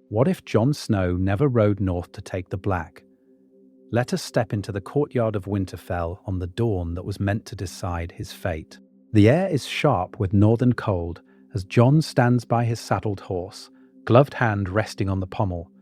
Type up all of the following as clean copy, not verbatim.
What if Jon Snow never rode north to take the black? Let us step into the courtyard of Winterfell on the dawn that was meant to decide his fate. The air is sharp with northern cold as Jon stands by his saddled horse, gloved hand resting on the pommel,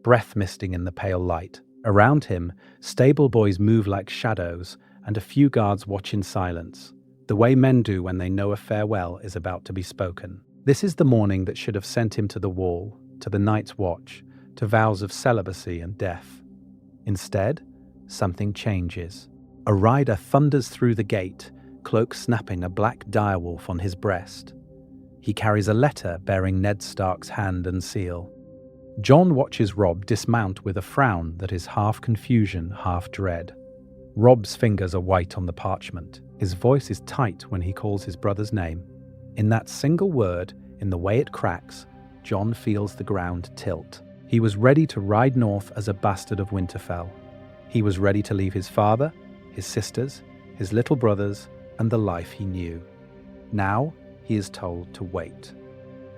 breath misting in the pale light. Around him, stable boys move like shadows, and a few guards watch in silence, the way men do when they know a farewell is about to be spoken. This is the morning that should have sent him to the wall, to the night's watch, to vows of celibacy and death. Instead, something changes. A rider thunders through the gate, cloak snapping, a black direwolf on his breast. He carries a letter bearing Ned Stark's hand and seal. Jon watches Robb dismount with a frown that is half confusion, half dread. Robb's fingers are white on the parchment. His voice is tight when he calls his brother's name. In that single word, in the way it cracks, Jon feels the ground tilt. He was ready to ride north as a bastard of Winterfell. He was ready to leave his father, his sisters, his little brothers, and the life he knew. Now he is told to wait,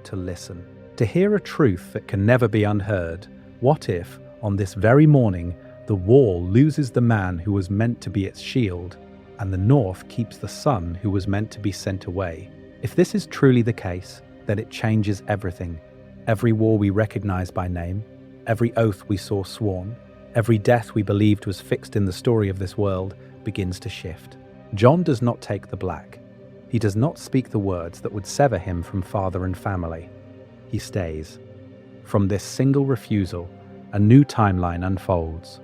to listen, to hear a truth that can never be unheard. What if, on this very morning, the wall loses the man who was meant to be its shield, and the north keeps the son who was meant to be sent away? If this is truly the case, then it changes everything. Every war we recognize by name, every oath we saw sworn, every death we believed was fixed in the story of this world begins to shift. Jon does not take the black. He does not speak the words that would sever him from father and family. He stays. From this single refusal, a new timeline unfolds.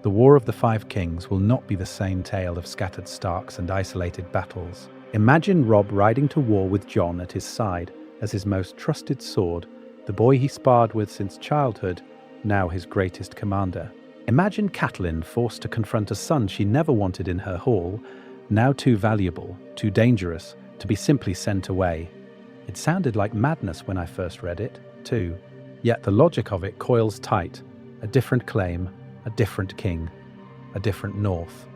The War of the Five Kings will not be the same tale of scattered Starks and isolated battles. Imagine Robb riding to war with Jon at his side as his most trusted sword, the boy he sparred with since childhood, now his greatest commander. Imagine Catelyn forced to confront a son she never wanted in her hall, now too valuable, too dangerous, to be simply sent away. It sounded like madness when I first read it, too. Yet the logic of it coils tight. A different claim, a different king, a different north.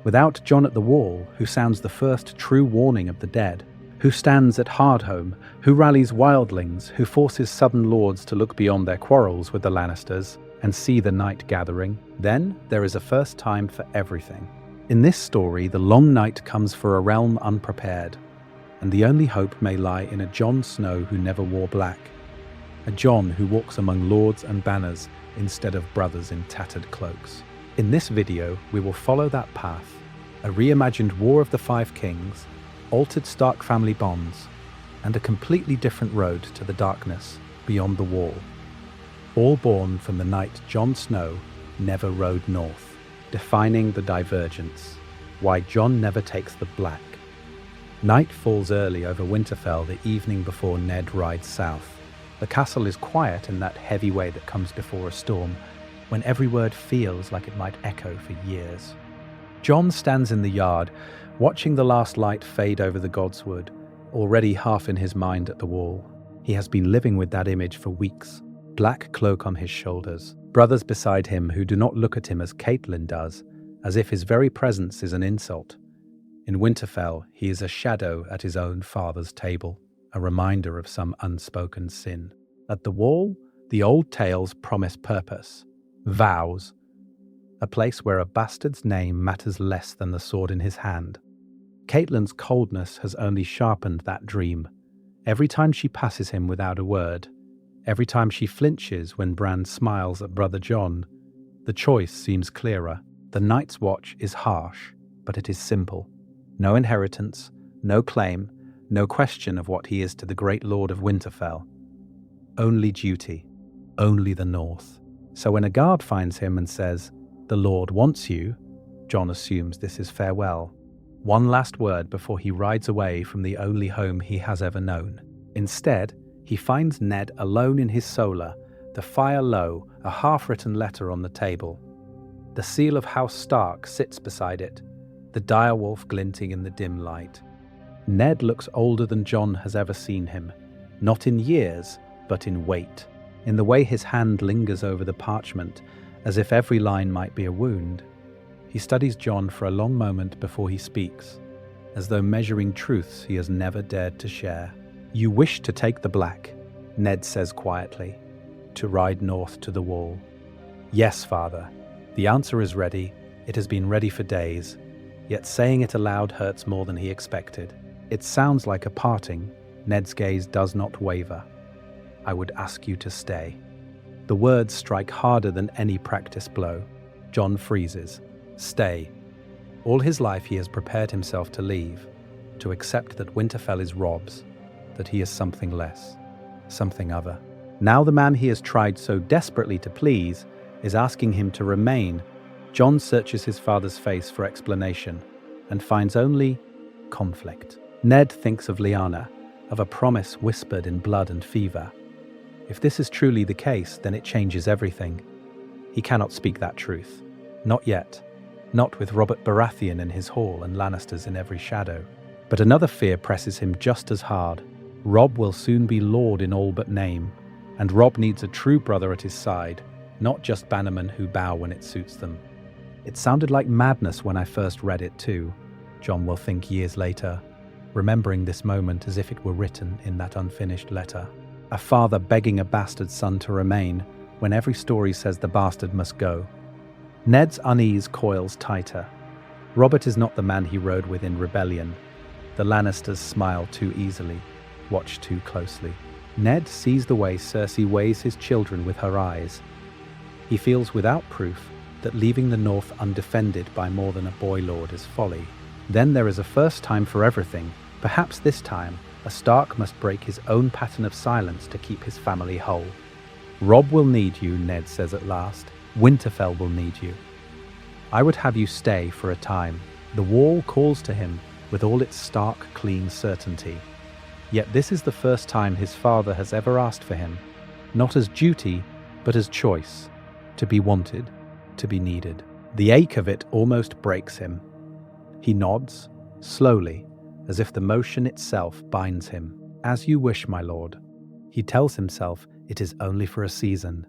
Without Jon at the wall, who sounds the first true warning of the dead, who stands at Hardhome, who rallies wildlings, who forces southern lords to look beyond their quarrels with the Lannisters and see the night gathering, then there is a first time for everything. In this story, the long night comes for a realm unprepared, and the only hope may lie in a Jon Snow who never wore black, a Jon who walks among lords and banners instead of brothers in tattered cloaks. In this video, we will follow that path, a reimagined War of the Five Kings, altered Stark family bonds, and a completely different road to the darkness beyond the wall. All born from the night Jon Snow never rode north, defining the divergence, why Jon never takes the black. Night falls early over Winterfell the evening before Ned rides south. The castle is quiet in that heavy way that comes before a storm, when every word feels like it might echo for years. Jon stands in the yard, watching the last light fade over the godswood, already half in his mind at the wall. He has been living with that image for weeks, black cloak on his shoulders, brothers beside him who do not look at him as Catelyn does, as if his very presence is an insult. In Winterfell, he is a shadow at his own father's table, a reminder of some unspoken sin. At the wall, the old tales promise purpose, vows, a place where a bastard's name matters less than the sword in his hand. Catelyn's coldness has only sharpened that dream. Every time she passes him without a word, every time she flinches when Bran smiles at Brother Jon, the choice seems clearer. The Night's Watch is harsh, but it is simple. No inheritance, no claim, no question of what he is to the great Lord of Winterfell. Only duty, only the North. So when a guard finds him and says, "The Lord wants you," Jon assumes this is farewell. One last word before he rides away from the only home he has ever known. Instead, he finds Ned alone in his solar, the fire low, a half-written letter on the table. The seal of House Stark sits beside it, the direwolf glinting in the dim light. Ned looks older than Jon has ever seen him, not in years, but in weight, in the way his hand lingers over the parchment, as if every line might be a wound. He studies Jon for a long moment before he speaks, as though measuring truths he has never dared to share. "You wish to take the black," Ned says quietly. to ride north to the wall? Yes, father. The answer is ready. It has been ready for days, yet saying it aloud hurts more than he expected. It sounds like a parting. Ned's gaze does not waver. I would ask you to stay. The words strike harder than any practice blow. Jon freezes. Stay. All his life he has prepared himself to leave, to accept that Winterfell is Robb's, that he is something less, something other. Now the man he has tried so desperately to please is asking him to remain. Jon searches his father's face for explanation and finds only conflict. Ned thinks of Lyanna, of a promise whispered in blood and fever. If this is truly the case, then it changes everything. He cannot speak that truth. Not yet. Not with Robert Baratheon in his hall and Lannisters in every shadow. But another fear presses him just as hard. Robb will soon be lord in all but name, and Robb needs a true brother at his side, not just bannermen who bow when it suits them. It sounded like madness when I first read it too, Jon will think years later, remembering this moment as if it were written in that unfinished letter. A father begging a bastard son to remain when every story says the bastard must go. Ned's unease coils tighter. Robert is not the man he rode with in rebellion. The Lannisters smile too easily, watch too closely. Ned sees the way Cersei weighs his children with her eyes. He feels without proof that leaving the North undefended by more than a boy lord is folly. Then there is a first time for everything. Perhaps this time, a Stark must break his own pattern of silence to keep his family whole. Robb will need you, Ned says at last. Winterfell will need you. I would have you stay for a time. The wall calls to him with all its stark, clean certainty. Yet this is the first time his father has ever asked for him, not as duty, but as choice, to be wanted, to be needed. The ache of it almost breaks him. He nods, slowly, as if the motion itself binds him. As you wish, my lord. He tells himself it is only for a season.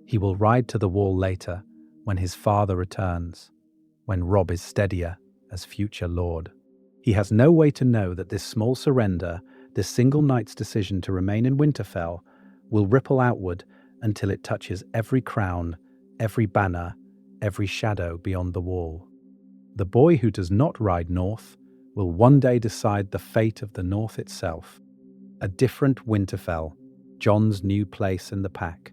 He will ride to the wall later, when his father returns, when Robb is steadier as future lord. He has no way to know that this small surrender, this single night's decision to remain in Winterfell, will ripple outward until it touches every crown, every banner, every shadow beyond the wall. The boy who does not ride north will one day decide the fate of the North itself. A different Winterfell, Jon's new place in the pack.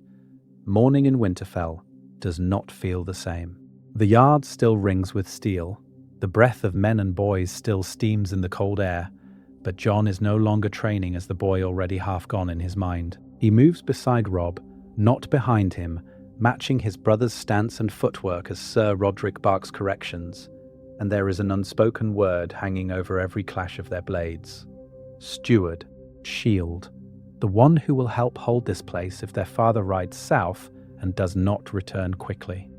Morning in Winterfell does not feel the same. The yard still rings with steel. The breath of men and boys still steams in the cold air, but Jon is no longer training as the boy already half gone in his mind. He moves beside Robb, not behind him, matching his brother's stance and footwork as Sir Roderick barks corrections, and there is an unspoken word hanging over every clash of their blades. Steward, shield, the one who will help hold this place if their father rides south and does not return quickly.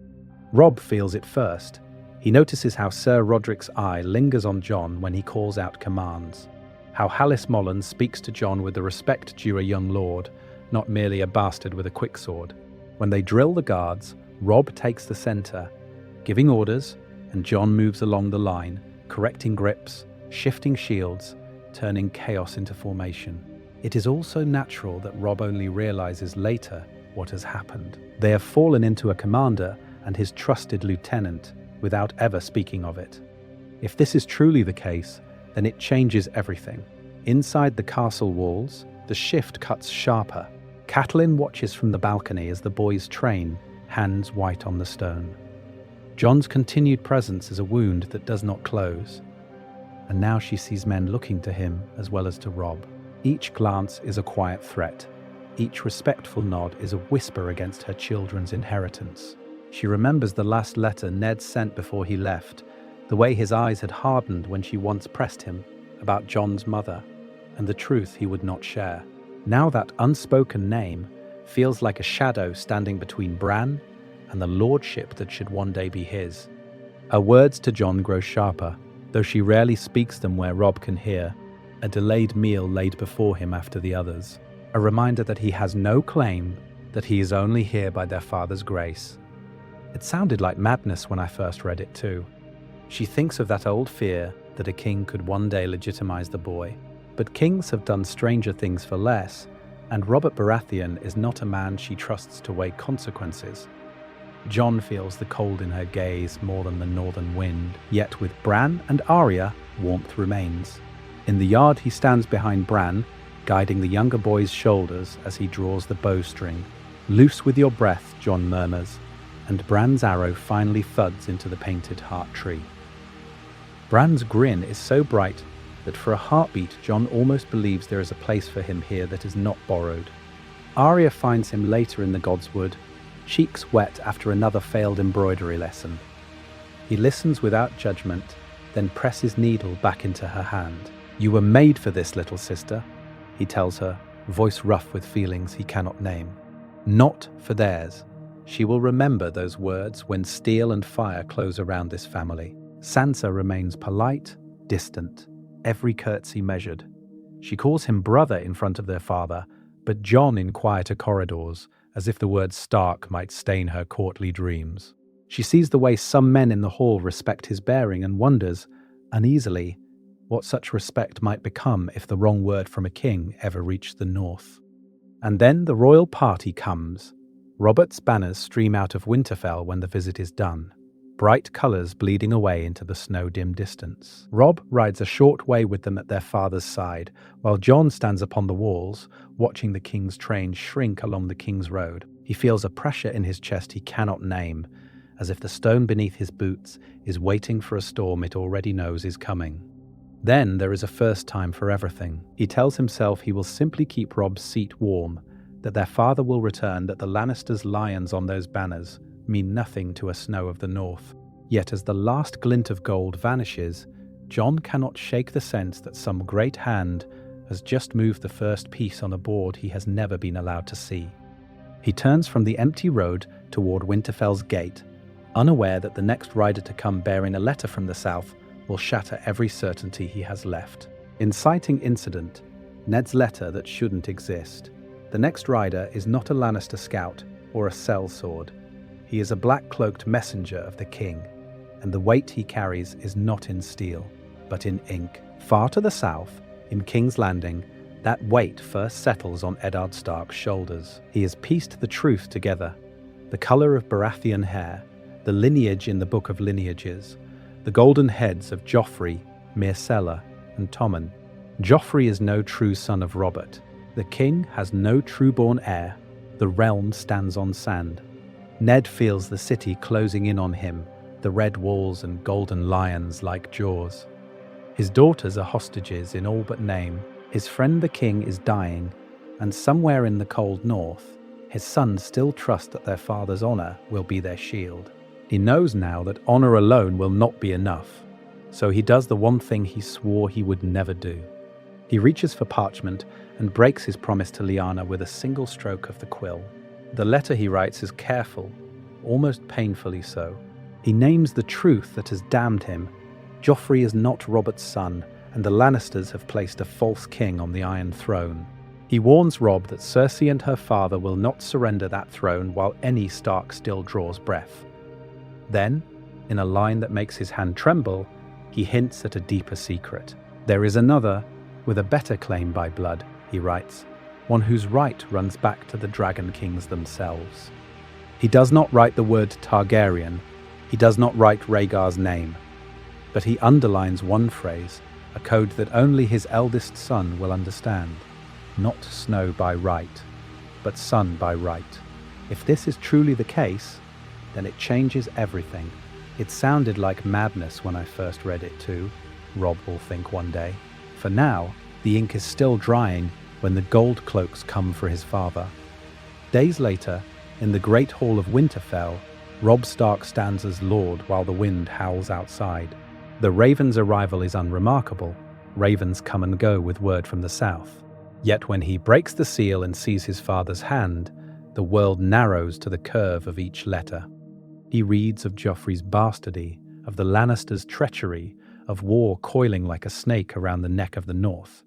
Robb feels it first. He notices how Sir Roderick's eye lingers on Jon when he calls out commands, how Hallis Mollen speaks to Jon with the respect due a young lord, not merely a bastard with a quicksword. When they drill the guards, Robb takes the center, giving orders, and Jon moves along the line, correcting grips, shifting shields, turning chaos into formation. It is also natural that Robb only realizes later what has happened. They have fallen into a commander and his trusted lieutenant without ever speaking of it. If this is truly the case, then it changes everything. Inside the castle walls, the shift cuts sharper. Catelyn watches from the balcony as the boys train, hands white on the stone. Jon's continued presence is a wound that does not close, and now she sees men looking to him as well as to Robb. Each glance is a quiet threat. Each respectful nod is a whisper against her children's inheritance. She remembers the last letter Ned sent before he left, the way his eyes had hardened when she once pressed him about Jon's mother, and the truth he would not share. Now that unspoken name feels like a shadow standing between Bran and the lordship that should one day be his. Her words to Jon grow sharper, though she rarely speaks them where Robb can hear, a delayed meal laid before him after the others. A reminder that he has no claim, that he is only here by their father's grace. It sounded like madness when I first read it too. She thinks of that old fear that a king could one day legitimize the boy. But kings have done stranger things for less, And Robert Baratheon is not a man she trusts to weigh consequences. Jon feels the cold in her gaze more than the northern wind, yet with Bran and Arya, warmth remains. In the yard he stands behind Bran, guiding the younger boy's shoulders as he draws the bowstring. "Loose with your breath," Jon murmurs, and Bran's arrow finally thuds into the painted heart tree. Bran's grin is so bright that for a heartbeat Jon almost believes there is a place for him here that is not borrowed. Arya finds him later in the Godswood, cheeks wet after another failed embroidery lesson. He listens without judgment, then presses needle back into her hand. "You were made for this, little sister," he tells her, voice rough with feelings he cannot name. "Not for theirs." She will remember those words when steel and fire close around this family. Sansa remains polite, distant, every curtsy measured. She calls him brother in front of their father, but Jon in quieter corridors, as if the word Stark might stain her courtly dreams. She sees the way some men in the hall respect his bearing and wonders, uneasily, what such respect might become if the wrong word from a king ever reached the north. And then the royal party comes. Robert's banners stream out of Winterfell when the visit is done, bright colours bleeding away into the snow-dim distance. Robb rides a short way with them at their father's side, while Jon stands upon the walls, watching the king's train shrink along the King's Road. He feels a pressure in his chest he cannot name, as if the stone beneath his boots is waiting for a storm it already knows is coming. Then there is a first time for everything. He tells himself he will simply keep Robb's seat warm, that their father will return, that the Lannisters' lions on those banners mean nothing to a Snow of the North. Yet as the last glint of gold vanishes, Jon cannot shake the sense that some great hand has just moved the first piece on a board he has never been allowed to see. He turns from the empty road toward Winterfell's gate, unaware that the next rider to come bearing a letter from the south will shatter every certainty he has left. Inciting incident, Ned's letter that shouldn't exist. The next rider is not a Lannister scout or a sellsword. He is a black-cloaked messenger of the king, and the weight he carries is not in steel, but in ink. Far to the south, in King's Landing, that weight first settles on Eddard Stark's shoulders. He has pieced the truth together. The colour of Baratheon hair, the lineage in the Book of Lineages, the golden heads of Joffrey, Myrcella, and Tommen. Joffrey is no true son of Robert. The king has no true-born heir. The realm stands on sand. Ned feels the city closing in on him, the red walls and golden lions like jaws. His daughters are hostages in all but name. His friend the king is dying, and somewhere in the cold north, his sons still trust that their father's honour will be their shield. He knows now that honour alone will not be enough, so he does the one thing he swore he would never do. He reaches for parchment and breaks his promise to Lyanna with a single stroke of the quill. The letter he writes is careful, almost painfully so. He names the truth that has damned him. Joffrey is not Robert's son, and the Lannisters have placed a false king on the Iron Throne. He warns Robb that Cersei and her father will not surrender that throne while any Stark still draws breath. Then, in a line that makes his hand tremble, he hints at a deeper secret. There is another, with a better claim by blood, he writes, one whose right runs back to the Dragon Kings themselves. He does not write the word Targaryen, he does not write Rhaegar's name, but he underlines one phrase, a code that only his eldest son will understand. Not Snow by right, but son by right. If this is truly the case, then it changes everything. It sounded like madness when I first read it too, Robb will think one day. For now, the ink is still drying when the gold cloaks come for his father. Days later, in the great hall of Winterfell, Robb Stark stands as lord while the wind howls outside. The raven's arrival is unremarkable. Ravens come and go with word from the south. Yet when he breaks the seal and sees his father's hand, the world narrows to the curve of each letter. He reads of Joffrey's bastardy, of the Lannisters' treachery, of war coiling like a snake around the neck of the North.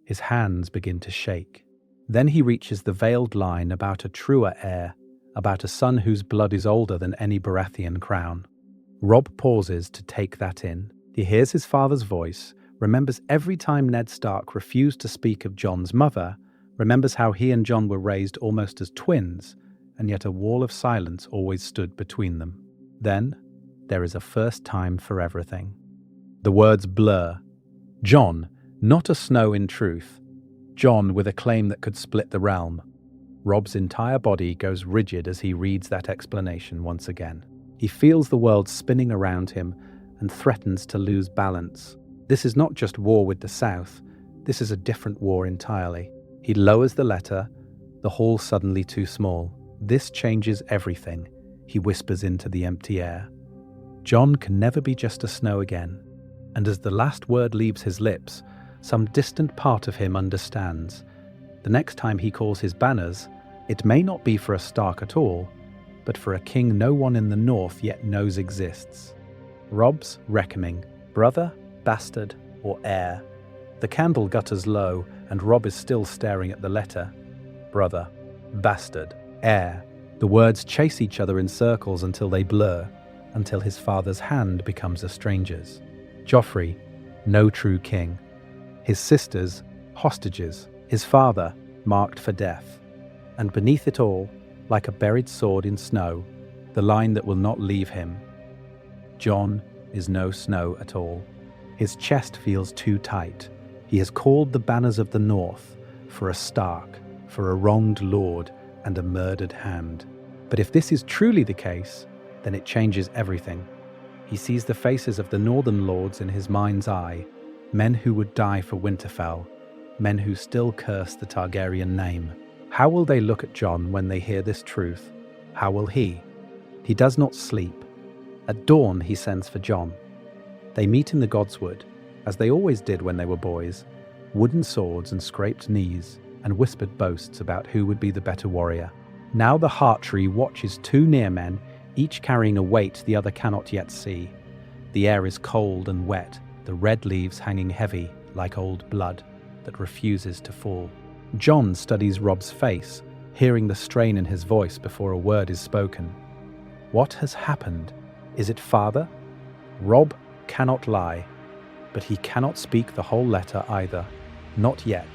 His hands begin to shake. Then he reaches the veiled line about a truer heir, about a son whose blood is older than any Baratheon crown. Robb pauses to take that in. He hears his father's voice, remembers every time Ned Stark refused to speak of Jon's mother, remembers how he and Jon were raised almost as twins, and yet a wall of silence always stood between them. Then, there is a first time for everything. The words blur. Jon, not a Snow in truth. Jon with a claim that could split the realm. Robb's entire body goes rigid as he reads that explanation once again. He feels the world spinning around him and threatens to lose balance. This is not just war with the South, this is a different war entirely. He lowers the letter, the hall suddenly too small. This changes everything, he whispers into the empty air. Jon can never be just a Snow again. And as the last word leaves his lips, some distant part of him understands. The next time he calls his banners, it may not be for a Stark at all, but for a king no one in the north yet knows exists. Robb's reckoning, brother, bastard, or heir. The candle gutters low, and Robb is still staring at the letter. Brother, bastard, heir. The words chase each other in circles until they blur, until his father's hand becomes a stranger's. Joffrey, no true king. His sisters, hostages. His father, marked for death. And beneath it all, like a buried sword in snow, the line that will not leave him. Jon is no Snow at all. His chest feels too tight. He has called the banners of the North for a Stark, for a wronged lord and a murdered hand. But if this is truly the case, then it changes everything. He sees the faces of the northern lords in his mind's eye, men who would die for Winterfell, men who still curse the Targaryen name. How will they look at Jon when they hear this truth? How will he? He does not sleep. At dawn he sends for Jon. They meet in the Godswood, as they always did when they were boys, wooden swords and scraped knees, and whispered boasts about who would be the better warrior. Now the Heart Tree watches two near men, each carrying a weight the other cannot yet see. The air is cold and wet, the red leaves hanging heavy like old blood that refuses to fall. Jon studies Robb's face, hearing the strain in his voice before a word is spoken. What has happened? Is it father? Robb cannot lie, but he cannot speak the whole letter either. Not yet.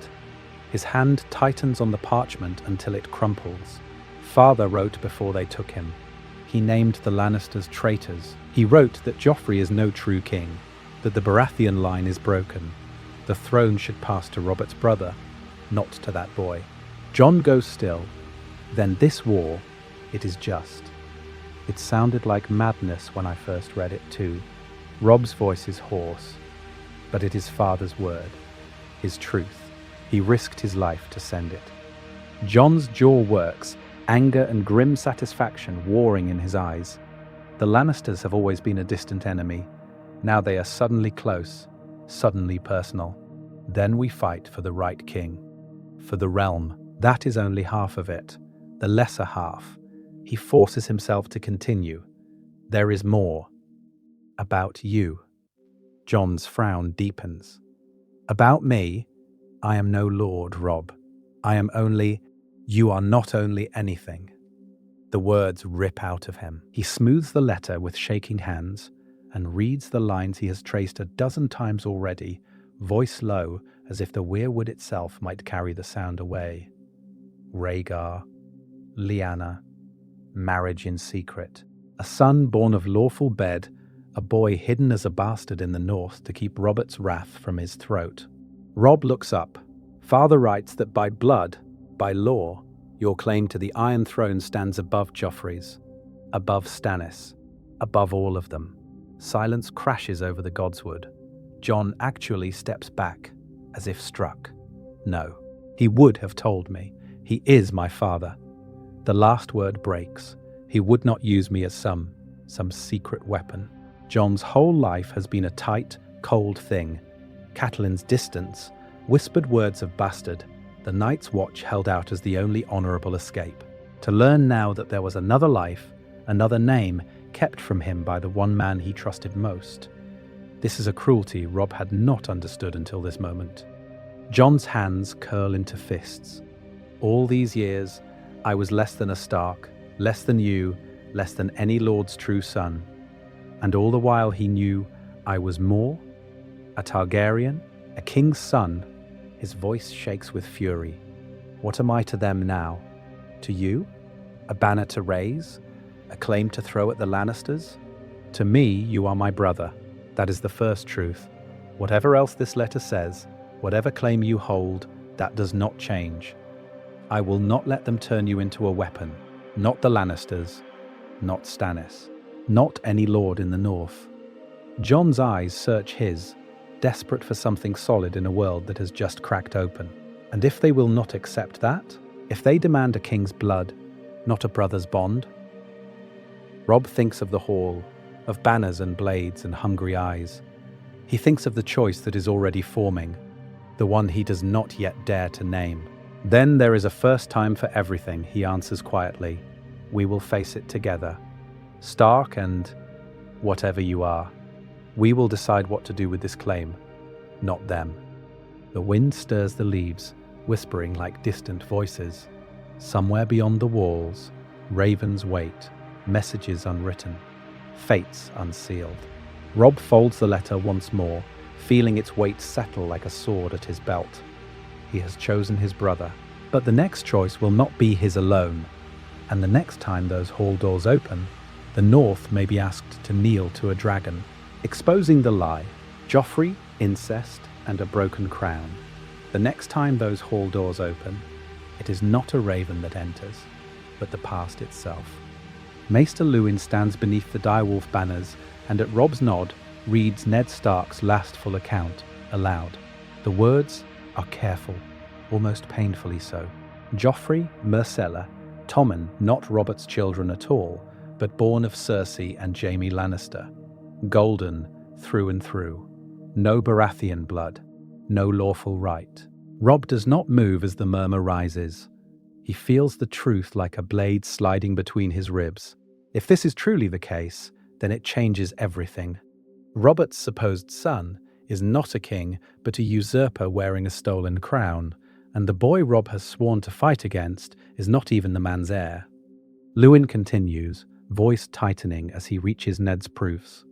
His hand tightens on the parchment until it crumples. Father wrote before they took him. He named the Lannisters traitors. He wrote that Joffrey is no true king, that the Baratheon line is broken. The throne should pass to Robert's brother, not to that boy. Jon goes still. Then this war, it is just. It sounded like madness when I first read it too. Robb's voice is hoarse, but it is father's word, his truth. He risked his life to send it. Jon's jaw works, anger and grim satisfaction warring in his eyes. The Lannisters have always been a distant enemy. Now they are suddenly close, suddenly personal. Then we fight for the right king. For the realm. That is only half of it, the lesser half. He forces himself to continue. There is more. About you. Jon's frown deepens. About me, I am no lord, Robb. I am only, you are not only anything. The words rip out of him. He smooths the letter with shaking hands and reads the lines he has traced a dozen times already, voice low as if the weirwood itself might carry the sound away. Rhaegar, Lyanna, marriage in secret, a son born of lawful bed, a boy hidden as a bastard in the north to keep Robert's wrath from his throat. Robb looks up. Father writes that by blood, by law, your claim to the Iron Throne stands above Joffrey's, above Stannis, above all of them. Silence crashes over the Godswood. Jon actually steps back, as if struck. No, he would have told me. He is my father. The last word breaks. He would not use me as some secret weapon. Jon's whole life has been a tight, cold thing. Catelyn's distance, whispered words of bastard, the Night's Watch held out as the only honourable escape. To learn now that there was another life, another name, kept from him by the one man he trusted most. This is a cruelty Robb had not understood until this moment. Jon's hands curl into fists. All these years, I was less than a Stark, less than you, less than any lord's true son. And all the while he knew I was more, a Targaryen, a king's son. His voice shakes with fury. What am I to them now? To you? A banner to raise? A claim to throw at the Lannisters? To me, you are my brother. That is the first truth. Whatever else this letter says, whatever claim you hold, that does not change. I will not let them turn you into a weapon. Not the Lannisters. Not Stannis. Not any lord in the north. Jon's eyes search his, desperate for something solid in a world that has just cracked open. And if they will not accept that, if they demand a king's blood, not a brother's bond? Robb thinks of the hall, of banners and blades and hungry eyes. He thinks of the choice that is already forming, the one he does not yet dare to name. Then there is a first time for everything, he answers quietly. We will face it together. Stark and whatever you are. We will decide what to do with this claim, not them. The wind stirs the leaves, whispering like distant voices. Somewhere beyond the walls, ravens wait, messages unwritten, fates unsealed. Robb folds the letter once more, feeling its weight settle like a sword at his belt. He has chosen his brother, but the next choice will not be his alone. And the next time those hall doors open, the North may be asked to kneel to a dragon, exposing the lie, Joffrey, incest, and a broken crown. The next time those hall doors open, it is not a raven that enters, but the past itself. Maester Luwin stands beneath the direwolf banners and at Robb's nod reads Ned Stark's last full account aloud. The words are careful, almost painfully so. Joffrey, Myrcella, Tommen, not Robert's children at all, but born of Cersei and Jaime Lannister. Golden through and through. No Baratheon blood, no lawful right. Robb does not move as the murmur rises. He feels the truth like a blade sliding between his ribs. If this is truly the case, then it changes everything. Robert's supposed son is not a king, but a usurper wearing a stolen crown, and the boy Robb has sworn to fight against is not even the man's heir. Luwin continues, voice tightening as he reaches Ned's proofs.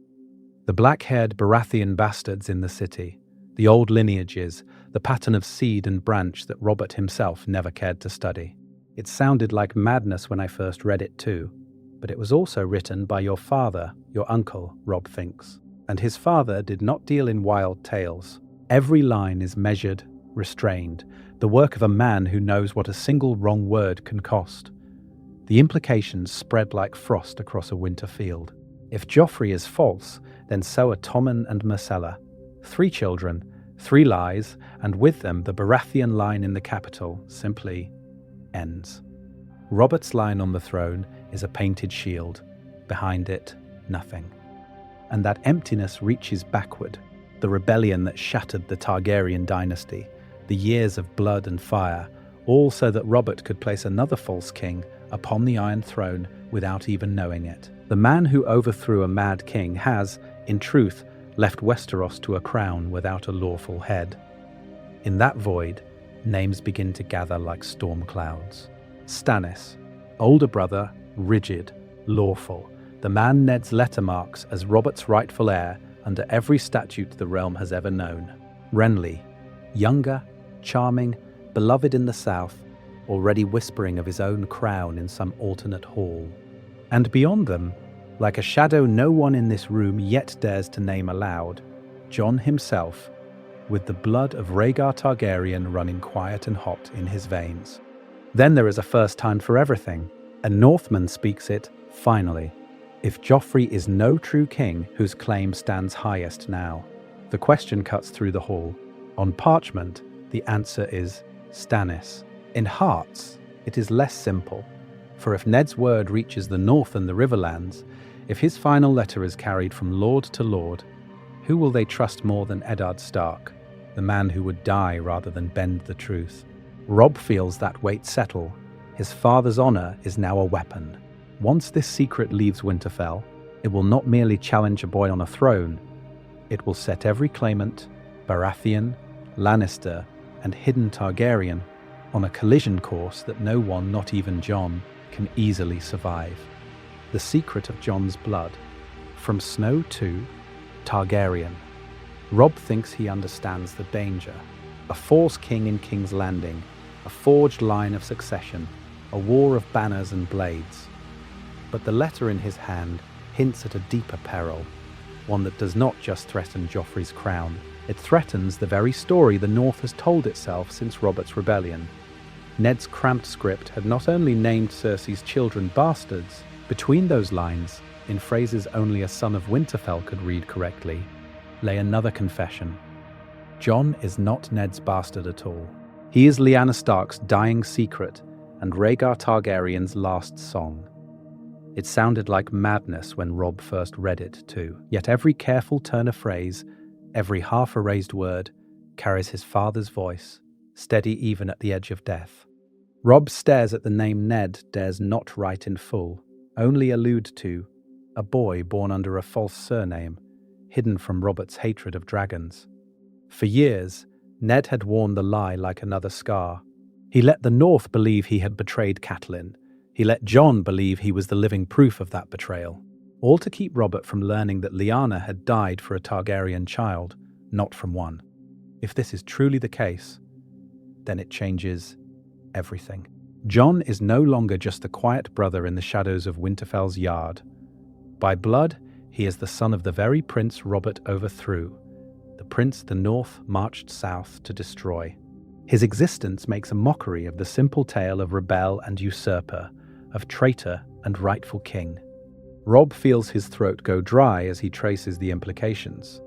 The black-haired Baratheon bastards in the city, the old lineages, the pattern of seed and branch that Robert himself never cared to study. It sounded like madness when I first read it too, but it was also written by your father, your uncle, Robb thinks. And his father did not deal in wild tales. Every line is measured, restrained, the work of a man who knows what a single wrong word can cost. The implications spread like frost across a winter field. If Joffrey is false, then so are Tommen and Myrcella. 3 children, 3 lies, and with them the Baratheon line in the capital simply ends. Robert's line on the throne is a painted shield. Behind it, nothing. And that emptiness reaches backward, the rebellion that shattered the Targaryen dynasty, the years of blood and fire, all so that Robert could place another false king upon the Iron Throne without even knowing it. The man who overthrew a mad king has, in truth, left Westeros to a crown without a lawful head. In that void, names begin to gather like storm clouds. Stannis, older brother, rigid, lawful, the man Ned's letter marks as Robert's rightful heir under every statute the realm has ever known. Renly, younger, charming, beloved in the south, already whispering of his own crown in some alternate hall. And beyond them, like a shadow no one in this room yet dares to name aloud, Jon himself, with the blood of Rhaegar Targaryen running quiet and hot in his veins. Then there is a first time for everything. A Northman speaks it, finally. If Joffrey is no true king whose claim stands highest now, the question cuts through the hall. On parchment, the answer is Stannis. In hearts, it is less simple. For if Ned's word reaches the north and the Riverlands, if his final letter is carried from lord to lord, who will they trust more than Eddard Stark, the man who would die rather than bend the truth? Robb feels that weight settle. His father's honor is now a weapon. Once this secret leaves Winterfell, it will not merely challenge a boy on a throne. It will set every claimant, Baratheon, Lannister, and hidden Targaryen, on a collision course that no one, not even Jon, can easily survive. The secret of Jon's blood. From Snow to Targaryen. Robb thinks he understands the danger. A false king in King's Landing, a forged line of succession, a war of banners and blades. But the letter in his hand hints at a deeper peril, one that does not just threaten Joffrey's crown. It threatens the very story the North has told itself since Robert's rebellion. Ned's cramped script had not only named Cersei's children bastards, between those lines, in phrases only a son of Winterfell could read correctly, lay another confession. Jon is not Ned's bastard at all. He is Lyanna Stark's dying secret and Rhaegar Targaryen's last song. It sounded like madness when Robb first read it, too. Yet every careful turn of phrase, every half-erased word, carries his father's voice, steady even at the edge of death. Robb stares at the name Ned dares not write in full, only allude to, a boy born under a false surname, hidden from Robert's hatred of dragons. For years, Ned had worn the lie like another scar. He let the North believe he had betrayed Catelyn. He let Jon believe he was the living proof of that betrayal, all to keep Robert from learning that Lyanna had died for a Targaryen child, not from one. If this is truly the case, then it changes everything. Jon is no longer just the quiet brother in the shadows of Winterfell's yard. By blood, he is the son of the very prince Robert overthrew, the prince the North marched south to destroy. His existence makes a mockery of the simple tale of rebel and usurper, of traitor and rightful king. Robb feels his throat go dry as he traces the implications.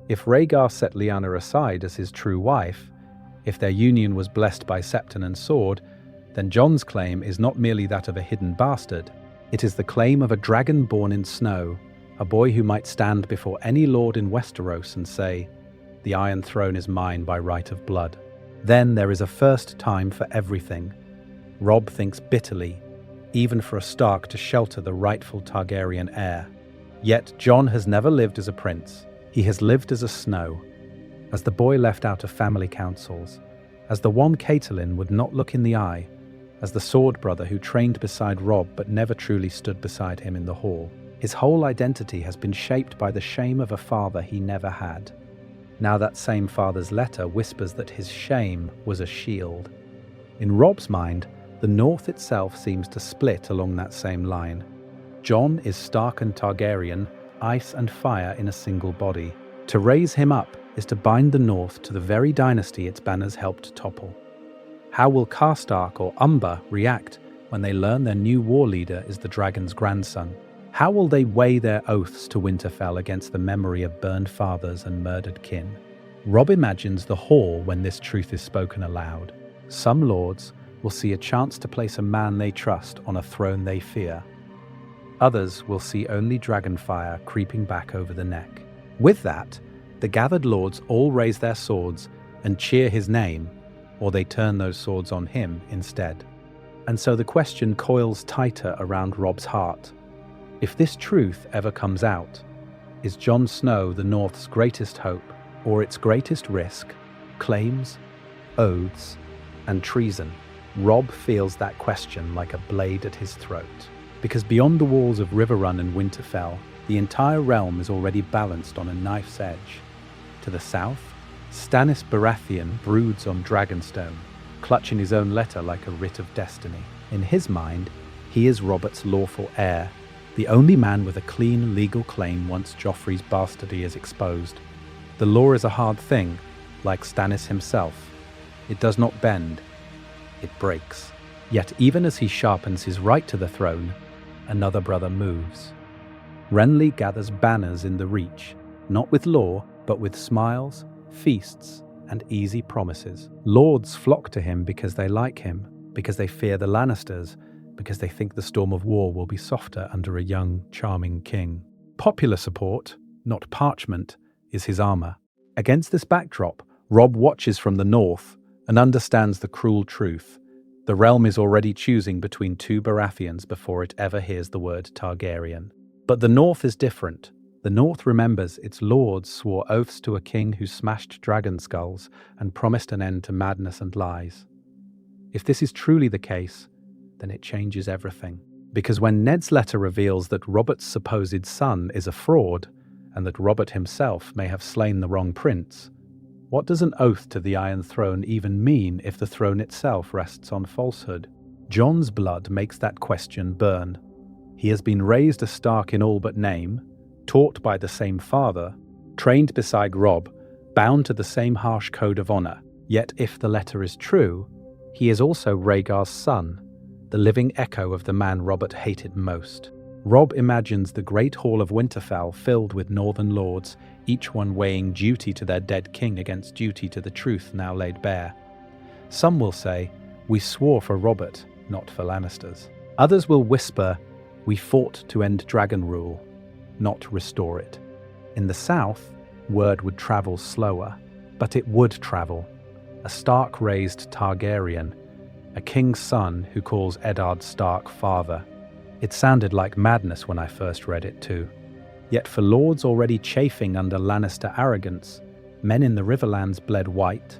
If Rhaegar set Lyanna aside as his true wife, if their union was blessed by septon and sword, then Jon's claim is not merely that of a hidden bastard. It is the claim of a dragon born in snow, a boy who might stand before any lord in Westeros and say, "The Iron Throne is mine by right of blood." Then there is a first time for everything. Robb thinks bitterly, even for a Stark to shelter the rightful Targaryen heir. Yet Jon has never lived as a prince. He has lived as a Snow, as the boy left out of family councils, as the one Catelyn would not look in the eye, as the sword brother who trained beside Robb but never truly stood beside him in the hall. His whole identity has been shaped by the shame of a father he never had. Now that same father's letter whispers that his shame was a shield. In Robb's mind, the North itself seems to split along that same line. Jon is Stark and Targaryen, ice and fire in a single body. To raise him up is to bind the North to the very dynasty its banners helped topple. How will Karstark or Umber react when they learn their new war leader is the dragon's grandson? How will they weigh their oaths to Winterfell against the memory of burned fathers and murdered kin? Robb imagines the hall when this truth is spoken aloud. Some lords will see a chance to place a man they trust on a throne they fear. Others will see only dragonfire creeping back over the neck. With that, the gathered lords all raise their swords and cheer his name, or they turn those swords on him instead. And so the question coils tighter around Robb's heart. If this truth ever comes out, is Jon Snow the North's greatest hope, or its greatest risk? Claims, oaths, and treason. Robb feels that question like a blade at his throat. Because beyond the walls of Riverrun and Winterfell, the entire realm is already balanced on a knife's edge. To the south, Stannis Baratheon broods on Dragonstone, clutching his own letter like a writ of destiny. In his mind, he is Robert's lawful heir, the only man with a clean legal claim once Joffrey's bastardy is exposed. The law is a hard thing, like Stannis himself. It does not bend, it breaks. Yet even as he sharpens his right to the throne, another brother moves. Renly gathers banners in the Reach, not with law, but with smiles, feasts, and easy promises. Lords flock to him because they like him, because they fear the Lannisters, because they think the storm of war will be softer under a young, charming king. Popular support, not parchment, is his armor. Against this backdrop, Robb watches from the north and understands the cruel truth. The realm is already choosing between two Baratheons before it ever hears the word Targaryen. But the north is different. The north remembers its lords swore oaths to a king who smashed dragon skulls and promised an end to madness and lies. If this is truly the case, then it changes everything. Because when Ned's letter reveals that Robert's supposed son is a fraud, and that Robert himself may have slain the wrong prince, What does an oath to the Iron Throne even mean if the throne itself rests on falsehood? Jon's blood makes that question burn. He has been raised a Stark in all but name, taught by the same father, trained beside Robb, bound to the same harsh code of honor. Yet if the letter is true, he is also Rhaegar's son, the living echo of the man Robert hated most. Robb imagines the great hall of Winterfell filled with northern lords, each one weighing duty to their dead king against duty to the truth now laid bare. Some will say, "We swore for Robert, not for Lannisters." Others will whisper, "We fought to end dragon rule, not restore it." In the south, word would travel slower, but it would travel. A Stark-raised Targaryen, a king's son who calls Eddard Stark father. It sounded like madness when I first read it too. Yet for lords already chafing under Lannister arrogance, men in the Riverlands bled white,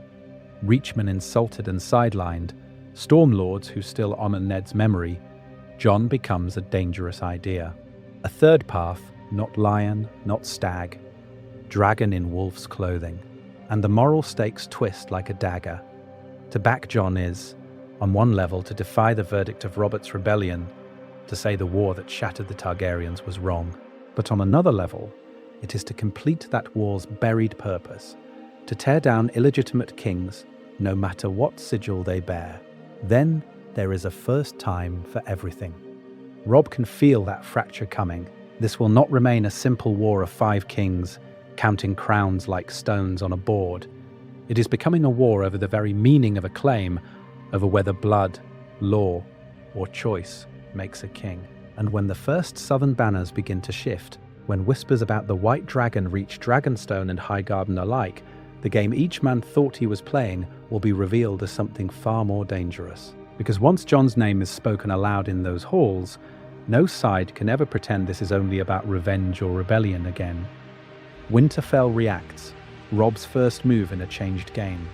Reachmen insulted and sidelined, Stormlords who still honor Ned's memory, Jon becomes a dangerous idea. A third path, not lion, not stag, dragon in wolf's clothing. And the moral stakes twist like a dagger. To back Jon is, on one level, to defy the verdict of Robert's rebellion, to say the war that shattered the Targaryens was wrong. But on another level, it is to complete that war's buried purpose, to tear down illegitimate kings, no matter what sigil they bear. Then there is a first time for everything. Robb can feel that fracture coming. This will not remain a simple war of 5 kings, counting crowns like stones on a board. It is becoming a war over the very meaning of a claim, over whether blood, law, or choice makes a king. And when the first southern banners begin to shift, when whispers about the White Dragon reach Dragonstone and Highgarden alike, the game each man thought he was playing will be revealed as something far more dangerous. Because once Jon's name is spoken aloud in those halls, no side can ever pretend this is only about revenge or rebellion again. Winterfell reacts, Robb's first move in a changed game.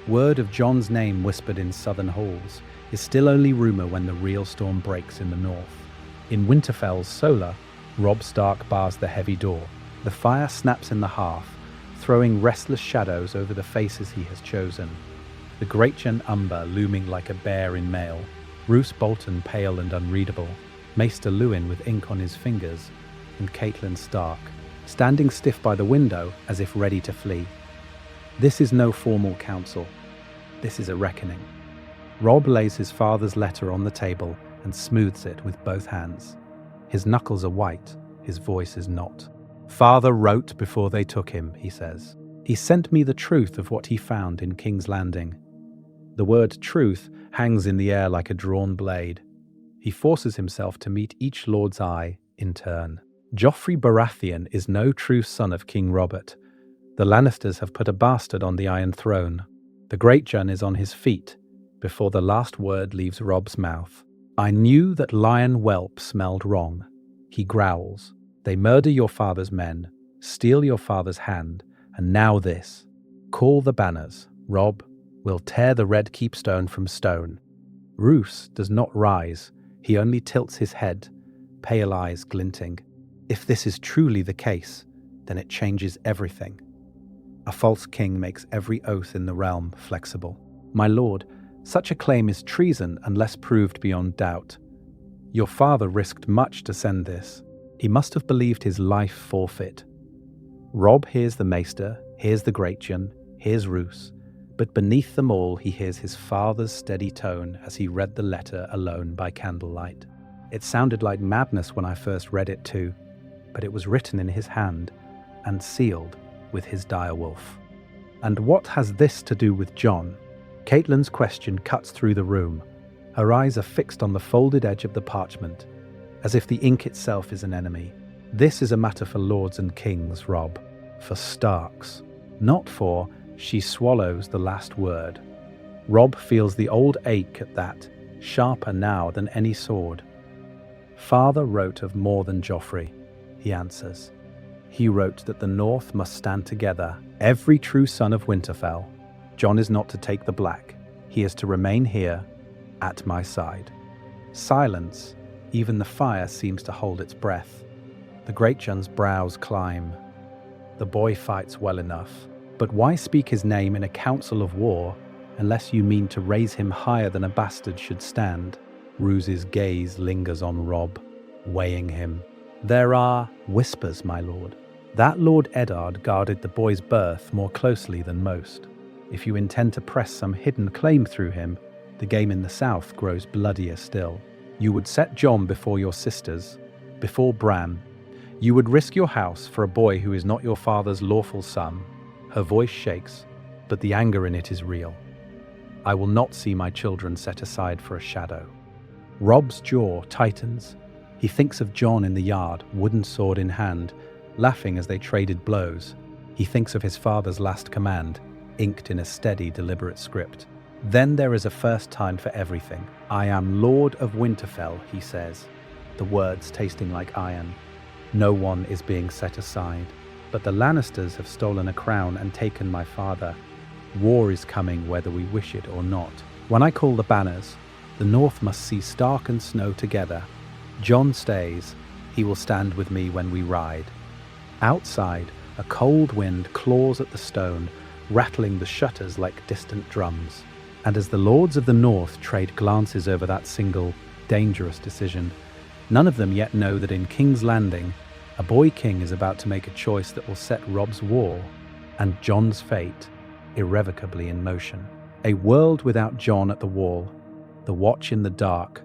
Word of Jon's name whispered in southern halls is still only rumor when the real storm breaks in the north. In Winterfell's solar, Robb Stark bars the heavy door. The fire snaps in the hearth, throwing restless shadows over the faces he has chosen. The Greatjon Umber looming like a bear in mail, Roose Bolton pale and unreadable, Maester Luwin with ink on his fingers, and Catelyn Stark, standing stiff by the window as if ready to flee. This is no formal council. This is a reckoning. Robb lays his father's letter on the table and smooths it with both hands. His knuckles are white, his voice is not. "Father wrote before they took him," he says. "He sent me the truth of what he found in King's Landing." The word truth hangs in the air like a drawn blade. He forces himself to meet each lord's eye in turn. Joffrey Baratheon is no true son of King Robert. The Lannisters have put a bastard on the Iron Throne. The Greatjon is on his feet before the last word leaves Robb's mouth. "I knew that lion whelp smelled wrong," he growls. "They murder your father's men, steal your father's hand, and now this. Call the banners, Robb. We'll tear the red keepstone from stone." Roose does not rise. He only tilts his head, pale eyes glinting. If this is truly the case, then it changes everything. A false king makes every oath in the realm flexible. "My lord, such a claim is treason unless proved beyond doubt. Your father risked much to send this. He must have believed his life forfeit." Robb hears the Maester, hears the Greatjon, hears Roose, but beneath them all he hears his father's steady tone as he read the letter alone by candlelight. It sounded like madness when I first read it too, but it was written in his hand and sealed with his direwolf. And what has this to do with Jon? Catelyn's question cuts through the room. Her eyes are fixed on the folded edge of the parchment, as if the ink itself is an enemy. This is a matter for lords and kings, Robb, for Starks, not for she swallows the last word. Robb feels the old ache at that, sharper now than any sword. "Father wrote of more than Joffrey," he answers. "He wrote that the North must stand together, every true son of Winterfell. Jon is not to take the black. He is to remain here, at my side." Silence, even the fire seems to hold its breath. The Greatjon's brows climb. The boy fights well enough. But why speak his name in a council of war unless you mean to raise him higher than a bastard should stand? Roose's gaze lingers on Robb, weighing him. There are whispers, my lord. That Lord Eddard guarded the boy's birth more closely than most. If you intend to press some hidden claim through him, the game in the south grows bloodier still. You would set Jon before your sisters, before Bran. You would risk your house for a boy who is not your father's lawful son. Her voice shakes, but the anger in it is real. I will not see my children set aside for a shadow. Robb's jaw tightens. He thinks of Jon in the yard, wooden sword in hand, laughing as they traded blows. He thinks of his father's last command, inked in a steady, deliberate script. Then there is a first time for everything. I am Lord of Winterfell, he says, the words tasting like iron. No one is being set aside. But the Lannisters have stolen a crown and taken my father. War is coming whether we wish it or not. When I call the banners, the North must see Stark and Snow together. Jon stays. He will stand with me when we ride. Outside, a cold wind claws at the stone, rattling the shutters like distant drums. And as the lords of the North trade glances over that single, dangerous decision, none of them yet know that in King's Landing, a boy king is about to make a choice that will set Robb's war and Jon's fate irrevocably in motion. A world without Jon at the wall, the watch in the dark.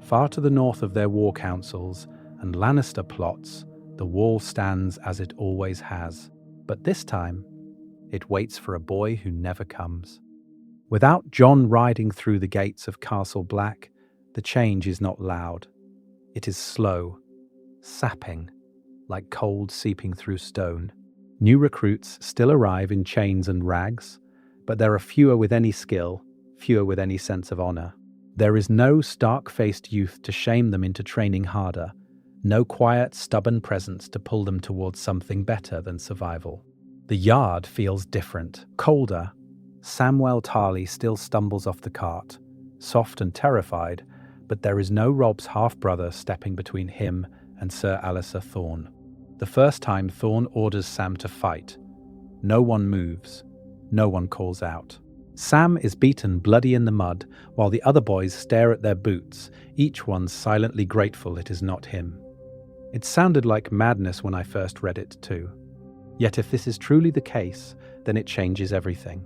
Far to the north of their war councils and Lannister plots, the wall stands as it always has. But this time, it waits for a boy who never comes. Without Jon riding through the gates of Castle Black, the change is not loud. It is slow, sapping, like cold seeping through stone. New recruits still arrive in chains and rags, but there are fewer with any skill, fewer with any sense of honor. There is no stark-faced youth to shame them into training harder, no quiet, stubborn presence to pull them towards something better than survival. The yard feels different, colder. Samwell Tarly still stumbles off the cart, soft and terrified, but there is no Robb's half-brother stepping between him and Sir Alliser Thorne. The first time Thorne orders Sam to fight, no one moves, no one calls out. Sam is beaten bloody in the mud, while the other boys stare at their boots, each one silently grateful it is not him. It sounded like madness when I first read it too. Yet if this is truly the case, then it changes everything.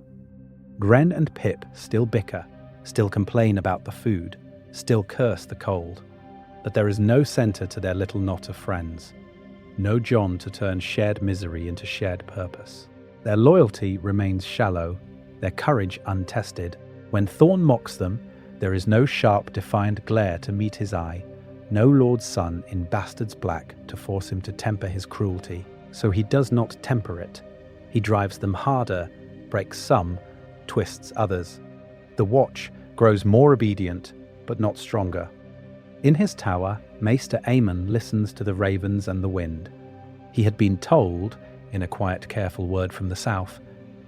Gren and Pip still bicker, still complain about the food, still curse the cold. But there is no centre to their little knot of friends. No Jon to turn shared misery into shared purpose. Their loyalty remains shallow, their courage untested. When Thorne mocks them, there is no sharp, defiant glare to meet his eye, no lord's son in bastard's black to force him to temper his cruelty. So he does not temper it. He drives them harder, breaks some, twists others. The Watch grows more obedient, but not stronger. In his tower, Maester Aemon listens to the ravens and the wind. He had been told, in a quiet, careful word from the south,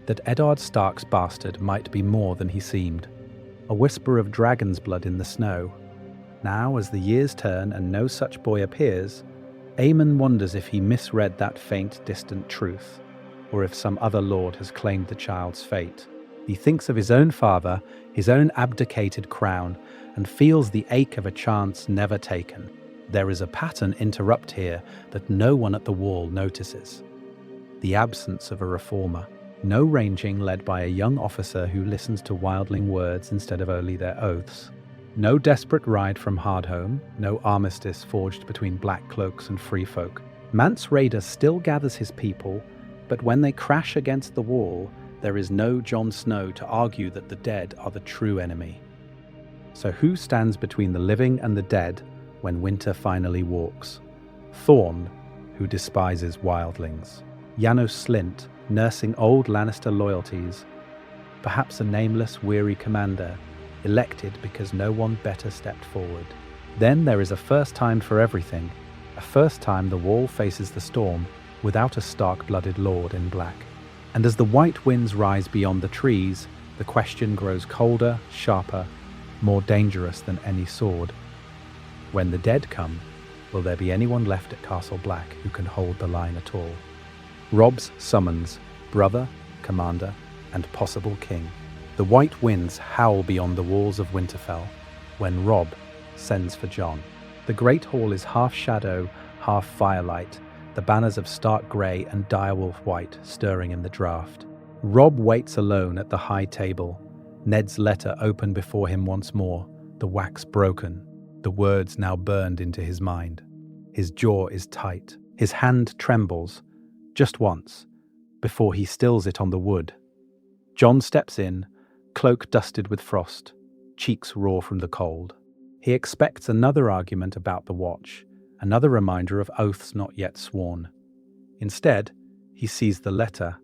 that Eddard Stark's bastard might be more than he seemed. A whisper of dragon's blood in the snow. Now, as the years turn and no such boy appears, Aemon wonders if he misread that faint, distant truth, or if some other lord has claimed the child's fate. He thinks of his own father, his own abdicated crown, and feels the ache of a chance never taken. There is a pattern interrupt here that no one at the wall notices. The absence of a reformer. No ranging led by a young officer who listens to wildling words instead of only their oaths. No desperate ride from Hardhome, no armistice forged between black cloaks and free folk. Mance Rayder still gathers his people, but when they crash against the wall, there is no Jon Snow to argue that the dead are the true enemy. So who stands between the living and the dead when winter finally walks? Thorne, who despises wildlings. Janos Slynt, nursing old Lannister loyalties. Perhaps a nameless, weary commander, elected because no one better stepped forward. Then there is a first time for everything, a first time the wall faces the storm without a stark-blooded lord in black. And as the white winds rise beyond the trees, the question grows colder, sharper, more dangerous than any sword. When the dead come, will there be anyone left at Castle Black who can hold the line at all? Robb's summons, brother, commander, and possible king. The white winds howl beyond the walls of Winterfell when Robb sends for Jon. The great hall is half shadow, half firelight, the banners of stark grey and direwolf white stirring in the draught. Robb waits alone at the high table, Ned's letter open before him once more, the wax broken, the words now burned into his mind. His jaw is tight, his hand trembles, just once, before he stills it on the wood. Jon steps in, cloak dusted with frost, cheeks raw from the cold. He expects another argument about the watch, another reminder of oaths not yet sworn. Instead, he sees the letter,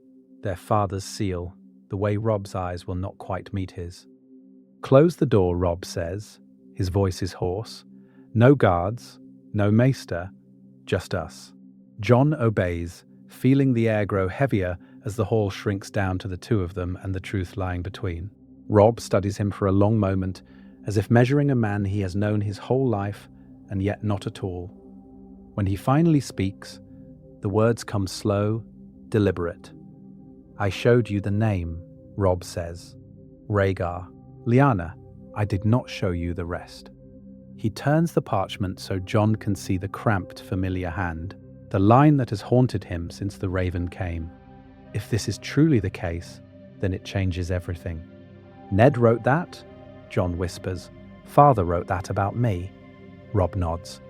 their father's seal, the way Robb's eyes will not quite meet his. "Close the door," Robb says. His voice is hoarse. "No guards, no maester, just us." Jon obeys, feeling the air grow heavier as the hall shrinks down to the two of them and the truth lying between. Robb studies him for a long moment, as if measuring a man he has known his whole life and yet not at all. When he finally speaks, the words come slow, deliberate. "I showed you the name," Robb says. "Rhaegar. Lyanna, I did not show you the rest." He turns the parchment so Jon can see the cramped, familiar hand, the line that has haunted him since the Raven came. If this is truly the case, then it changes everything. "Ned wrote that?" Jon whispers. "Father wrote that about me." Robb nods.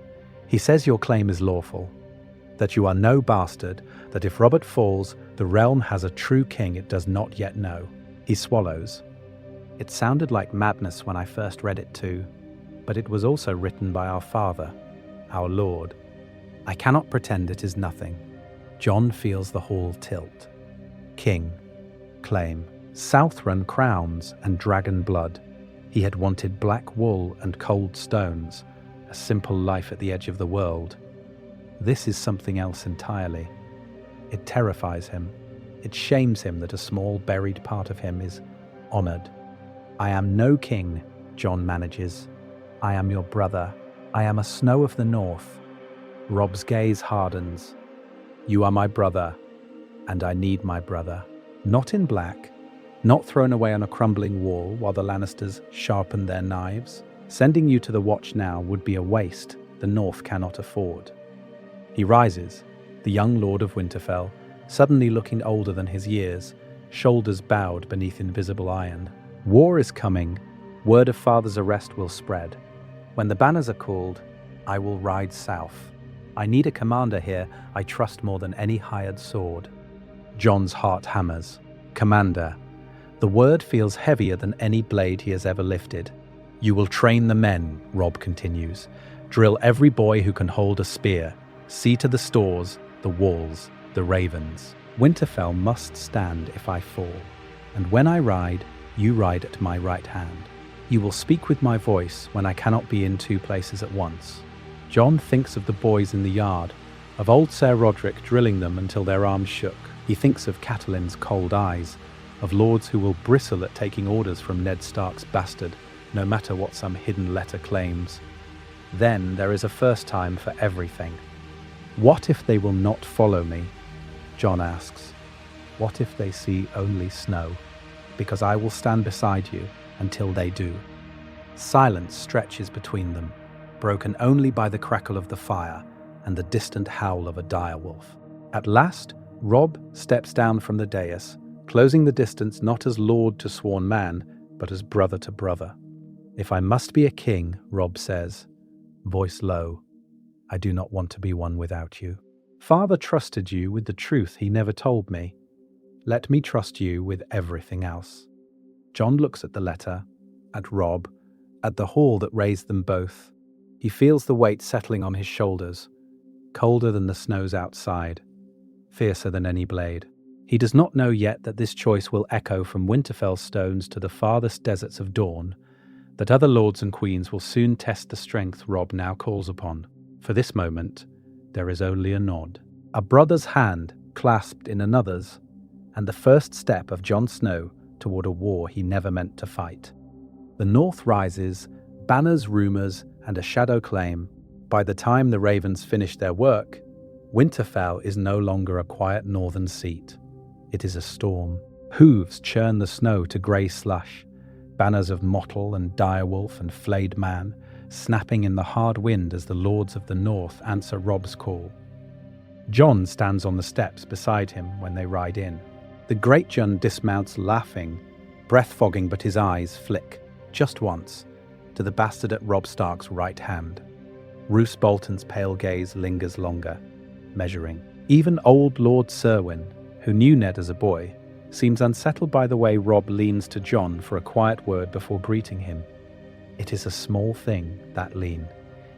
"He says your claim is lawful, that you are no bastard, that if Robert falls, the realm has a true king it does not yet know." He swallows. "It sounded like madness when I first read it too, but it was also written by our father, our lord. I cannot pretend it is nothing." Jon feels the hall tilt. King, claim, Southrun crowns and dragon blood. He had wanted black wool and cold stones, a simple life at the edge of the world. This is something else entirely. It terrifies him. It shames him that a small buried part of him is honored. "I am no king," Jon manages. "I am your brother. I am a Snow of the North." Robb's gaze hardens. "You are my brother, and I need my brother. Not in black, not thrown away on a crumbling wall while the Lannisters sharpen their knives. Sending you to the Watch now would be a waste the North cannot afford." He rises, the young Lord of Winterfell, suddenly looking older than his years, shoulders bowed beneath invisible iron. "War is coming. Word of father's arrest will spread. When the banners are called, I will ride south. I need a commander here I trust more than any hired sword." Jon's heart hammers. Commander. The word feels heavier than any blade he has ever lifted. "You will train the men," Robb continues. "Drill every boy who can hold a spear. See to the stores, the walls, the ravens. Winterfell must stand if I fall. And when I ride, you ride at my right hand. You will speak with my voice when I cannot be in two places at once." Jon thinks of the boys in the yard, of old Ser Roderick drilling them until their arms shook. He thinks of Catelyn's cold eyes, of lords who will bristle at taking orders from Ned Stark's bastard, no matter what some hidden letter claims. Then there is a first time for everything. "What if they will not follow me?" Jon asks. "What if they see only snow? Because I will stand beside you until they do." Silence stretches between them, broken only by the crackle of the fire and the distant howl of a direwolf. At last, Robb steps down from the dais, closing the distance not as lord to sworn man, but as brother to brother. "If I must be a king," Robb says, voice low, "I do not want to be one without you. Father trusted you with the truth he never told me. Let me trust you with everything else." Jon looks at the letter, at Robb, at the hall that raised them both. He feels the weight settling on his shoulders, colder than the snows outside, fiercer than any blade. He does not know yet that this choice will echo from Winterfell stones to the farthest deserts of Dawn, that other lords and queens will soon test the strength Robb now calls upon. For this moment, there is only a nod, a brother's hand clasped in another's, and the first step of Jon Snow toward a war he never meant to fight. The North rises, banners, rumours, and a shadow claim. By the time the Ravens finish their work, Winterfell is no longer a quiet northern seat. It is a storm. Hooves churn the snow to grey slush, banners of mottle and direwolf and flayed man snapping in the hard wind as the lords of the north answer Robb's call. Jon stands on the steps beside him when they ride in. The great Jon dismounts laughing, breath-fogging, but his eyes flick, just once, to the bastard at Robb Stark's right hand. Roose Bolton's pale gaze lingers longer, measuring. Even old Lord Cerwyn, who knew Ned as a boy, seems unsettled by the way Robb leans to Jon for a quiet word before greeting him. It is a small thing, that lean.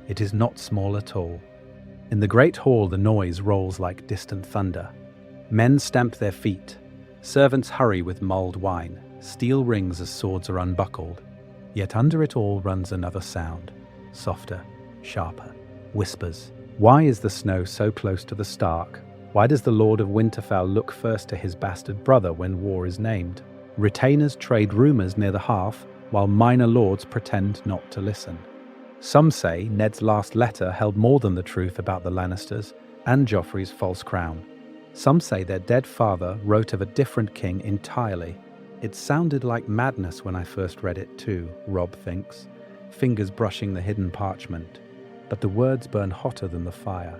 It is not small at all. In the great hall the noise rolls like distant thunder. Men stamp their feet. Servants hurry with mulled wine. Steel rings as swords are unbuckled. Yet under it all runs another sound, softer, sharper. Whispers. Why is the snow so close to the Stark? Why does the Lord of Winterfell look first to his bastard brother when war is named? Retainers trade rumours near the hearth, while minor lords pretend not to listen. Some say Ned's last letter held more than the truth about the Lannisters and Joffrey's false crown. Some say their dead father wrote of a different king entirely. It sounded like madness when I first read it too, Robb thinks, fingers brushing the hidden parchment. But the words burn hotter than the fire.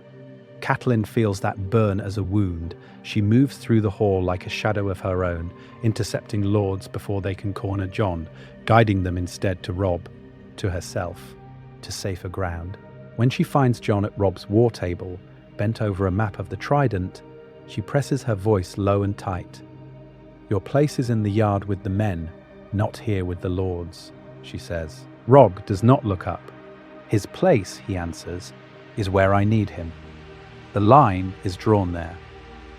Catelyn feels that burn as a wound. She moves through the hall like a shadow of her own, intercepting lords before they can corner Jon, guiding them instead to Robb, to herself, to safer ground. When she finds Jon at Robb's war table, bent over a map of the Trident, she presses her voice low and tight. "Your place is in the yard with the men, not here with the lords," she says. Robb does not look up. "His place," he answers, "is where I need him." The line is drawn there.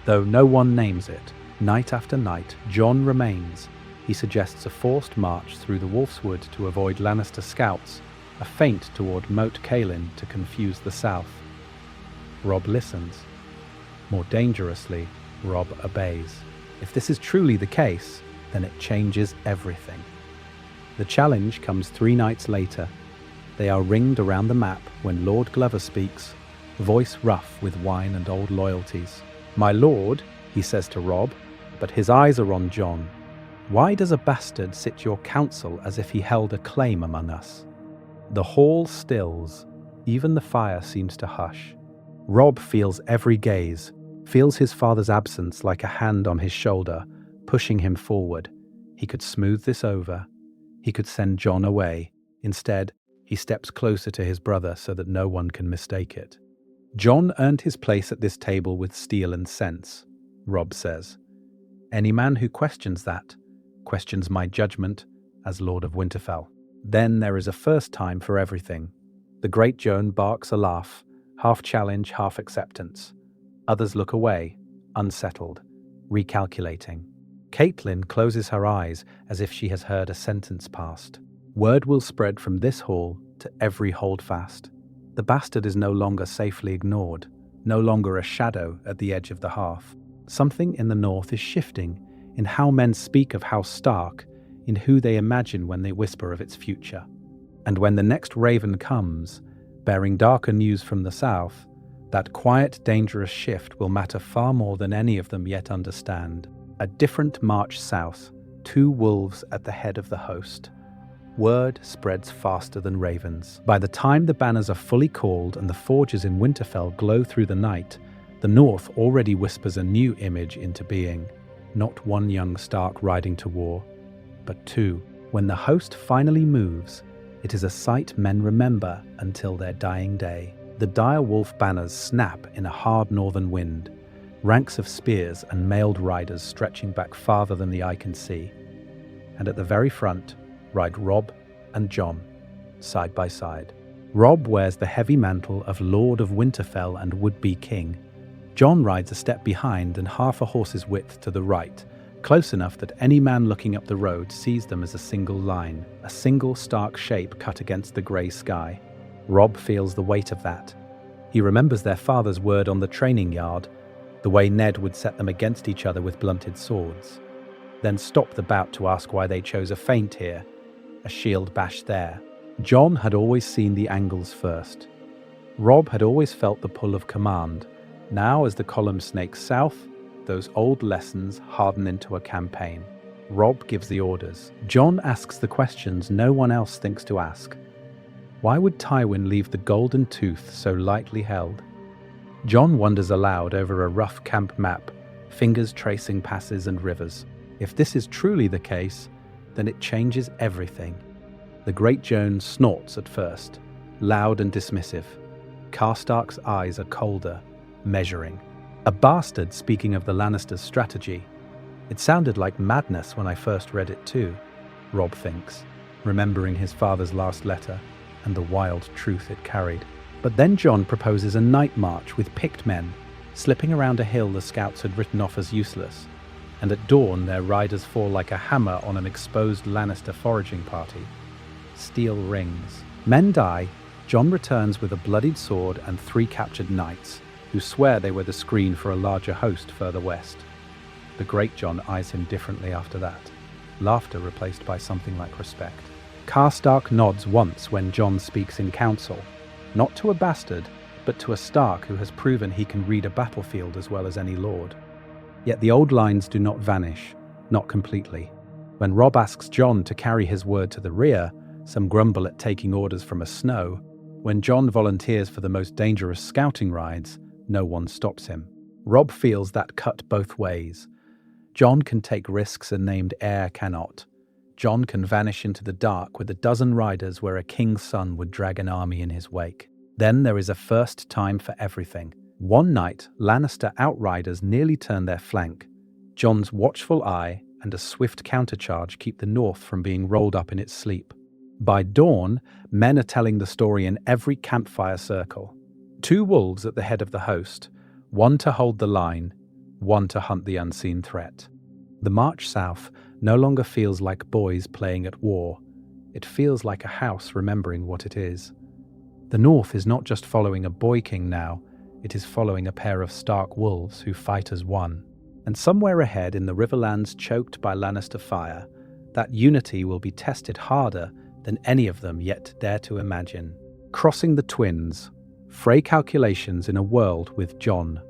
Though no one names it, night after night, Jon remains. He suggests a forced march through the Wolf's Wood to avoid Lannister scouts, a feint toward Moat Cailin to confuse the south. Robb listens. More dangerously, Robb obeys. If this is truly the case, then it changes everything. The challenge comes 3 nights later. They are ringed around the map when Lord Glover speaks, voice rough with wine and old loyalties. "My lord," he says to Robb, but his eyes are on Jon. "Why does a bastard sit your counsel as if he held a claim among us?" The hall stills. Even the fire seems to hush. Robb feels every gaze, feels his father's absence like a hand on his shoulder, pushing him forward. He could smooth this over. He could send Jon away. Instead, he steps closer to his brother so that no one can mistake it. "Jon earned his place at this table with steel and sense," Robb says. "Any man who questions that, questions my judgment as Lord of Winterfell." Then there is a first time for everything. The great Jon barks a laugh, half challenge, half acceptance. Others look away, unsettled, recalculating. Catelyn closes her eyes as if she has heard a sentence passed. Word will spread from this hall to every holdfast. The bastard is no longer safely ignored, no longer a shadow at the edge of the hearth. Something in the north is shifting in how men speak of House Stark, in who they imagine when they whisper of its future. And when the next raven comes, bearing darker news from the south, that quiet, dangerous shift will matter far more than any of them yet understand. A different march south, 2 wolves at the head of the host. Word spreads faster than ravens. By the time the banners are fully called and the forges in Winterfell glow through the night, the north already whispers a new image into being. Not 1 young Stark riding to war, but 2. When the host finally moves, it is a sight men remember until their dying day. The dire wolf banners snap in a hard northern wind, ranks of spears and mailed riders stretching back farther than the eye can see. And at the very front ride Robb and Jon, side by side. Robb wears the heavy mantle of Lord of Winterfell and would-be king. Jon rides a step behind and half a horse's width to the right, close enough that any man looking up the road sees them as a single line, a single stark shape cut against the grey sky. Robb feels the weight of that. He remembers their father's word on the training yard, the way Ned would set them against each other with blunted swords, then stop the bout to ask why they chose a feint here, a shield bash there. Jon had always seen the angles first. Robb had always felt the pull of command. Now, as the column snakes south, those old lessons harden into a campaign. Robb gives the orders. Jon asks the questions no one else thinks to ask. Why would Tywin leave the golden tooth so lightly held? Jon wonders aloud over a rough camp map, fingers tracing passes and rivers. If this is truly the case, then it changes everything. The great Jon snorts at first, loud and dismissive. Karstark's eyes are colder, measuring. A bastard speaking of the Lannisters' strategy. It sounded like madness when I first read it too, Robb thinks, remembering his father's last letter and the wild truth it carried. But then Jon proposes a night march with picked men, slipping around a hill the scouts had written off as useless, and at dawn their riders fall like a hammer on an exposed Lannister foraging party. Steel rings. Men die. Jon returns with a bloodied sword and 3 captured knights, who swear they were the screen for a larger host further west. The great Jon eyes him differently after that, laughter replaced by something like respect. Karstark nods once when Jon speaks in council, not to a bastard, but to a Stark who has proven he can read a battlefield as well as any lord. Yet the old lines do not vanish, not completely. When Robb asks Jon to carry his word to the rear, some grumble at taking orders from a Snow. When Jon volunteers for the most dangerous scouting rides, no one stops him. Robb feels that cut both ways. Jon can take risks a named heir cannot. Jon can vanish into the dark with a dozen riders where a king's son would drag an army in his wake. Then there is a first time for everything. One night, Lannister outriders nearly turn their flank. Jon's watchful eye and a swift countercharge keep the north from being rolled up in its sleep. By dawn, men are telling the story in every campfire circle. 2 wolves at the head of the host, one to hold the line, one to hunt the unseen threat. The march south no longer feels like boys playing at war. It feels like a house remembering what it is. The north is not just following a boy king now, it is following a pair of Stark wolves who fight as one. And somewhere ahead in the Riverlands choked by Lannister fire, that unity will be tested harder than any of them yet dare to imagine. Crossing the Twins, Frey calculations in a world with Jon.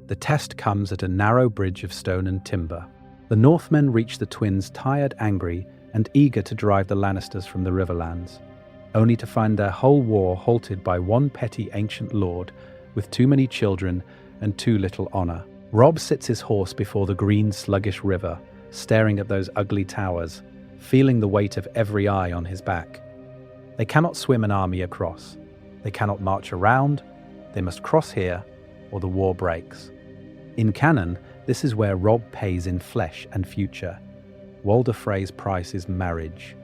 The test comes at a narrow bridge of stone and timber. The Northmen reach the Twins tired, angry, and eager to drive the Lannisters from the Riverlands, only to find their whole war halted by one petty ancient lord with too many children and too little honor. Robb sits his horse before the green, sluggish river, staring at those ugly towers, feeling the weight of every eye on his back. They cannot swim an army across. They cannot march around. They must cross here, or the war breaks. In canon, this is where Robb pays in flesh and future. Walder Frey's price is marriage.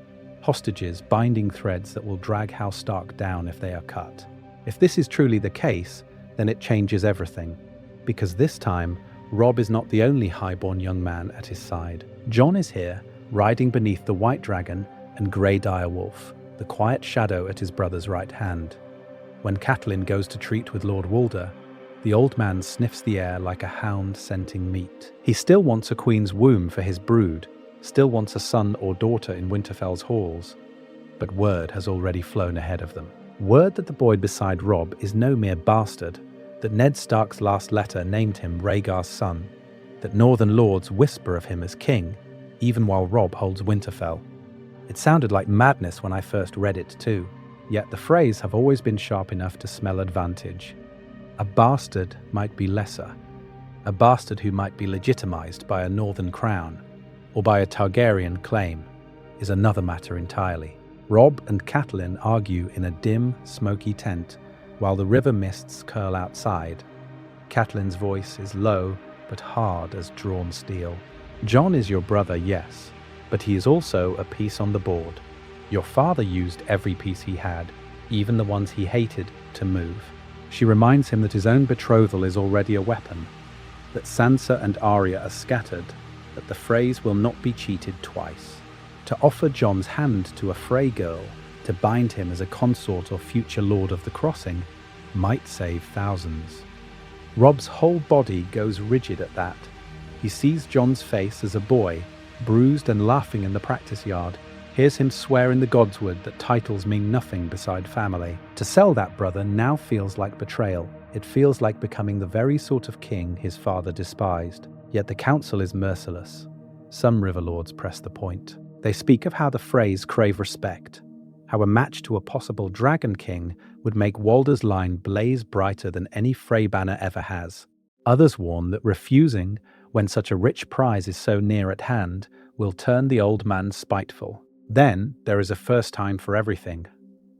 Hostages, binding threads that will drag House Stark down if they are cut. If this is truly the case, then it changes everything. Because this time, Robb is not the only highborn young man at his side. Jon is here, riding beneath the White Dragon and Grey Direwolf, the quiet shadow at his brother's right hand. When Catelyn goes to treat with Lord Walder, the old man sniffs the air like a hound scenting meat. He still wants a queen's womb for his brood, still wants a son or daughter in Winterfell's halls. But word has already flown ahead of them. Word that the boy beside Robb is no mere bastard, that Ned Stark's last letter named him Rhaegar's son, that northern lords whisper of him as king, even while Robb holds Winterfell. It sounded like madness when I first read it too, yet the Freys have always been sharp enough to smell advantage. A bastard might be lesser, a bastard who might be legitimized by a northern crown, or by a Targaryen claim, is another matter entirely. Robb and Catelyn argue in a dim, smoky tent, while the river mists curl outside. Catelyn's voice is low, but hard as drawn steel. Jon is your brother, yes, but he is also a piece on the board. Your father used every piece he had, even the ones he hated, to move. She reminds him that his own betrothal is already a weapon, that Sansa and Arya are scattered, that the Freys will not be cheated twice. To offer Jon's hand to a Frey girl, to bind him as a consort or future lord of the Crossing, might save thousands. Robb's whole body goes rigid at that. He sees Jon's face as a boy, bruised and laughing in the practice yard, hears him swear in the godswood that titles mean nothing beside family. To sell that brother now feels like betrayal. It feels like becoming the very sort of king his father despised. Yet the council is merciless. Some riverlords press the point. They speak of how the Freys crave respect, how a match to a possible Dragon King would make Walder's line blaze brighter than any Frey banner ever has. Others warn that refusing, when such a rich prize is so near at hand, will turn the old man spiteful. Then there is a first time for everything.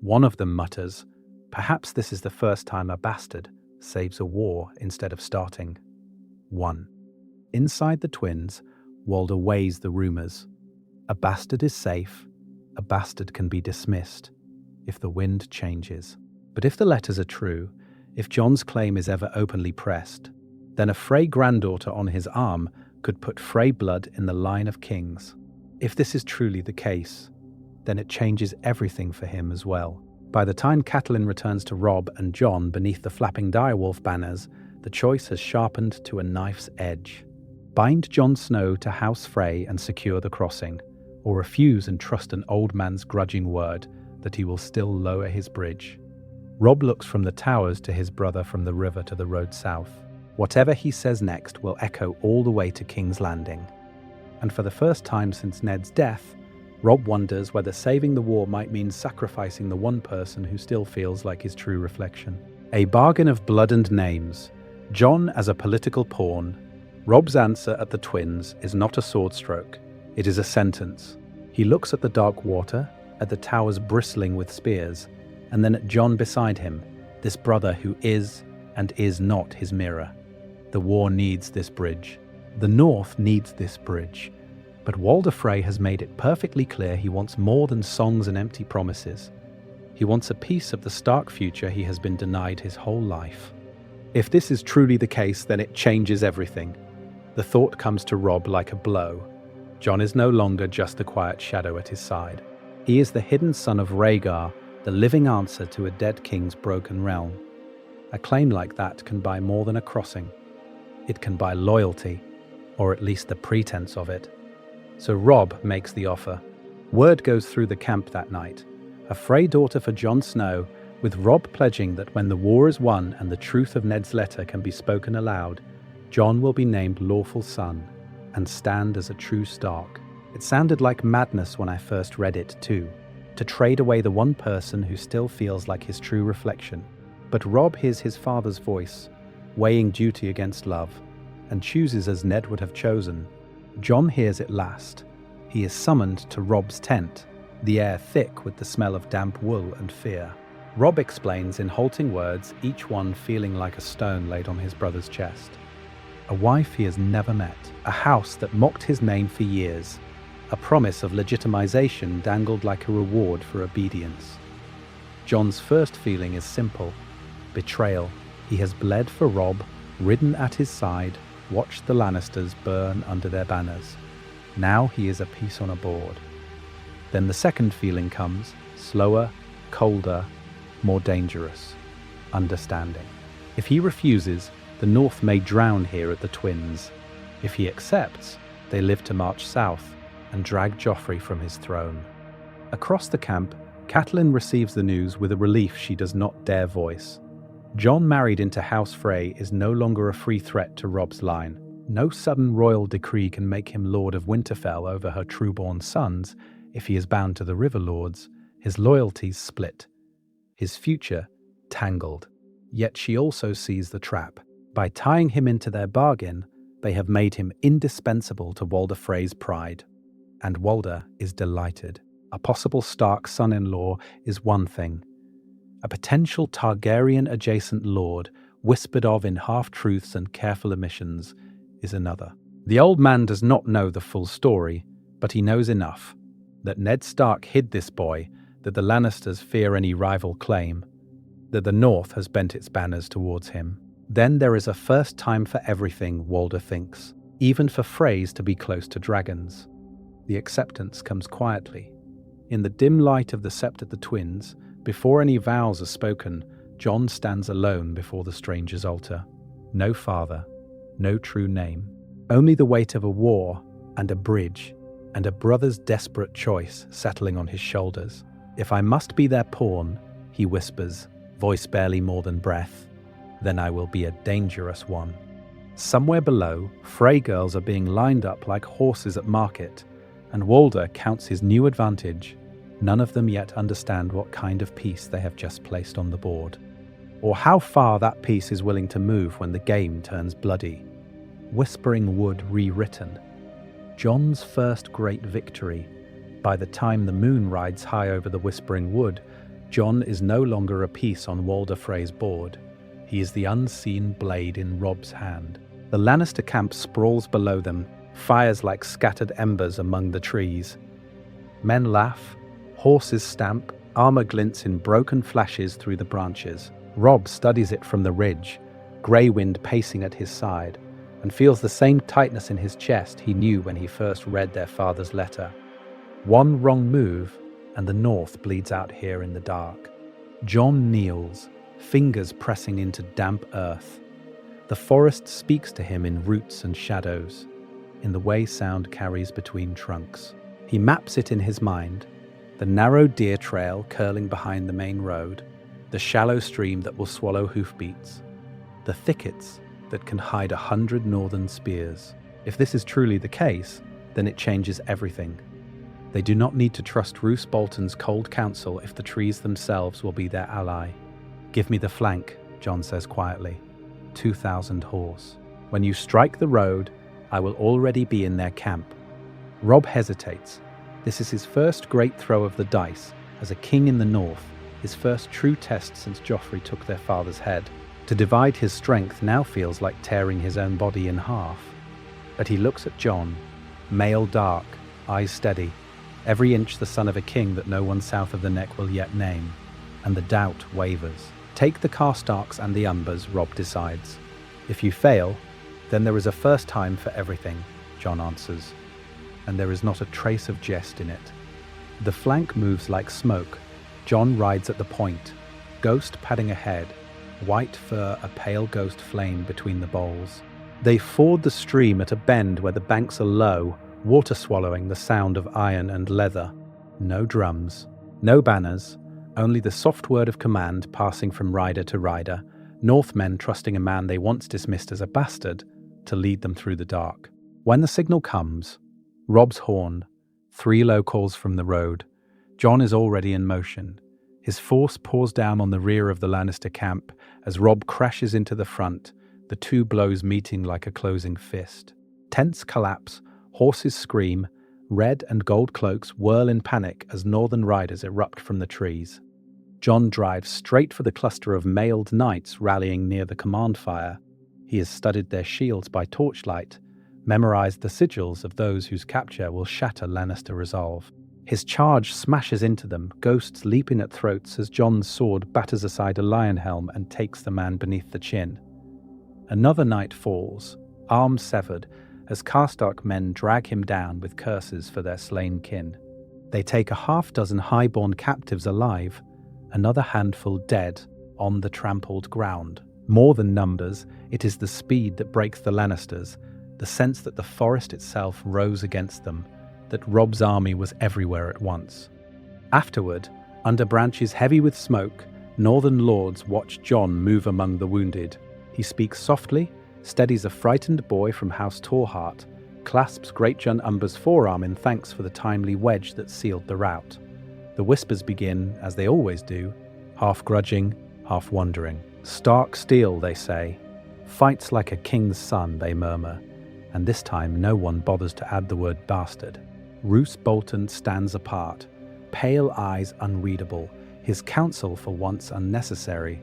One of them mutters, "Perhaps this is the first time a bastard saves a war instead of starting one." Inside the twins, Walder weighs the rumors. A bastard is safe. A bastard can be dismissed if the wind changes. But if the letters are true, if Jon's claim is ever openly pressed, then a Frey granddaughter on his arm could put Frey blood in the line of kings. If this is truly the case, then it changes everything for him as well. By the time Catelyn returns to Robb and Jon beneath the flapping direwolf banners, the choice has sharpened to a knife's edge. Bind Jon Snow to House Frey and secure the crossing, or refuse and trust an old man's grudging word that he will still lower his bridge. Robb looks from the towers to his brother from the river to the road south. Whatever he says next will echo all the way to King's Landing. And for the first time since Ned's death, Robb wonders whether saving the war might mean sacrificing the one person who still feels like his true reflection. A bargain of blood and names, Jon as a political pawn. Robb's answer at the twins is not a sword stroke. It is a sentence. He looks at the dark water, at the towers bristling with spears, and then at Jon beside him, this brother who is and is not his mirror. The war needs this bridge. The North needs this bridge. But Walder Frey has made it perfectly clear he wants more than songs and empty promises. He wants a piece of the Stark future he has been denied his whole life. If this is truly the case, then it changes everything. The thought comes to Robb like a blow. Jon is no longer just the quiet shadow at his side. He is the hidden son of Rhaegar, the living answer to a dead king's broken realm. A claim like that can buy more than a crossing. It can buy loyalty, or at least the pretense of it. So Robb makes the offer. Word goes through the camp that night. A Frey daughter for Jon Snow, with Robb pledging that when the war is won and the truth of Ned's letter can be spoken aloud, Jon will be named lawful son and stand as a true Stark. It sounded like madness when I first read it too, to trade away the one person who still feels like his true reflection. But Robb hears his father's voice, weighing duty against love, and chooses as Ned would have chosen. Jon hears it last. He is summoned to Robb's tent, the air thick with the smell of damp wool and fear. Robb explains in halting words, each one feeling like a stone laid on his brother's chest. A wife he has never met, a house that mocked his name for years, a promise of legitimization dangled like a reward for obedience. Jon's first feeling is simple: betrayal. He has bled for Robb, ridden at his side, watched the Lannisters burn under their banners. Now he is a piece on a board. Then the second feeling comes, slower, colder, more dangerous: understanding. If he refuses, the North may drown here at the twins. If he accepts, they live to march south and drag Joffrey from his throne. Across the camp, Catelyn receives the news with a relief she does not dare voice. Jon married into House Frey is no longer a free threat to Robb's line. No sudden royal decree can make him Lord of Winterfell over her trueborn sons. If he is bound to the River Lords, his loyalties split, his future tangled. Yet she also sees the trap. By tying him into their bargain, they have made him indispensable to Walder Frey's pride. And Walder is delighted. A possible Stark son-in-law is one thing. A potential Targaryen-adjacent lord, whispered of in half-truths and careful omissions, is another. The old man does not know the full story, but he knows enough. That Ned Stark hid this boy, that the Lannisters fear any rival claim, that the North has bent its banners towards him. Then there is a first time for everything, Walder thinks, even for Freys to be close to dragons. The acceptance comes quietly. In the dim light of the Sept of the Twins, before any vows are spoken, Jon stands alone before the stranger's altar. No father, no true name, only the weight of a war and a bridge, and a brother's desperate choice settling on his shoulders. "If I must be their pawn," he whispers, voice barely more than breath, "then I will be a dangerous one." Somewhere below, Frey girls are being lined up like horses at market, and Walder counts his new advantage. None of them yet understand what kind of piece they have just placed on the board, or how far that piece is willing to move when the game turns bloody. Whispering Wood rewritten. Jon's first great victory. By the time the moon rides high over the Whispering Wood, Jon is no longer a piece on Walder Frey's board. He is the unseen blade in Robb's hand. The Lannister camp sprawls below them, fires like scattered embers among the trees. Men laugh, horses stamp, armor glints in broken flashes through the branches. Robb studies it from the ridge, grey wind pacing at his side, and feels the same tightness in his chest he knew when he first read their father's letter. One wrong move, and the North bleeds out here in the dark. Jon kneels, fingers pressing into damp earth. The forest speaks to him in roots and shadows, in the way sound carries between trunks. He maps it in his mind, the narrow deer trail curling behind the main road, the shallow stream that will swallow hoofbeats, the thickets that can hide 100 northern spears. If this is truly the case, then it changes everything. They do not need to trust Roose Bolton's cold counsel if the trees themselves will be their ally. "Give me the flank," Jon says quietly. 2,000 horse. "When you strike the road, I will already be in their camp." Robb hesitates. This is his first great throw of the dice as a king in the north, his first true test since Joffrey took their father's head. To divide his strength now feels like tearing his own body in half. But he looks at Jon, male dark, eyes steady, every inch the son of a king that no one south of the neck will yet name, and the doubt wavers. Take the Karstarks and the Umbers, Robb decides. If you fail, then there is a first time for everything, Jon answers, and there is not a trace of jest in it. The flank moves like smoke. Jon rides at the point, Ghost padding ahead, white fur a pale ghost flame between the boles. They ford the stream at a bend where the banks are low, water swallowing the sound of iron and leather. No drums, no banners, only the soft word of command passing from rider to rider, Northmen trusting a man they once dismissed as a bastard to lead them through the dark. When the signal comes, Robb's horn, 3 low calls from the road, Jon is already in motion. His force pours down on the rear of the Lannister camp as Robb crashes into the front, the 2 blows meeting like a closing fist. Tents collapse, horses scream, red and gold cloaks whirl in panic as northern riders erupt from the trees. Jon drives straight for the cluster of mailed knights rallying near the command fire. He has studied their shields by torchlight, memorized the sigils of those whose capture will shatter Lannister resolve. His charge smashes into them, ghosts leaping at throats as Jon's sword batters aside a lion helm and takes the man beneath the chin. Another knight falls, arm severed, as Karstark men drag him down with curses for their slain kin. They take a half-dozen highborn captives alive, another handful dead on the trampled ground. More than numbers, it is the speed that breaks the Lannisters, the sense that the forest itself rose against them, that Robb's army was everywhere at once. Afterward, under branches heavy with smoke, northern lords watch Jon move among the wounded. He speaks softly, steadies a frightened boy from House Torhart, clasps Greatjon Umber's forearm in thanks for the timely wedge that sealed the rout. The whispers begin, as they always do, half grudging, half wondering. "Stark steel," they say. "Fights like a king's son," they murmur, and this time no one bothers to add the word bastard. Roose Bolton stands apart, pale eyes unreadable, his counsel for once unnecessary.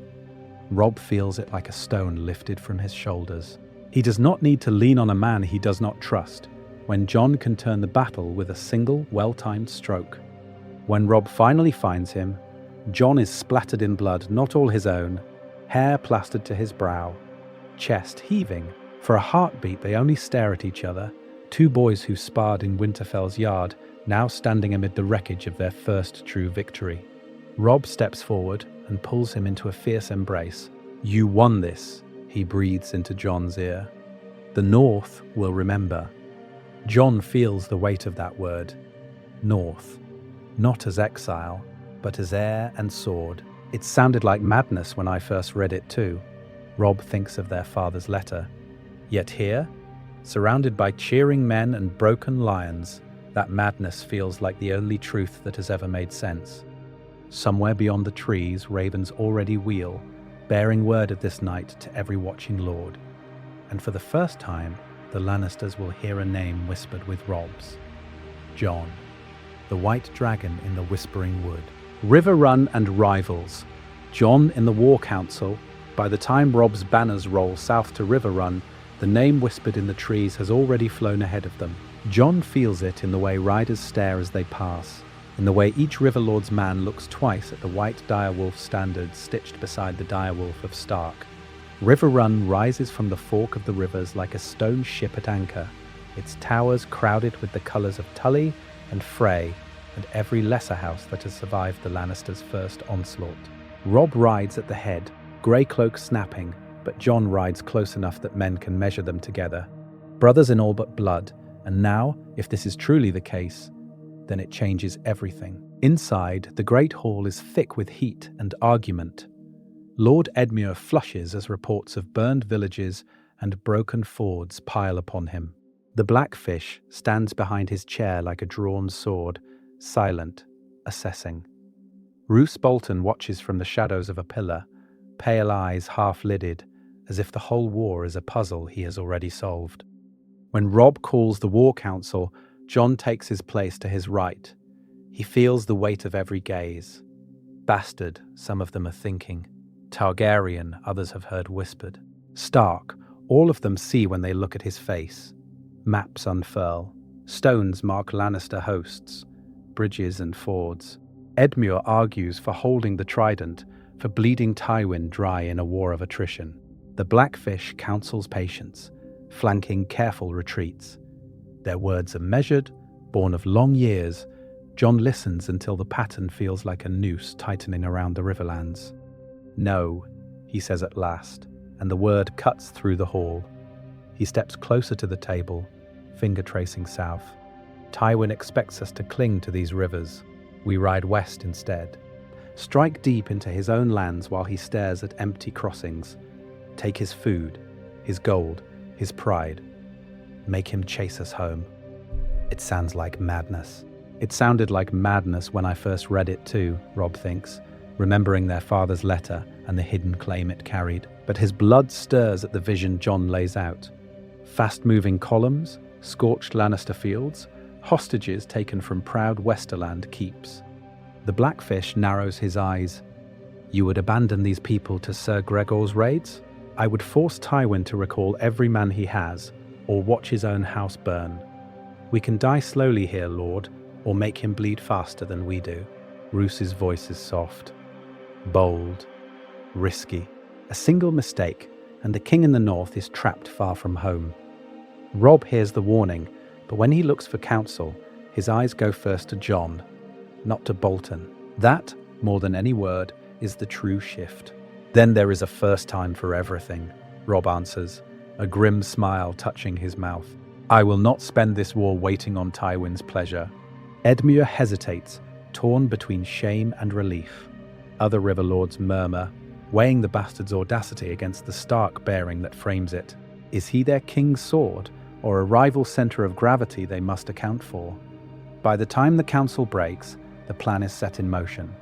Robb feels it like a stone lifted from his shoulders. He does not need to lean on a man he does not trust, when Jon can turn the battle with a single, well-timed stroke. When Robb finally finds him, Jon is splattered in blood, not all his own, hair plastered to his brow, chest heaving. For a heartbeat they only stare at each other, 2 boys who sparred in Winterfell's yard, now standing amid the wreckage of their first true victory. Robb steps forward and pulls him into a fierce embrace. "You won this," he breathes into Jon's ear. "The North will remember." Jon feels the weight of that word. North. Not as exile, but as heir and sword. It sounded like madness when I first read it too. Robb thinks of their father's letter. Yet here, surrounded by cheering men and broken lions, that madness feels like the only truth that has ever made sense. Somewhere beyond the trees, ravens already wheel, bearing word of this night to every watching lord. And for the first time, the Lannisters will hear a name whispered with Robb's. Jon, the white dragon in the Whispering Wood. River Run and rivals. Jon in the War Council. By the time Robb's banners roll south to River Run, the name whispered in the trees has already flown ahead of them. Jon feels it in the way riders stare as they pass, in the way each Riverlord's man looks twice at the white direwolf standards stitched beside the direwolf of Stark. River Run rises from the fork of the rivers like a stone ship at anchor, its towers crowded with the colours of Tully and Frey and every lesser house that has survived the Lannisters' first onslaught. Robb rides at the head, grey cloak snapping, but Jon rides close enough that men can measure them together. Brothers in all but blood, and now, if this is truly the case, then it changes everything. Inside, the Great Hall is thick with heat and argument. Lord Edmure flushes as reports of burned villages and broken fords pile upon him. The Blackfish stands behind his chair like a drawn sword, silent, assessing. Roose Bolton watches from the shadows of a pillar, pale eyes half-lidded, as if the whole war is a puzzle he has already solved. When Robb calls the War Council, Jon takes his place to his right. He feels the weight of every gaze. Bastard, some of them are thinking. Targaryen, others have heard whispered. Stark, all of them see when they look at his face. Maps unfurl. Stones mark Lannister hosts, bridges and fords. Edmure argues for holding the trident, for bleeding Tywin dry in a war of attrition. The Blackfish counsels patience, flanking careful retreats. Their words are measured, born of long years. Jon listens until the pattern feels like a noose tightening around the Riverlands. No, he says at last, and the word cuts through the hall. He steps closer to the table, finger tracing south. Tywin expects us to cling to these rivers. We ride west instead. Strike deep into his own lands while he stares at empty crossings. Take his food, his gold, his pride. Make him chase us home. It sounds like madness. It sounded like madness when I first read it too, Robb thinks, remembering their father's letter and the hidden claim it carried. But his blood stirs at the vision Jon lays out. Fast-moving columns, scorched Lannister fields, hostages taken from proud Westerland keeps. The Blackfish narrows his eyes. You would abandon these people to Sir Gregor's raids? I would force Tywin to recall every man he has, or watch his own house burn. We can die slowly here, Lord, or make him bleed faster than we do. Roose's voice is soft, bold, risky. A single mistake, and the king in the north is trapped far from home. Robb hears the warning, but when he looks for counsel, his eyes go first to Jon, not to Bolton. That, more than any word, is the true shift. Then there is a first time for everything, Robb answers, a grim smile touching his mouth. I will not spend this war waiting on Tywin's pleasure. Edmure hesitates, torn between shame and relief. Other Riverlords murmur, weighing the bastard's audacity against the stark bearing that frames it. Is he their king's sword, or a rival centre of gravity they must account for? By the time the council breaks, the plan is set in motion.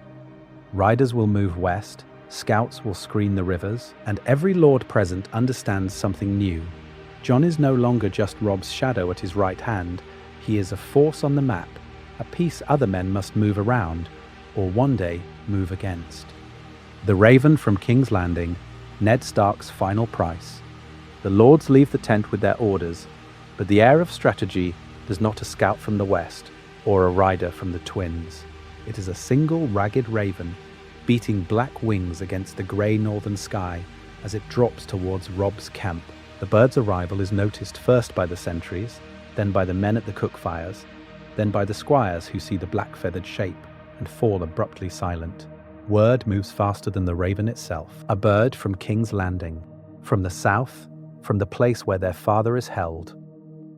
Riders will move west, scouts will screen the rivers, and every lord present understands something new. Jon is no longer just Robb's shadow at his right hand. He is a force on the map, a piece other men must move around, or one day move against. The Raven from King's Landing, Ned Stark's final price. The lords leave the tent with their orders, but the heir of strategy does not a scout from the west, or a rider from the Twins. It is a single ragged raven, beating black wings against the grey northern sky as it drops towards Robb's camp. The bird's arrival is noticed first by the sentries, then by the men at the cook fires, then by the squires who see the black-feathered shape and fall abruptly silent. Word moves faster than the raven itself. A bird from King's Landing, from the south, from the place where their father is held.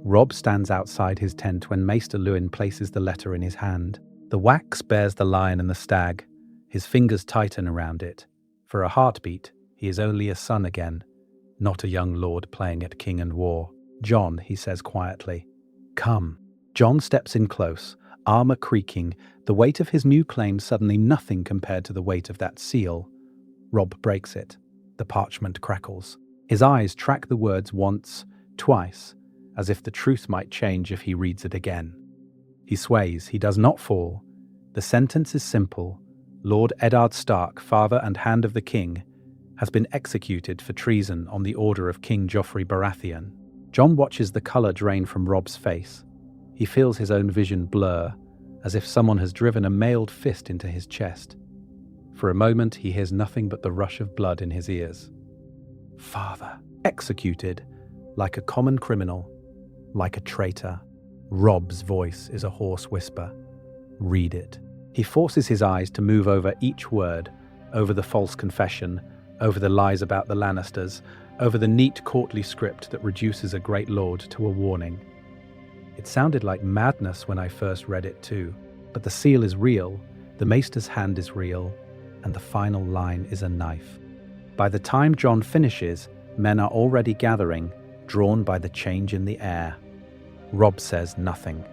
Robb stands outside his tent when Maester Luwin places the letter in his hand. The wax bears the lion and the stag. His fingers tighten around it. For a heartbeat, he is only a son again. not a young lord playing at king and war. "Jon," he says quietly, "come." Jon steps in close, armor creaking, the weight of his new claim suddenly nothing compared to the weight of that seal. Robb breaks it. The parchment crackles. His eyes track the words once, twice, as if the truth might change if he reads it again. He sways. He does not fall. The sentence is simple. Lord Eddard Stark, father and hand of the king, has been executed for treason on the order of King Joffrey Baratheon. Jon watches the colour drain from Robb's face. He feels his own vision blur, as if someone has driven a mailed fist into his chest. For a moment, he hears nothing but the rush of blood in his ears. Father. Executed, like a common criminal, like a traitor. Robb's voice is a hoarse whisper. Read it. He forces his eyes to move over each word, over the false confession, over the lies about the Lannisters, over the neat courtly script that reduces a great lord to a warning. It sounded like madness when I first read it too, but the seal is real, the maester's hand is real, and the final line is a knife. By the time Jon finishes, men are already gathering, drawn by the change in the air. Robb says nothing.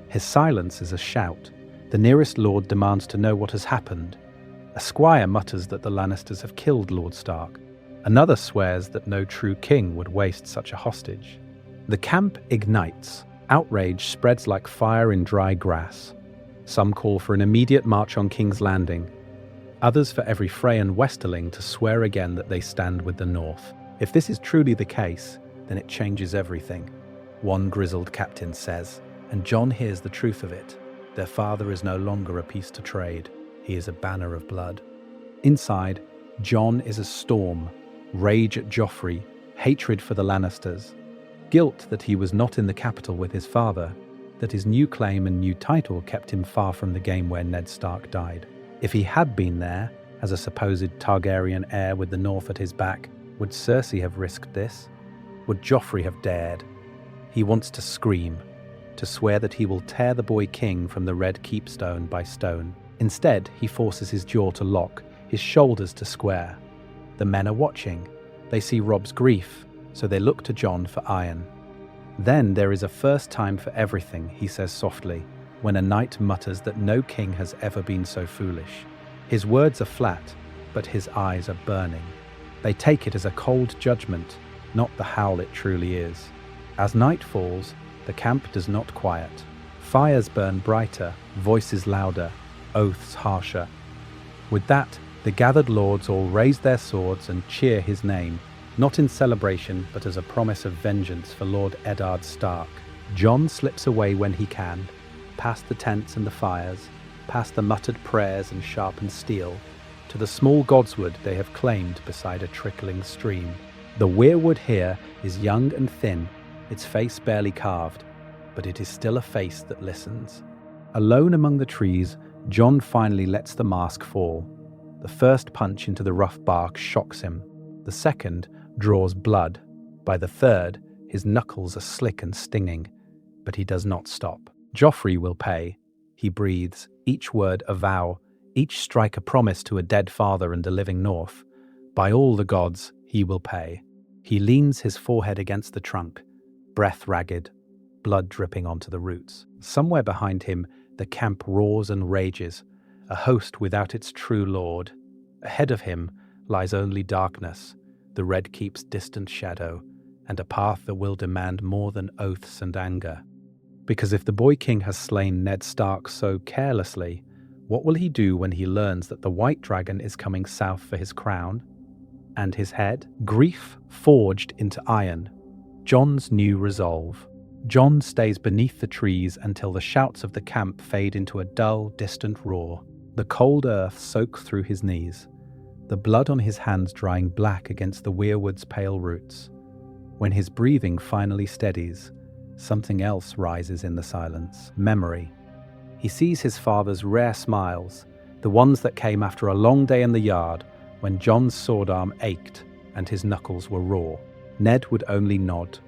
His silence is a shout. The nearest lord demands to know what has happened. A squire mutters that the Lannisters have killed Lord Stark. Another swears that no true king would waste such a hostage. The camp ignites. Outrage spreads like fire in dry grass. Some call for an immediate march on King's Landing. Others for every Frey and Westerling to swear again that they stand with the North. If this is truly the case, then it changes everything. One grizzled captain says, and Jon hears the truth of it. Their father is no longer a piece to trade. He is a banner of blood. Inside, Jon is a storm. Rage at Joffrey, hatred for the Lannisters. Guilt that he was not in the capital with his father, that his new claim and new title kept him far from the game where Ned Stark died. If he had been there, as a supposed Targaryen heir with the North at his back, would Cersei have risked this? Would Joffrey have dared? He wants to scream, to swear that he will tear the boy king from the red keep stone by stone. Instead, he forces his jaw to lock, his shoulders to square. The men are watching. They see Robb's grief, so they look to Jon for iron. Then there is a first time for everything, he says softly, when a knight mutters that no king has ever been so foolish. His words are flat, but his eyes are burning. They take it as a cold judgment, not the howl it truly is. As night falls, the camp does not quiet. Fires burn brighter, voices louder, oaths harsher. With that, the gathered lords all raise their swords and cheer his name, not in celebration, but as a promise of vengeance for Lord Eddard Stark. Jon slips away when he can, past the tents and the fires, past the muttered prayers and sharpened steel, to the small godswood they have claimed beside a trickling stream. The weirwood here is young and thin, its face barely carved, but it is still a face that listens. Alone among the trees, Jon finally lets the mask fall. The first punch into the rough bark shocks him. The second draws blood. By the third, his knuckles are slick and stinging, but he does not stop. Joffrey will pay. He breathes, each word a vow, each strike a promise to a dead father and a living North. By all the gods, he will pay. He leans his forehead against the trunk, breath ragged, blood dripping onto the roots. Somewhere behind him, the camp roars and rages, a host without its true lord. Ahead of him lies only darkness, the Red Keep's distant shadow, and a path that will demand more than oaths and anger. Because if the boy king has slain Ned Stark so carelessly, what will he do when he learns that the White Dragon is coming south for his crown? And his head? Grief forged into iron. Jon's new resolve. Jon stays beneath the trees until the shouts of the camp fade into a dull, distant roar. The cold earth soaks through his knees, the blood on his hands drying black against the weirwood's pale roots. When his breathing finally steadies, something else rises in the silence. Memory. He sees his father's rare smiles, the ones that came after a long day in the yard when Jon's sword arm ached and his knuckles were raw. Ned would only nod,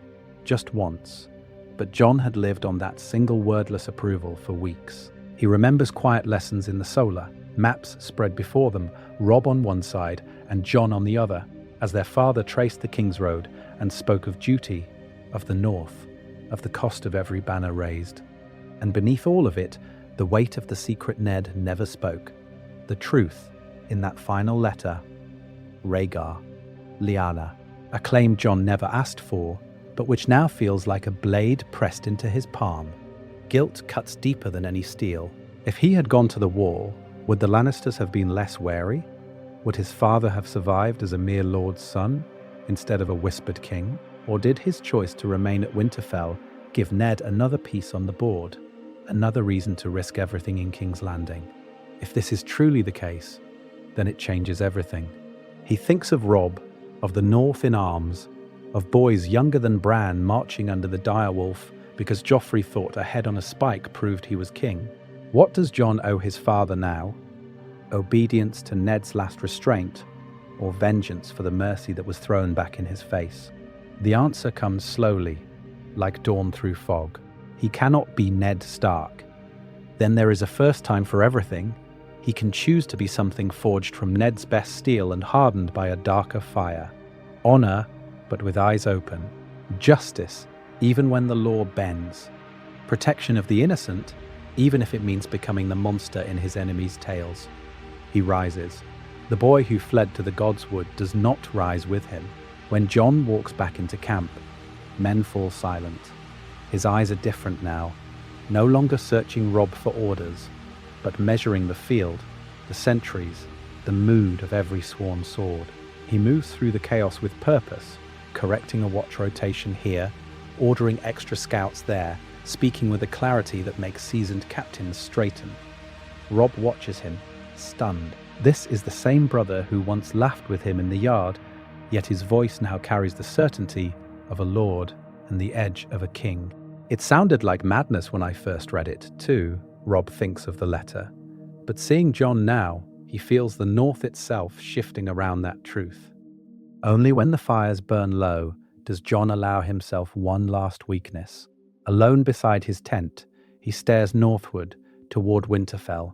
just once, but Jon had lived on that single wordless approval for weeks. He remembers quiet lessons in the solar, maps spread before them, Robb on one side and Jon on the other, as their father traced the King's Road and spoke of duty, of the North, of the cost of every banner raised. And beneath all of it, the weight of the secret Ned never spoke. The truth, in that final letter, Rhaegar, Lyanna, a claim Jon never asked for, but which now feels like a blade pressed into his palm. Guilt cuts deeper than any steel. If he had gone to the wall, would the Lannisters have been less wary? Would his father have survived as a mere lord's son, instead of a whispered king? Or did his choice to remain at Winterfell give Ned another piece on the board, another reason to risk everything in King's Landing? If this is truly the case, then it changes everything. He thinks of Robb, of the North in arms, of boys younger than Bran marching under the direwolf because Joffrey thought a head on a spike proved he was king. What does Jon owe his father now? Obedience to Ned's last restraint, or vengeance for the mercy that was thrown back in his face? The answer comes slowly, like dawn through fog. He cannot be Ned Stark. Then there is a first time for everything. He can choose to be something forged from Ned's best steel and hardened by a darker fire. Honor, but with eyes open. Justice, even when the law bends. Protection of the innocent, even if it means becoming the monster in his enemies' tales. He rises. The boy who fled to the Godswood does not rise with him. When Jon walks back into camp, men fall silent. His eyes are different now, no longer searching Robb for orders, but measuring the field, the sentries, the mood of every sworn sword. He moves through the chaos with purpose, correcting a watch rotation here, ordering extra scouts there, speaking with a clarity that makes seasoned captains straighten. Robb watches him, stunned. This is the same brother who once laughed with him in the yard, yet his voice now carries the certainty of a lord and the edge of a king. It sounded like madness when I first read it, too, Robb thinks of the letter. But seeing Jon now, he feels the North itself shifting around that truth. Only when the fires burn low does Jon allow himself one last weakness. Alone beside his tent, he stares northward, toward Winterfell,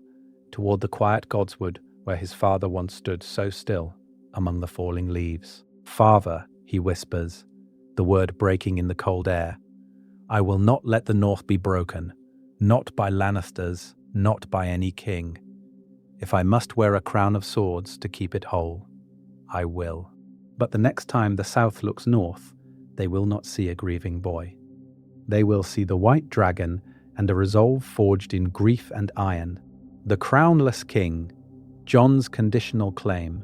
toward the quiet Godswood where his father once stood so still among the falling leaves. "Father," he whispers, the word breaking in the cold air, "I will not let the North be broken, not by Lannisters, not by any king. If I must wear a crown of swords to keep it whole, I will." But the next time the South looks north, they will not see a grieving boy. They will see the white dragon and a resolve forged in grief and iron. The crownless king, Jon's conditional claim.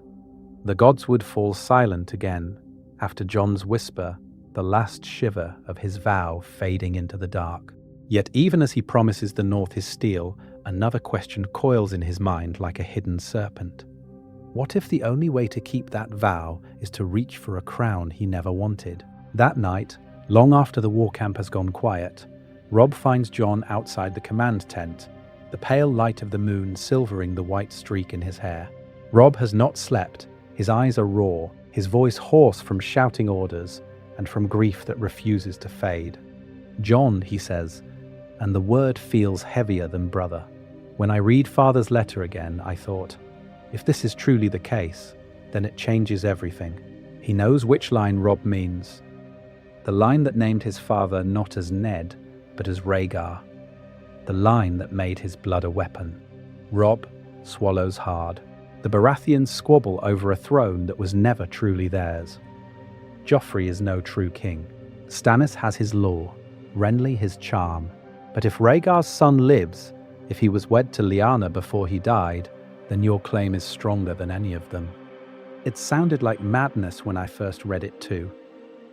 The Godswood falls silent again, after Jon's whisper, the last shiver of his vow fading into the dark. Yet even as he promises the North his steel, another question coils in his mind like a hidden serpent. What if the only way to keep that vow is to reach for a crown he never wanted? That night, long after the war camp has gone quiet, Robb finds Jon outside the command tent, the pale light of the moon silvering the white streak in his hair. Robb has not slept, his eyes are raw, his voice hoarse from shouting orders and from grief that refuses to fade. "Jon," he says, and the word feels heavier than brother. When I read Father's letter again, I thought, if this is truly the case, then it changes everything. He knows which line Robb means. The line that named his father not as Ned, but as Rhaegar. The line that made his blood a weapon. Robb swallows hard. The Baratheons squabble over a throne that was never truly theirs. Joffrey is no true king. Stannis has his law, Renly his charm. But if Rhaegar's son lives, if he was wed to Lyanna before he died, then your claim is stronger than any of them. It sounded like madness when I first read it too.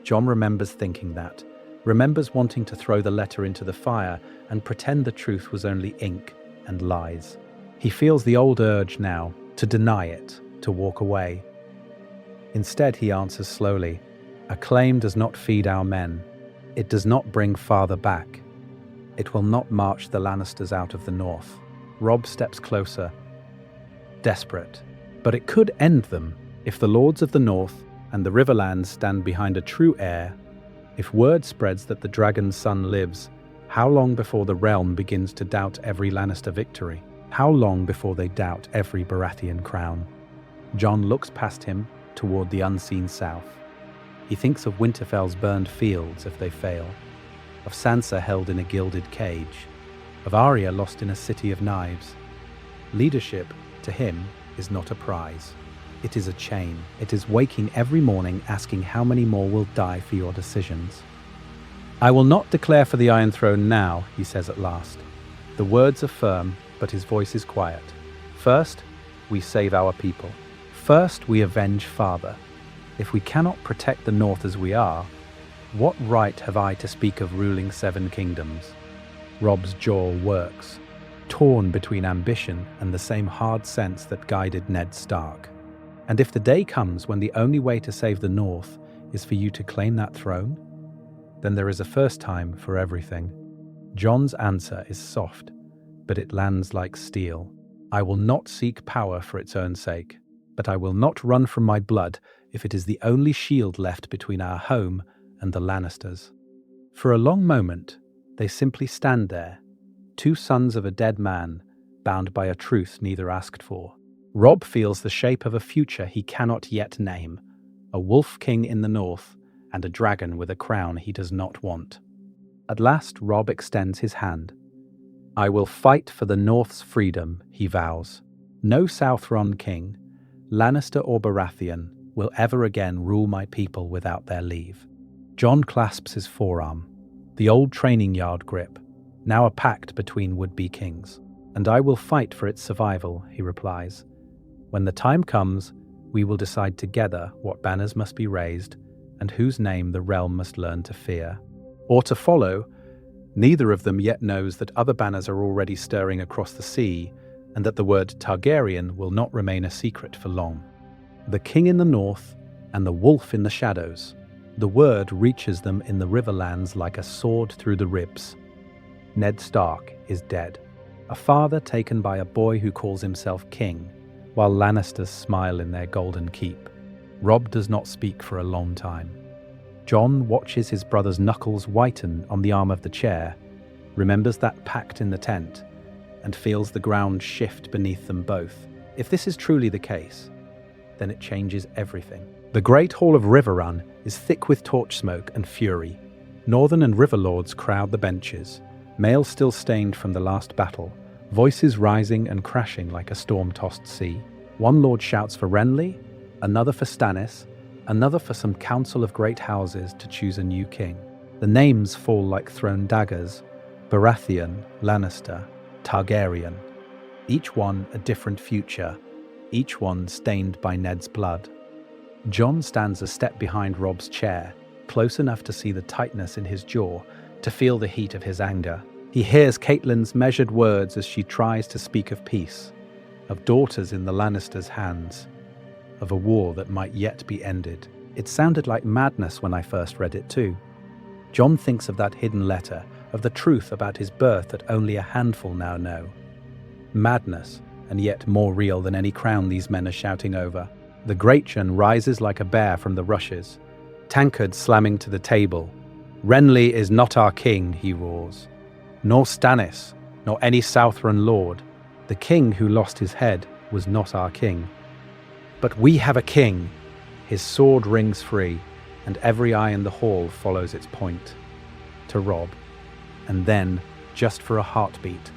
Jon remembers thinking that, remembers wanting to throw the letter into the fire and pretend the truth was only ink and lies. He feels the old urge now, to deny it, to walk away. Instead, he answers slowly, "A claim does not feed our men. It does not bring father back. It will not march the Lannisters out of the North." Robb steps closer, desperate. But it could end them, if the lords of the North and the Riverlands stand behind a true heir. If word spreads that the dragon's son lives, how long before the realm begins to doubt every Lannister victory? How long before they doubt every Baratheon crown? Jon looks past him, toward the unseen south. He thinks of Winterfell's burned fields if they fail, of Sansa held in a gilded cage, of Arya lost in a city of knives. Leadership, to him, is not a prize. It is a chain. It is waking every morning asking how many more will die for your decisions. "I will not declare for the Iron Throne now," he says at last. The words are firm, but his voice is quiet. "First, we save our people. First, we avenge Father. If we cannot protect the North as we are, what right have I to speak of ruling 7 kingdoms?" Robb's jaw works, torn between ambition and the same hard sense that guided Ned Stark. "And if the day comes when the only way to save the North is for you to claim that throne, then there is a first time for everything." Jon's answer is soft, but it lands like steel. "I will not seek power for its own sake, but I will not run from my blood if it is the only shield left between our home and the Lannisters." For a long moment, they simply stand there, 2 sons of a dead man, bound by a truth neither asked for. Robb feels the shape of a future he cannot yet name, a wolf king in the north, and a dragon with a crown he does not want. At last, Robb extends his hand. "I will fight for the North's freedom," he vows. "No Southron king, Lannister or Baratheon, will ever again rule my people without their leave." Jon clasps his forearm, the old training yard grip, now a pact between would-be kings. "And I will fight for its survival," he replies. "When the time comes, we will decide together what banners must be raised and whose name the realm must learn to fear. Or to follow. Neither of them yet knows that other banners are already stirring across the sea, and that the word Targaryen will not remain a secret for long. The king in the north and the wolf in the shadows. The word reaches them in the Riverlands like a sword through the ribs. Ned Stark is dead, a father taken by a boy who calls himself king, while Lannisters smile in their golden keep. Robb does not speak for a long time. Jon watches his brother's knuckles whiten on the arm of the chair, remembers that pact in the tent, and feels the ground shift beneath them both. If this is truly the case, then it changes everything. The great hall of Riverrun is thick with torch smoke and fury. Northern and river lords crowd the benches, mail still stained from the last battle, voices rising and crashing like a storm-tossed sea. One lord shouts for Renly, another for Stannis, another for some council of great houses to choose a new king. The names fall like thrown daggers: Baratheon, Lannister, Targaryen. Each one a different future, each one stained by Ned's blood. Jon stands a step behind Robb's chair, close enough to see the tightness in his jaw, to feel the heat of his anger. He hears Catelyn's measured words as she tries to speak of peace, of daughters in the Lannisters' hands, of a war that might yet be ended. It sounded like madness when I first read it too. Jon thinks of that hidden letter, of the truth about his birth that only a handful now know. Madness, and yet more real than any crown these men are shouting over. The Greatjon rises like a bear from the rushes, tankard slamming to the table. "Renly is not our king," he roars. "Nor Stannis, nor any Southron lord. The king who lost his head was not our king. But we have a king." His sword rings free, and every eye in the hall follows its point. To Robb, and then, just for a heartbeat,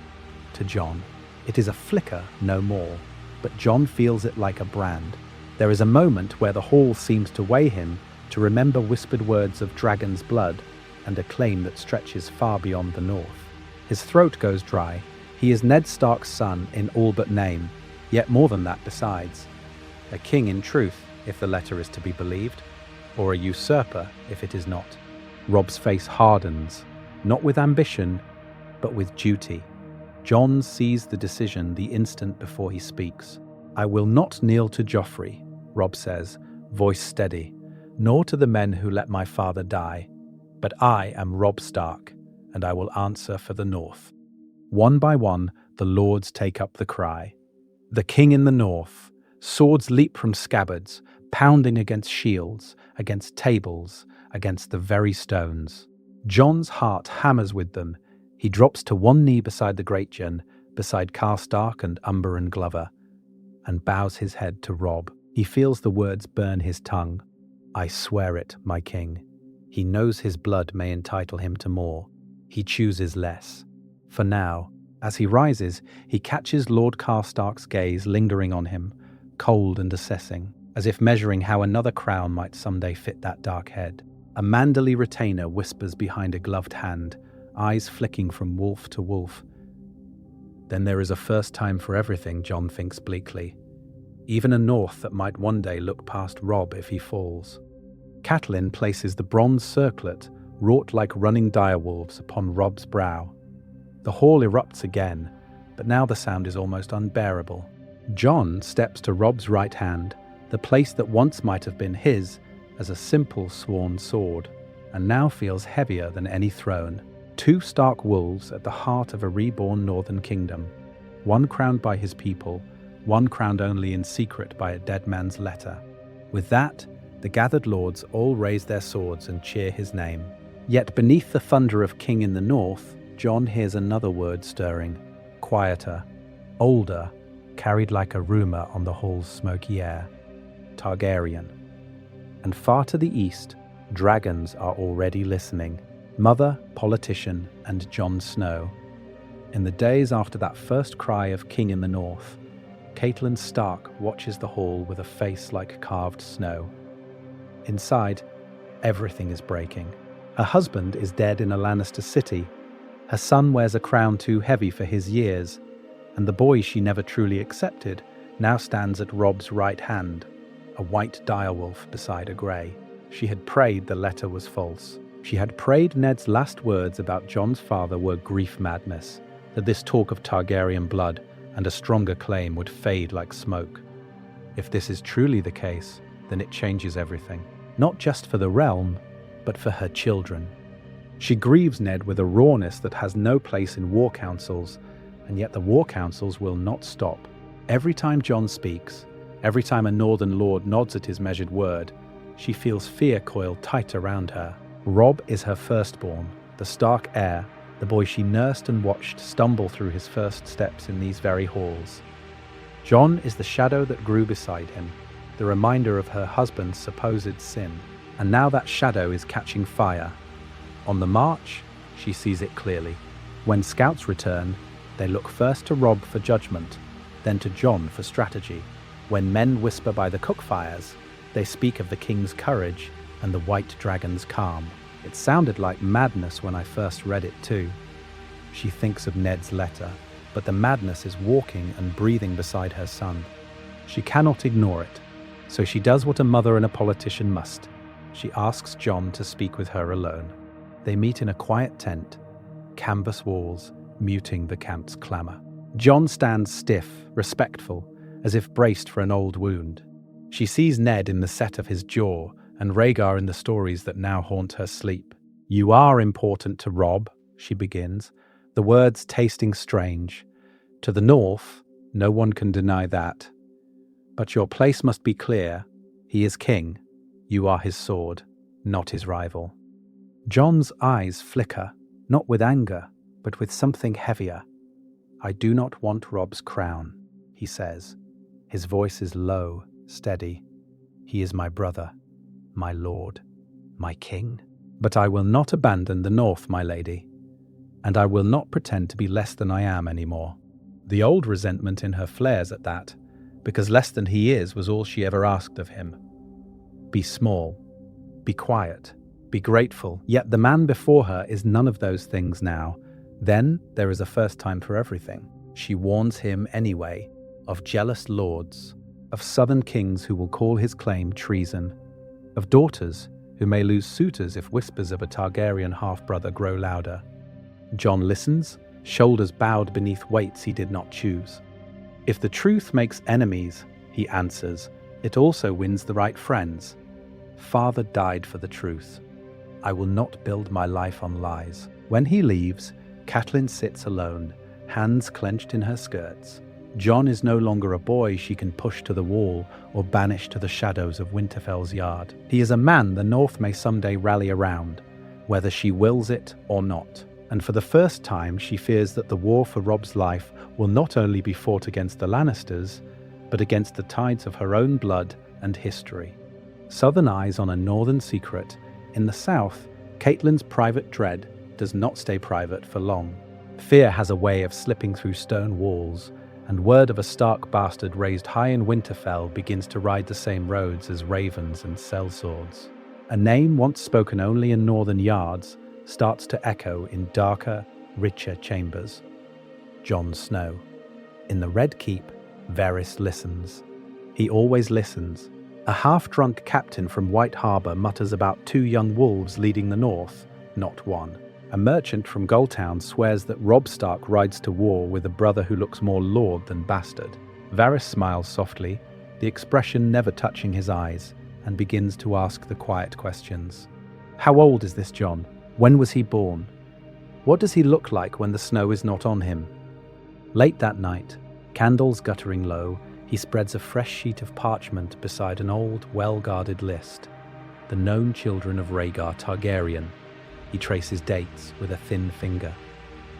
to Jon. It is a flicker, no more, but Jon feels it like a brand. There is a moment where the hall seems to weigh him, to remember whispered words of dragon's blood and a claim that stretches far beyond the north. His throat goes dry. He is Ned Stark's son in all but name, yet more than that besides. A king in truth, if the letter is to be believed, or a usurper if it is not. Robb's face hardens, not with ambition, but with duty. Jon sees the decision the instant before he speaks. "I will not kneel to Joffrey," Robb says, voice steady, "nor to the men who let my father die. But I am Robb Stark, and I will answer for the North." One by one, the lords take up the cry. The king in the north. Swords leap from scabbards, pounding against shields, against tables, against the very stones. Jon's heart hammers with them. He drops to one knee beside the Greatjon, beside Karstark and Umber and Glover, and bows his head to Robb. He feels the words burn his tongue. I swear it, my king. He knows his blood may entitle him to more. He chooses less. For now, as he rises, he catches Lord Karstark's gaze lingering on him, cold and assessing, as if measuring how another crown might someday fit that dark head. A Manderly retainer whispers behind a gloved hand, eyes flicking from wolf to wolf. Then there is a first time for everything, Jon thinks bleakly. Even a North that might one day look past Robb if he falls. Catelyn places the bronze circlet, wrought like running direwolves, upon Robb's brow. The hall erupts again, but now the sound is almost unbearable. Jon steps to Robb's right hand, the place that once might have been his, as a simple sworn sword, and now feels heavier than any throne. 2 Stark wolves at the heart of a reborn northern kingdom, one crowned by his people, one crowned only in secret by a dead man's letter. With that, the gathered lords all raise their swords and cheer his name. Yet beneath the thunder of King in the north, Jon hears another word stirring, quieter, older, carried like a rumour on the hall's smoky air. Targaryen. And far to the east, dragons are already listening. Mother, politician, and Jon Snow. In the days after that first cry of King in the north, Catelyn Stark watches the hall with a face like carved snow. Inside, everything is breaking. Her husband is dead in a Lannister city. Her son wears a crown too heavy for his years, and the boy she never truly accepted now stands at Robb's right hand, a white direwolf beside a grey. She had prayed the letter was false. She had prayed Ned's last words about Jon's father were grief madness, that this talk of Targaryen blood and a stronger claim would fade like smoke. If this is truly the case, then it changes everything, not just for the realm, but for her children. She grieves Ned with a rawness that has no place in war councils, and yet the war councils will not stop. Every time Jon speaks, every time a northern lord nods at his measured word, she feels fear coiled tight around her. Robb is her firstborn, the Stark heir, the boy she nursed and watched stumble through his first steps in these very halls. Jon is the shadow that grew beside him, the reminder of her husband's supposed sin, and now that shadow is catching fire. On the march, she sees it clearly. When scouts return, they look first to Robb for judgment, then to Jon for strategy. When men whisper by the cookfires, they speak of the king's courage and the white dragon's calm. It sounded like madness when I first read it too. She thinks of Ned's letter, but the madness is walking and breathing beside her son. She cannot ignore it, so she does what a mother and a politician must. She asks Jon to speak with her alone. They meet in a quiet tent, canvas walls muting the camp's clamour. Jon stands stiff, respectful, as if braced for an old wound. She sees Ned in the set of his jaw and Rhaegar in the stories that now haunt her sleep. You are important to Robb, she begins, the words tasting strange. To the north, no one can deny that. But your place must be clear. He is king. You are his sword, not his rival. Jon's eyes flicker, not with anger, but with something heavier. I do not want Robb's crown, he says. His voice is low, steady. He is my brother, my lord, my king. But I will not abandon the north, my lady, and I will not pretend to be less than I am anymore. The old resentment in her flares at that, because less than he is was all she ever asked of him. Be small, be quiet, be grateful, yet the man before her is none of those things now. Then there is a first time for everything. She warns him anyway, of jealous lords, of southern kings who will call his claim treason, of daughters who may lose suitors if whispers of a Targaryen half-brother grow louder. Jon listens, shoulders bowed beneath weights he did not choose. If the truth makes enemies, he answers, it also wins the right friends. Father died for the truth. I will not build my life on lies. When he leaves, Catelyn sits alone, hands clenched in her skirts. Jon is no longer a boy she can push to the wall or banish to the shadows of Winterfell's yard. He is a man the North may someday rally around, whether she wills it or not. And for the first time, she fears that the war for Robb's life will not only be fought against the Lannisters, but against the tides of her own blood and history. Southern eyes on a northern secret. In the south, Catelyn's private dread does not stay private for long. Fear has a way of slipping through stone walls, and word of a Stark bastard raised high in Winterfell begins to ride the same roads as ravens and sellswords. A name once spoken only in northern yards starts to echo in darker, richer chambers. Jon Snow. In the Red Keep, Varys listens. He always listens. A half-drunk captain from White Harbour mutters about 2 young wolves leading the north, not one. A merchant from Gulltown swears that Robb Stark rides to war with a brother who looks more lord than bastard. Varys smiles softly, the expression never touching his eyes, and begins to ask the quiet questions. How old is this Jon? When was he born? What does he look like when the snow is not on him? Late that night, candles guttering low, he spreads a fresh sheet of parchment beside an old, well-guarded list. The known children of Rhaegar Targaryen. He traces dates with a thin finger.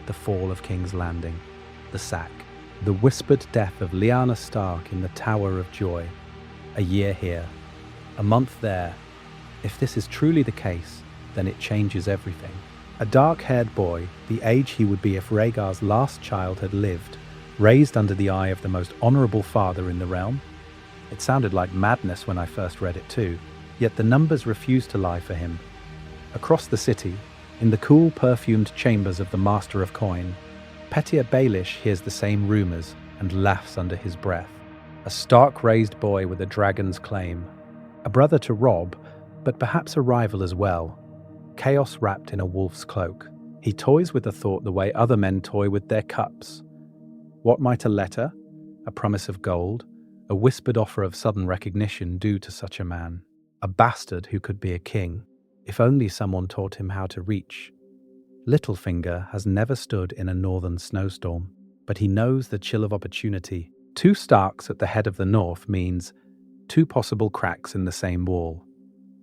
The fall of King's Landing. The sack. The whispered death of Lyanna Stark in the Tower of Joy. A year here. A month there. If this is truly the case, then it changes everything. A dark-haired boy, the age he would be if Rhaegar's last child had lived, raised under the eye of the most honourable father in the realm? It sounded like madness when I first read it too, yet the numbers refused to lie for him. Across the city, in the cool, perfumed chambers of the Master of Coin, Petyr Baelish hears the same rumours and laughs under his breath. A Stark-raised boy with a dragon's claim. A brother to Robb, but perhaps a rival as well. Chaos wrapped in a wolf's cloak. He toys with the thought the way other men toy with their cups. What might a letter, a promise of gold, a whispered offer of sudden recognition do to such a man? A bastard who could be a king, if only someone taught him how to reach. Littlefinger has never stood in a northern snowstorm, but he knows the chill of opportunity. 2 Starks at the head of the north means 2 possible cracks in the same wall.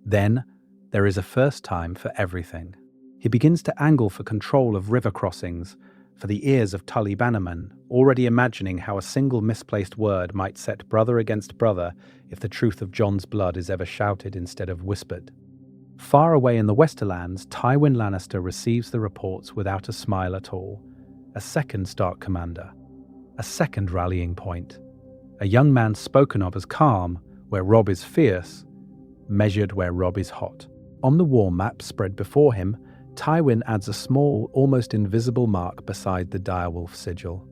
Then, there is a first time for everything. He begins to angle for control of river crossings, for the ears of Tully Bannerman, already imagining how a single misplaced word might set brother against brother if the truth of Jon's blood is ever shouted instead of whispered. Far away in the Westerlands, Tywin Lannister receives the reports without a smile at all. A second Stark commander. A second rallying point. A young man spoken of as calm, where Robb is fierce, measured where Robb is hot. On the war map spread before him, Tywin adds a small, almost invisible mark beside the direwolf sigil.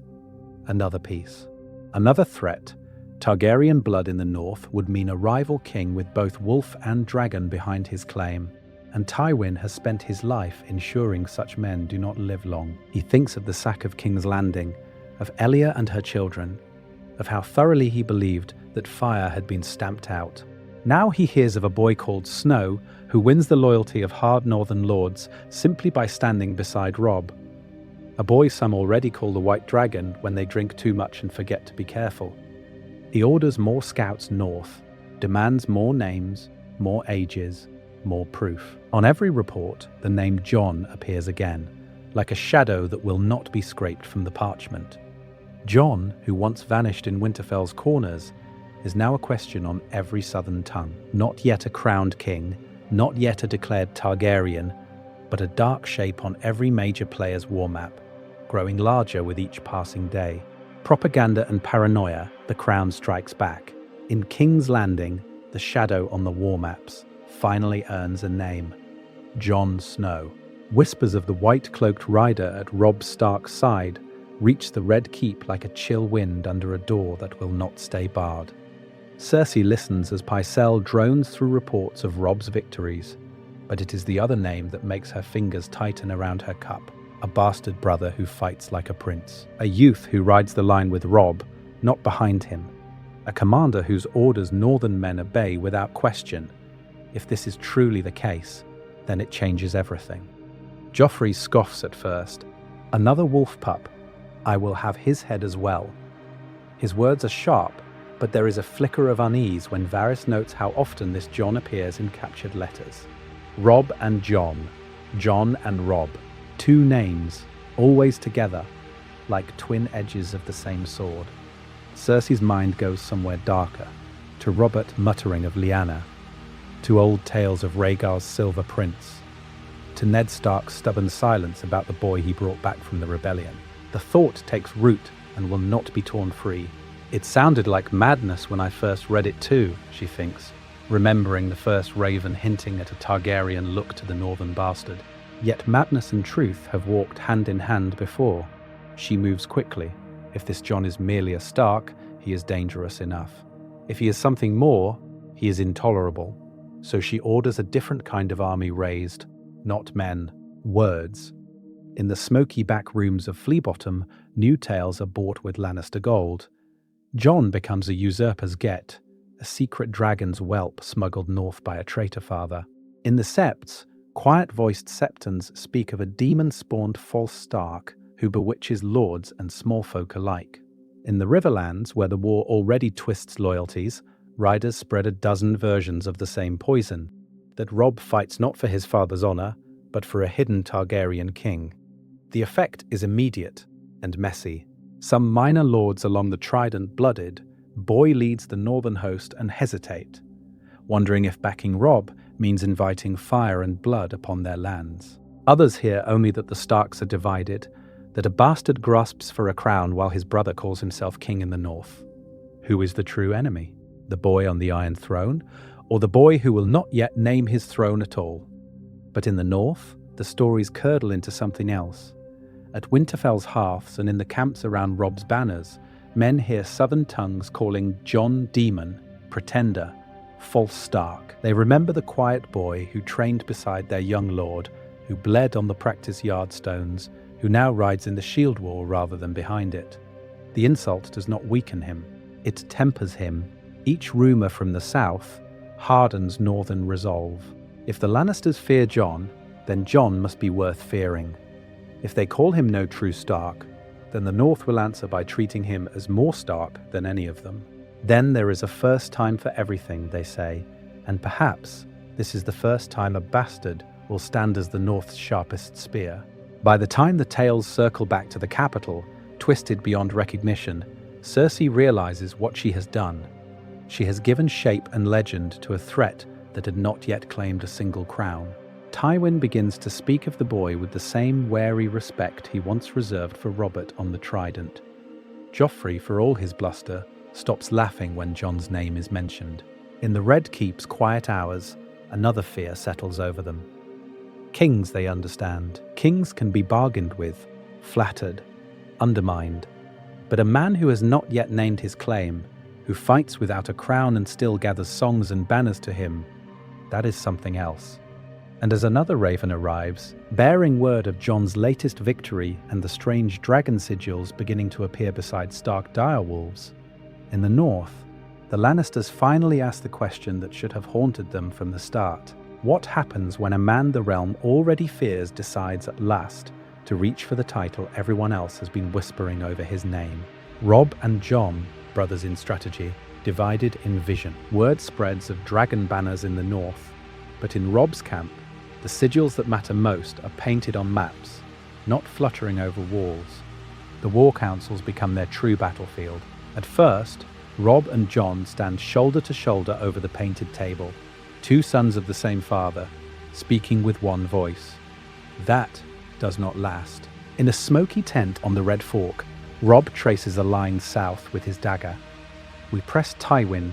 Another piece. Another threat. Targaryen blood in the north would mean a rival king with both wolf and dragon behind his claim, and Tywin has spent his life ensuring such men do not live long. He thinks of the sack of King's Landing, of Elia and her children, of how thoroughly he believed that fire had been stamped out. Now he hears of a boy called Snow who wins the loyalty of hard northern lords simply by standing beside Robb. A boy some already call the White Dragon when they drink too much and forget to be careful. He orders more scouts north, demands more names, more ages, more proof. On every report, the name Jon appears again, like a shadow that will not be scraped from the parchment. Jon, who once vanished in Winterfell's corners, is now a question on every southern tongue. Not yet a crowned king, not yet a declared Targaryen, but a dark shape on every major player's war map, growing larger with each passing day. Propaganda and paranoia, the crown strikes back. In King's Landing, the shadow on the war maps finally earns a name. Jon Snow. Whispers of the white-cloaked rider at Robb Stark's side reach the Red Keep like a chill wind under a door that will not stay barred. Cersei listens as Pycelle drones through reports of Robb's victories, but it is the other name that makes her fingers tighten around her cup. A bastard brother who fights like a prince. A youth who rides the line with Robb, not behind him. A commander whose orders northern men obey without question. If this is truly the case, then it changes everything. Joffrey scoffs at first. Another wolf pup. I will have his head as well. His words are sharp, but there is a flicker of unease when Varys notes how often this Jon appears in captured letters. Robb and Jon. Jon and Robb. 2 names, always together, like twin edges of the same sword. Cersei's mind goes somewhere darker, to Robert muttering of Lyanna, to old tales of Rhaegar's Silver Prince, to Ned Stark's stubborn silence about the boy he brought back from the rebellion. The thought takes root and will not be torn free. It sounded like madness when I first read it too, she thinks, remembering the first raven hinting at a Targaryen look to the northern bastard. Yet madness and truth have walked hand in hand before. She moves quickly. If this Jon is merely a Stark, he is dangerous enough. If he is something more, he is intolerable. So she orders a different kind of army raised, not men, words. In the smoky back rooms of Fleabottom, new tales are bought with Lannister gold. Jon becomes a usurper's get, a secret dragon's whelp smuggled north by a traitor father. In the Septs, quiet-voiced Septons speak of a demon-spawned false Stark who bewitches lords and small folk alike. In the Riverlands, where the war already twists loyalties, riders spread a dozen versions of the same poison, that Robb fights not for his father's honor, but for a hidden Targaryen king. The effect is immediate and messy. Some minor lords along the Trident blooded, Boy leads the northern host and hesitate, wondering if backing Robb means inviting fire and blood upon their lands. Others hear only that the Starks are divided, that a bastard grasps for a crown while his brother calls himself king in the north. Who is the true enemy? The boy on the Iron Throne, or the boy who will not yet name his throne at all? But in the north, the stories curdle into something else. At Winterfell's hearths and in the camps around Robb's banners, men hear southern tongues calling Jon Demon, Pretender, False Stark. They remember the quiet boy who trained beside their young lord, who bled on the practice yard stones, who now rides in the shield wall rather than behind it. The insult does not weaken him, it tempers him. Each rumour from the south hardens northern resolve. If the Lannisters fear Jon, then Jon must be worth fearing. If they call him no true Stark, then the North will answer by treating him as more Stark than any of them. Then there is a first time for everything, they say, and perhaps this is the first time a bastard will stand as the North's sharpest spear. By the time the tales circle back to the capital, twisted beyond recognition, Cersei realizes what she has done. She has given shape and legend to a threat that had not yet claimed a single crown. Tywin begins to speak of the boy with the same wary respect he once reserved for Robert on the Trident. Joffrey, for all his bluster, stops laughing when Jon's name is mentioned. In the Red Keep's quiet hours, another fear settles over them. Kings, they understand. Kings can be bargained with, flattered, undermined. But a man who has not yet named his claim, who fights without a crown and still gathers songs and banners to him, that is something else. And as another raven arrives, bearing word of Jon's latest victory and the strange dragon sigils beginning to appear beside Stark direwolves, in the north, the Lannisters finally ask the question that should have haunted them from the start. What happens when a man the realm already fears decides at last to reach for the title everyone else has been whispering over his name? Robb and Jon, brothers in strategy, divided in vision. Word spreads of dragon banners in the north, but in Robb's camp, the sigils that matter most are painted on maps, not fluttering over walls. The war councils become their true battlefield. At first, Robb and Jon stand shoulder to shoulder over the painted table, two sons of the same father, speaking with one voice. That does not last. In a smoky tent on the Red Fork, Robb traces a line south with his dagger. We press Tywin,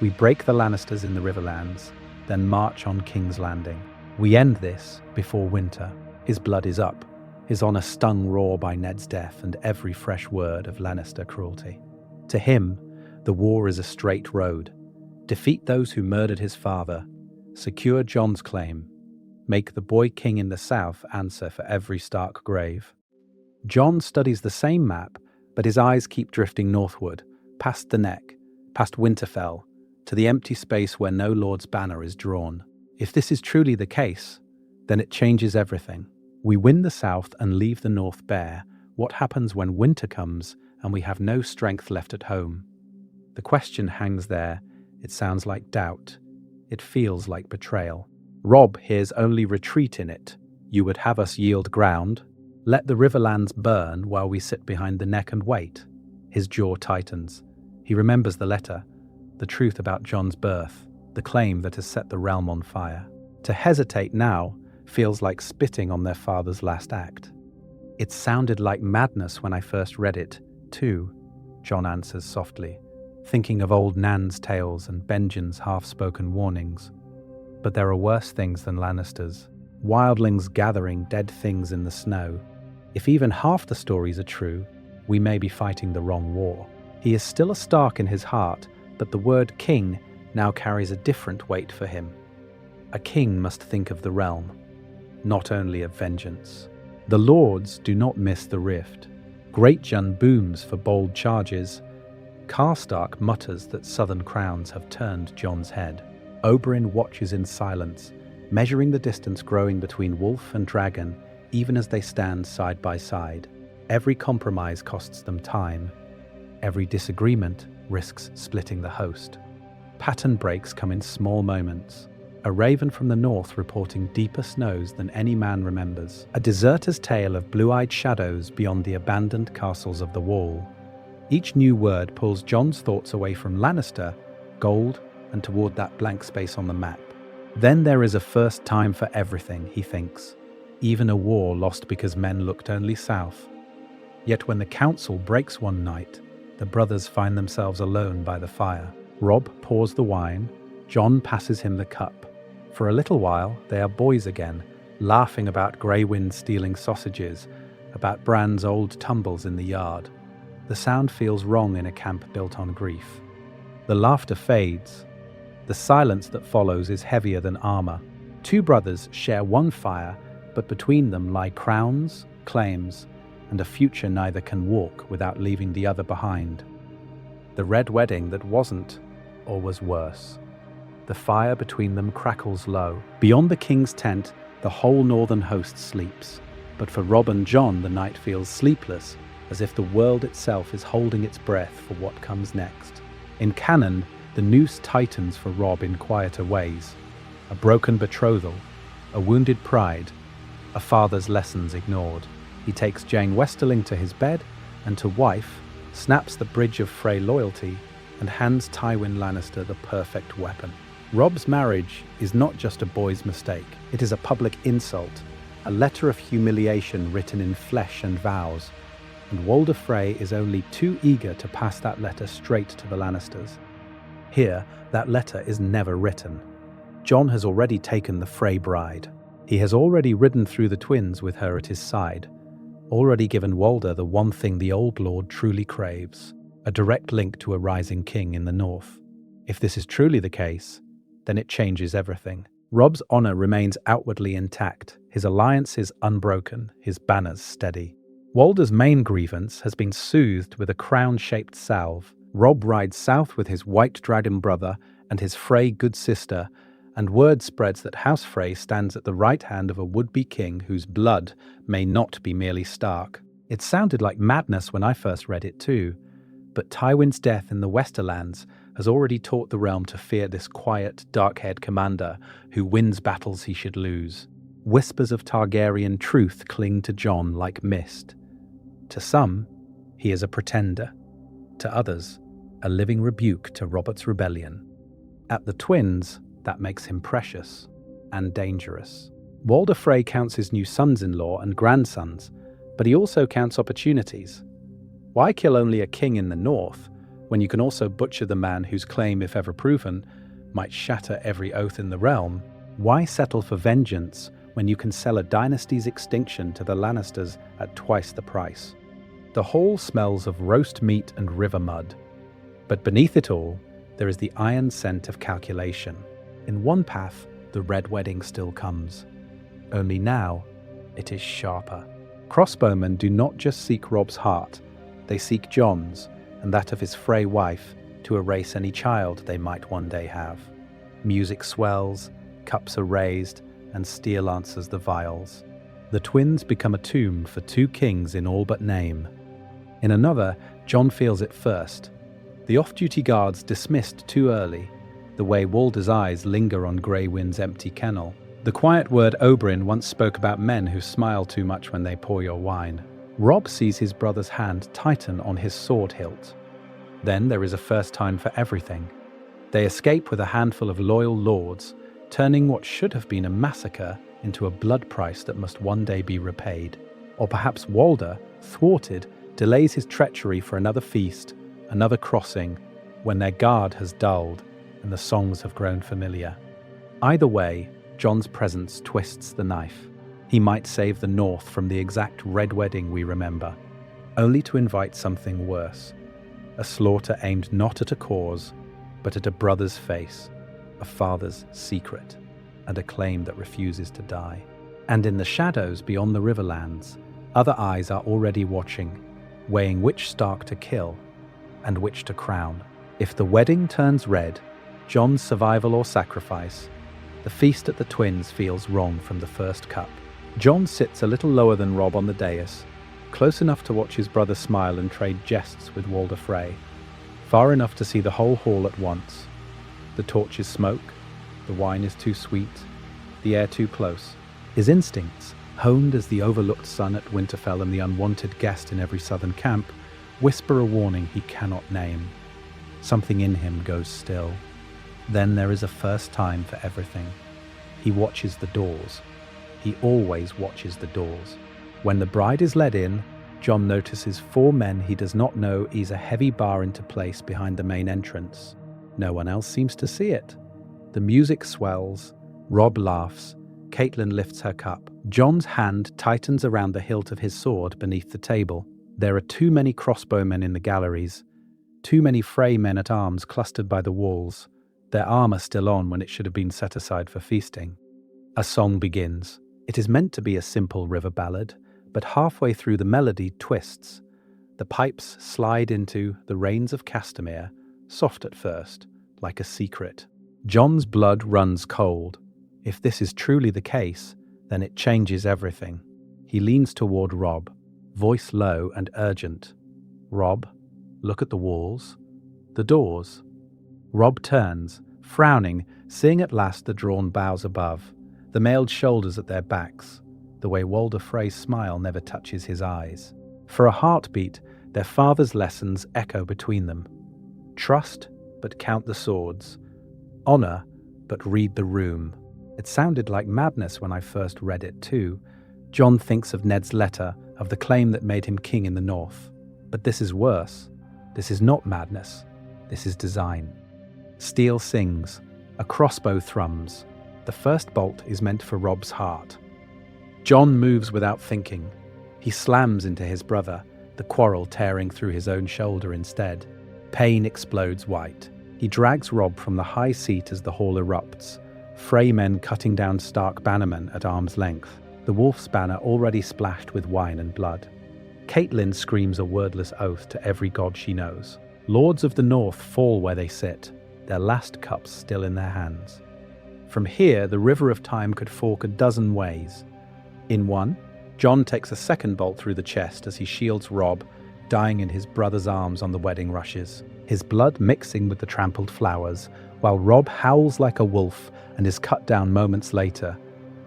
we break the Lannisters in the Riverlands, then march on King's Landing. We end this before winter. His blood is up, his honor stung raw by Ned's death and every fresh word of Lannister cruelty. To him, the war is a straight road. Defeat those who murdered his father, secure Jon's claim, make the boy king in the south answer for every Stark grave. Jon studies the same map, but his eyes keep drifting northward, past the neck, past Winterfell, to the empty space where no lord's banner is drawn. If this is truly the case, then it changes everything. We win the south and leave the north bare. What happens when winter comes and we have no strength left at home? The question hangs there. It sounds like doubt. It feels like betrayal. Robb hears only retreat in it. You would have us yield ground? Let the Riverlands burn while we sit behind the neck and wait. His jaw tightens. He remembers the letter. the truth about Jon's birth, the claim that has set the realm on fire. To hesitate now feels like spitting on their father's last act. It sounded like madness when I first read it, too, Jon answers softly, thinking of old Nan's tales and Benjen's half-spoken warnings. But there are worse things than Lannisters. Wildlings gathering dead things in the snow. If even half the stories are true, we may be fighting the wrong war. He is still a Stark in his heart, but the word king now carries a different weight for him. A king must think of the realm, not only of vengeance. The lords do not miss the rift. Greatjon booms for bold charges. Karstark mutters that southern crowns have turned Jon's head. Oberyn watches in silence, measuring the distance growing between wolf and dragon, even as they stand side by side. Every compromise costs them time. Every disagreement risks splitting the host. Pattern breaks come in small moments. A raven from the north reporting deeper snows than any man remembers. A deserter's tale of blue-eyed shadows beyond the abandoned castles of the Wall. Each new word pulls Jon's thoughts away from Lannister, gold, and toward that blank space on the map. Then there is a first time for everything, he thinks. Even a war lost because men looked only south. Yet when the council breaks one night, the brothers find themselves alone by the fire. Robb pours the wine. Jon passes him the cup. For a little while, they are boys again, laughing about Grey Wind stealing sausages, about Bran's old tumbles in the yard. The sound feels wrong in a camp built on grief. The laughter fades. The silence that follows is heavier than armor. Two brothers share one fire, but between them lie crowns, claims, and a future neither can walk without leaving the other behind. The red wedding that wasn't, or was worse. The fire between them crackles low. Beyond the king's tent, the whole northern host sleeps. But for Robb and Jon, the night feels sleepless, as if the world itself is holding its breath for what comes next. In canon, the noose tightens for Robb in quieter ways. A broken betrothal, a wounded pride, a father's lessons ignored. He takes Jane Westerling to his bed, and to wife, snaps the bridge of Frey loyalty, and hands Tywin Lannister the perfect weapon. Robb's marriage is not just a boy's mistake. It is a public insult, a letter of humiliation written in flesh and vows, and Walder Frey is only too eager to pass that letter straight to the Lannisters. Here, that letter is never written. Jon has already taken the Frey bride. He has already ridden through the twins with her at his side, already given Walder the one thing the Old Lord truly craves, a direct link to a rising king in the north. If this is truly the case, then it changes everything. Robb's honor remains outwardly intact, his alliances unbroken, his banners steady. Walder's main grievance has been soothed with a crown-shaped salve. Robb rides south with his white dragon brother and his Frey good sister, and word spreads that House Frey stands at the right hand of a would-be king whose blood may not be merely Stark. It sounded like madness when I first read it too, but Tywin's death in the Westerlands has already taught the realm to fear this quiet, dark-haired commander who wins battles he should lose. Whispers of Targaryen truth cling to Jon like mist. To some, he is a pretender. To others, a living rebuke to Robert's rebellion. At the twins, that makes him precious and dangerous. Walder Frey counts his new sons-in-law and grandsons, but he also counts opportunities. Why kill only a king in the north, when you can also butcher the man whose claim, if ever proven, might shatter every oath in the realm? Why settle for vengeance when you can sell a dynasty's extinction to the Lannisters at twice the price? The hall smells of roast meat and river mud, but beneath it all, there is the iron scent of calculation. In one path, the red wedding still comes. Only now, it is sharper. Crossbowmen do not just seek Robb's heart, they seek Jon's, and that of his Frey wife, to erase any child they might one day have. Music swells, cups are raised, and steel answers the viols. The twins become a tomb for two kings in all but name. In another, Jon feels it first. The off-duty guards dismissed too early, the way Walder's eyes linger on Grey Wind's empty kennel. The quiet word Oberyn once spoke about men who smile too much when they pour your wine. Robb sees his brother's hand tighten on his sword hilt. Then there is a first time for everything. They escape with a handful of loyal lords, turning what should have been a massacre into a blood price that must one day be repaid. Or perhaps Walder, thwarted, delays his treachery for another feast, another crossing, when their guard has dulled and the songs have grown familiar. Either way, Jon's presence twists the knife. He might save the North from the exact Red Wedding we remember, only to invite something worse. A slaughter aimed not at a cause, but at a brother's face, a father's secret, and a claim that refuses to die. And in the shadows beyond the Riverlands, other eyes are already watching, weighing which Stark to kill and which to crown. If the wedding turns red, Jon's survival or sacrifice, the feast at the Twins feels wrong from the first cup. Jon sits a little lower than Robb on the dais, close enough to watch his brother smile and trade jests with Walder Frey, far enough to see the whole hall at once. The torches smoke, the wine is too sweet, the air too close. His instincts, honed as the overlooked sun at Winterfell and the unwanted guest in every southern camp, whisper a warning he cannot name. Something in him goes still. Then there is a first time for everything. He watches the doors. He always watches the doors. When the bride is led in, Jon notices 4 men he does not know ease a heavy bar into place behind the main entrance. No one else seems to see it. The music swells. Robb laughs. Catelyn lifts her cup. Jon's hand tightens around the hilt of his sword beneath the table. There are too many crossbowmen in the galleries. Too many Frey men at arms clustered by the walls, their armor still on when it should have been set aside for feasting. A song begins. It is meant to be a simple river ballad, but halfway through the melody twists. The pipes slide into the Rains of Castamere, soft at first, like a secret. Jon's blood runs cold. If this is truly the case, then it changes everything. He leans toward Robb, voice low and urgent. Robb, look at the walls, the doors. Robb turns, frowning, seeing at last the drawn bows above, the mailed shoulders at their backs. The way Walder Frey's smile never touches his eyes. For a heartbeat, their father's lessons echo between them. Trust, but count the swords. Honor, but read the room. It sounded like madness when I first read it too. Jon thinks of Ned's letter, of the claim that made him king in the North. But this is worse. This is not madness. This is design. Steel sings. A crossbow thrums. The first bolt is meant for Robb's heart. Jon moves without thinking. He slams into his brother, the quarrel tearing through his own shoulder instead. Pain explodes white. He drags Robb from the high seat as the hall erupts, Frey men cutting down Stark bannermen at arm's length, the wolf's banner already splashed with wine and blood. Catelyn screams a wordless oath to every god she knows. Lords of the North fall where they sit, their last cups still in their hands. From here, the river of time could fork a dozen ways. In one, Jon takes a second bolt through the chest as he shields Robb, dying in his brother's arms on the wedding rushes, his blood mixing with the trampled flowers, while Robb howls like a wolf and is cut down moments later,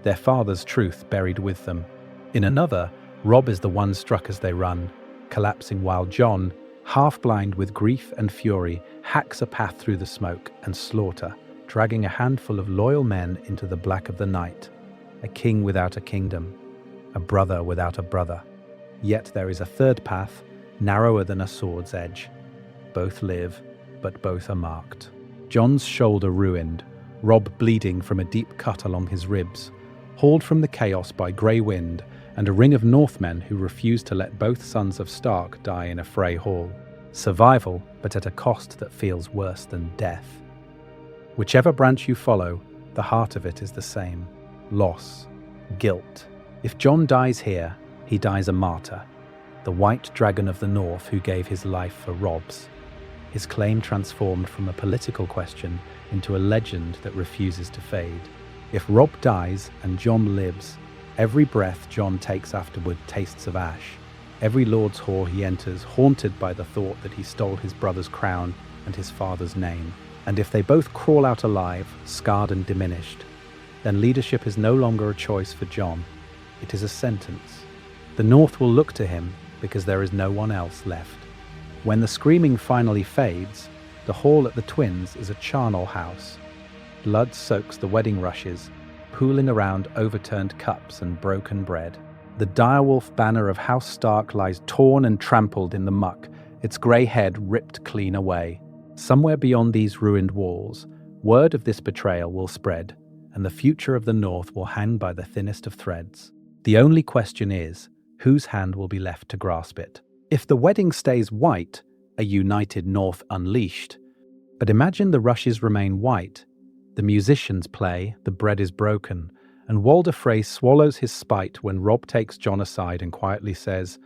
their father's truth buried with them. In another, Robb is the one struck as they run, collapsing while Jon, half-blind with grief and fury, hacks a path through the smoke and slaughter, dragging a handful of loyal men into the black of the night. A king without a kingdom, a brother without a brother. Yet there is a third path, narrower than a sword's edge. Both live, but both are marked. Jon's shoulder ruined, Robb bleeding from a deep cut along his ribs, hauled from the chaos by grey wind and a ring of Northmen who refused to let both sons of Stark die in a Frey hall. Survival, but at a cost that feels worse than death. Whichever branch you follow, the heart of it is the same. Loss, guilt. If Jon dies here, he dies a martyr, the white dragon of the North who gave his life for Robb's. His claim transformed from a political question into a legend that refuses to fade. If Robb dies and Jon lives, every breath Jon takes afterward tastes of ash. Every lord's hall he enters haunted by the thought that he stole his brother's crown and his father's name. And if they both crawl out alive, scarred and diminished, then leadership is no longer a choice for Jon. It is a sentence. The North will look to him because there is no one else left. When the screaming finally fades, The hall at the Twins is a charnel house. Blood soaks the wedding rushes, pooling around overturned cups and broken bread. The direwolf banner of House Stark lies torn and trampled in the muck, its grey head ripped clean away. Somewhere beyond these ruined walls, word of this betrayal will spread, and the future of the North will hang by the thinnest of threads. The only question is, whose hand will be left to grasp it? If the wedding stays white, a united North unleashed. But imagine the rushes remain white, the musicians play, the bread is broken, and Walder Frey swallows his spite when Robb takes Jon aside and quietly says,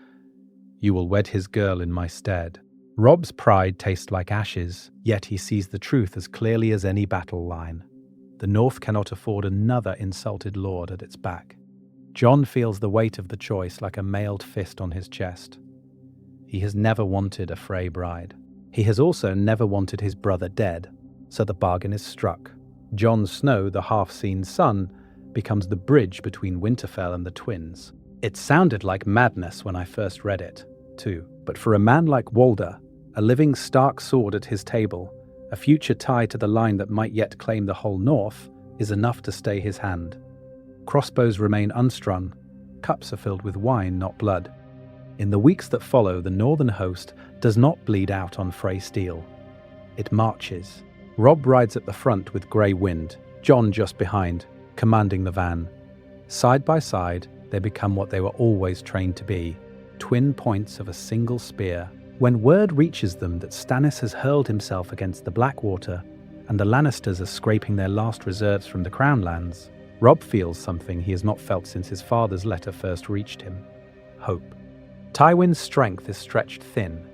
"You will wed his girl in my stead." Robb's pride tastes like ashes, yet he sees the truth as clearly as any battle line. The North cannot afford another insulted lord at its back. Jon feels the weight of the choice like a mailed fist on his chest. He has never wanted a Frey bride. He has also never wanted his brother dead, so the bargain is struck. Jon Snow, the half-seen son, becomes the bridge between Winterfell and the Twins. It sounded like madness when I first read it, too. But for a man like Walder, a living Stark sword at his table, a future tie to the line that might yet claim the whole North, is enough to stay his hand. Crossbows remain unstrung. Cups are filled with wine, not blood. In the weeks that follow, the northern host does not bleed out on Frey steel. It marches. Robb rides at the front with Grey Wind, Jon just behind, commanding the van. Side by side, they become what they were always trained to be, twin points of a single spear. When word reaches them that Stannis has hurled himself against the Blackwater, and the Lannisters are scraping their last reserves from the Crown Lands, Robb feels something he has not felt since his father's letter first reached him: hope. Tywin's strength is stretched thin,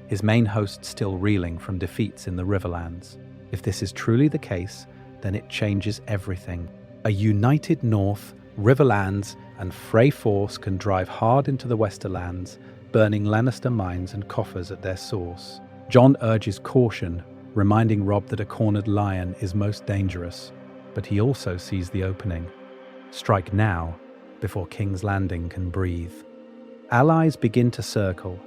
his main host still reeling from defeats in the Riverlands. If this is truly the case, then it changes everything. A united North, Riverlands, and Frey force can drive hard into the Westerlands, burning Lannister mines and coffers at their source. Jon urges caution, reminding Robb that a cornered lion is most dangerous, but he also sees the opening. Strike now, before King's Landing can breathe. Allies begin to circle.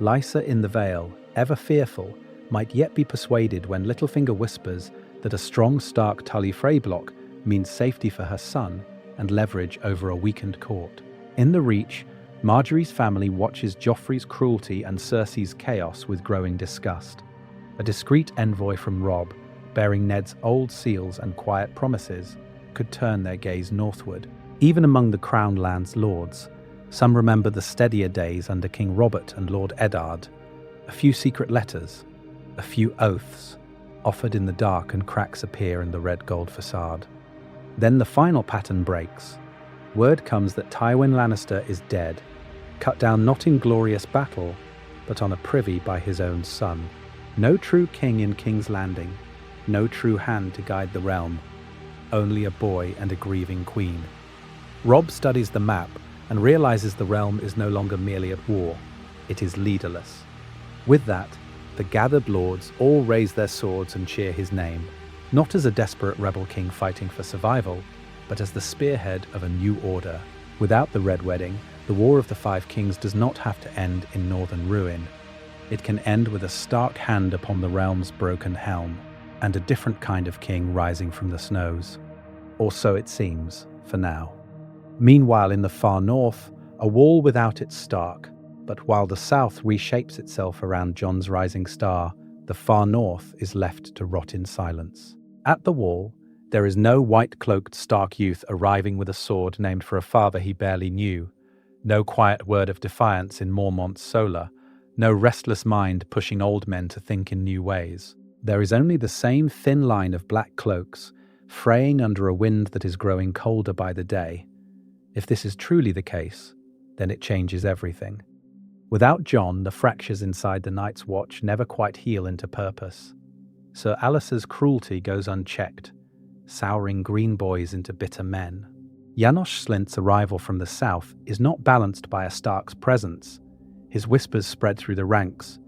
Lysa in the Vale, ever fearful, might yet be persuaded when Littlefinger whispers that a strong Stark Tully Frey block means safety for her son and leverage over a weakened court. In the Reach, Marjorie's family watches Joffrey's cruelty and Cersei's chaos with growing disgust. A discreet envoy from Robb, bearing Ned's old seals and quiet promises, could turn their gaze northward. Even among the Crown Lands lords, some remember the steadier days under King Robert and Lord Eddard. A few secret letters, a few oaths, offered in the dark, and cracks appear in the red gold facade. Then the final pattern breaks. Word comes that Tywin Lannister is dead, cut down not in glorious battle, but on a privy by his own son. No true king in King's Landing, no true hand to guide the realm, only a boy and a grieving queen. Robb studies the map and realizes the realm is no longer merely at war, it is leaderless. With that, the gathered lords all raise their swords and cheer his name, not as a desperate rebel king fighting for survival, but as the spearhead of a new order. Without the Red Wedding, the War of the Five Kings does not have to end in northern ruin. It can end with a stark hand upon the realm's broken helm, and a different kind of king rising from the snows. Or so it seems, for now. Meanwhile, in the far north, a wall without its Stark, but while the south reshapes itself around Jon's rising star, the far north is left to rot in silence. At the wall, there is no white-cloaked Stark youth arriving with a sword named for a father he barely knew, no quiet word of defiance in Mormont's solar, no restless mind pushing old men to think in new ways. There is only the same thin line of black cloaks, fraying under a wind that is growing colder by the day. If this is truly the case, then it changes everything. Without Jon, the fractures inside the Night's Watch never quite heal into purpose. Sir Alys's cruelty goes unchecked, souring green boys into bitter men. Janos Slint's arrival from the south is not balanced by a Stark's presence. His whispers spread through the ranks,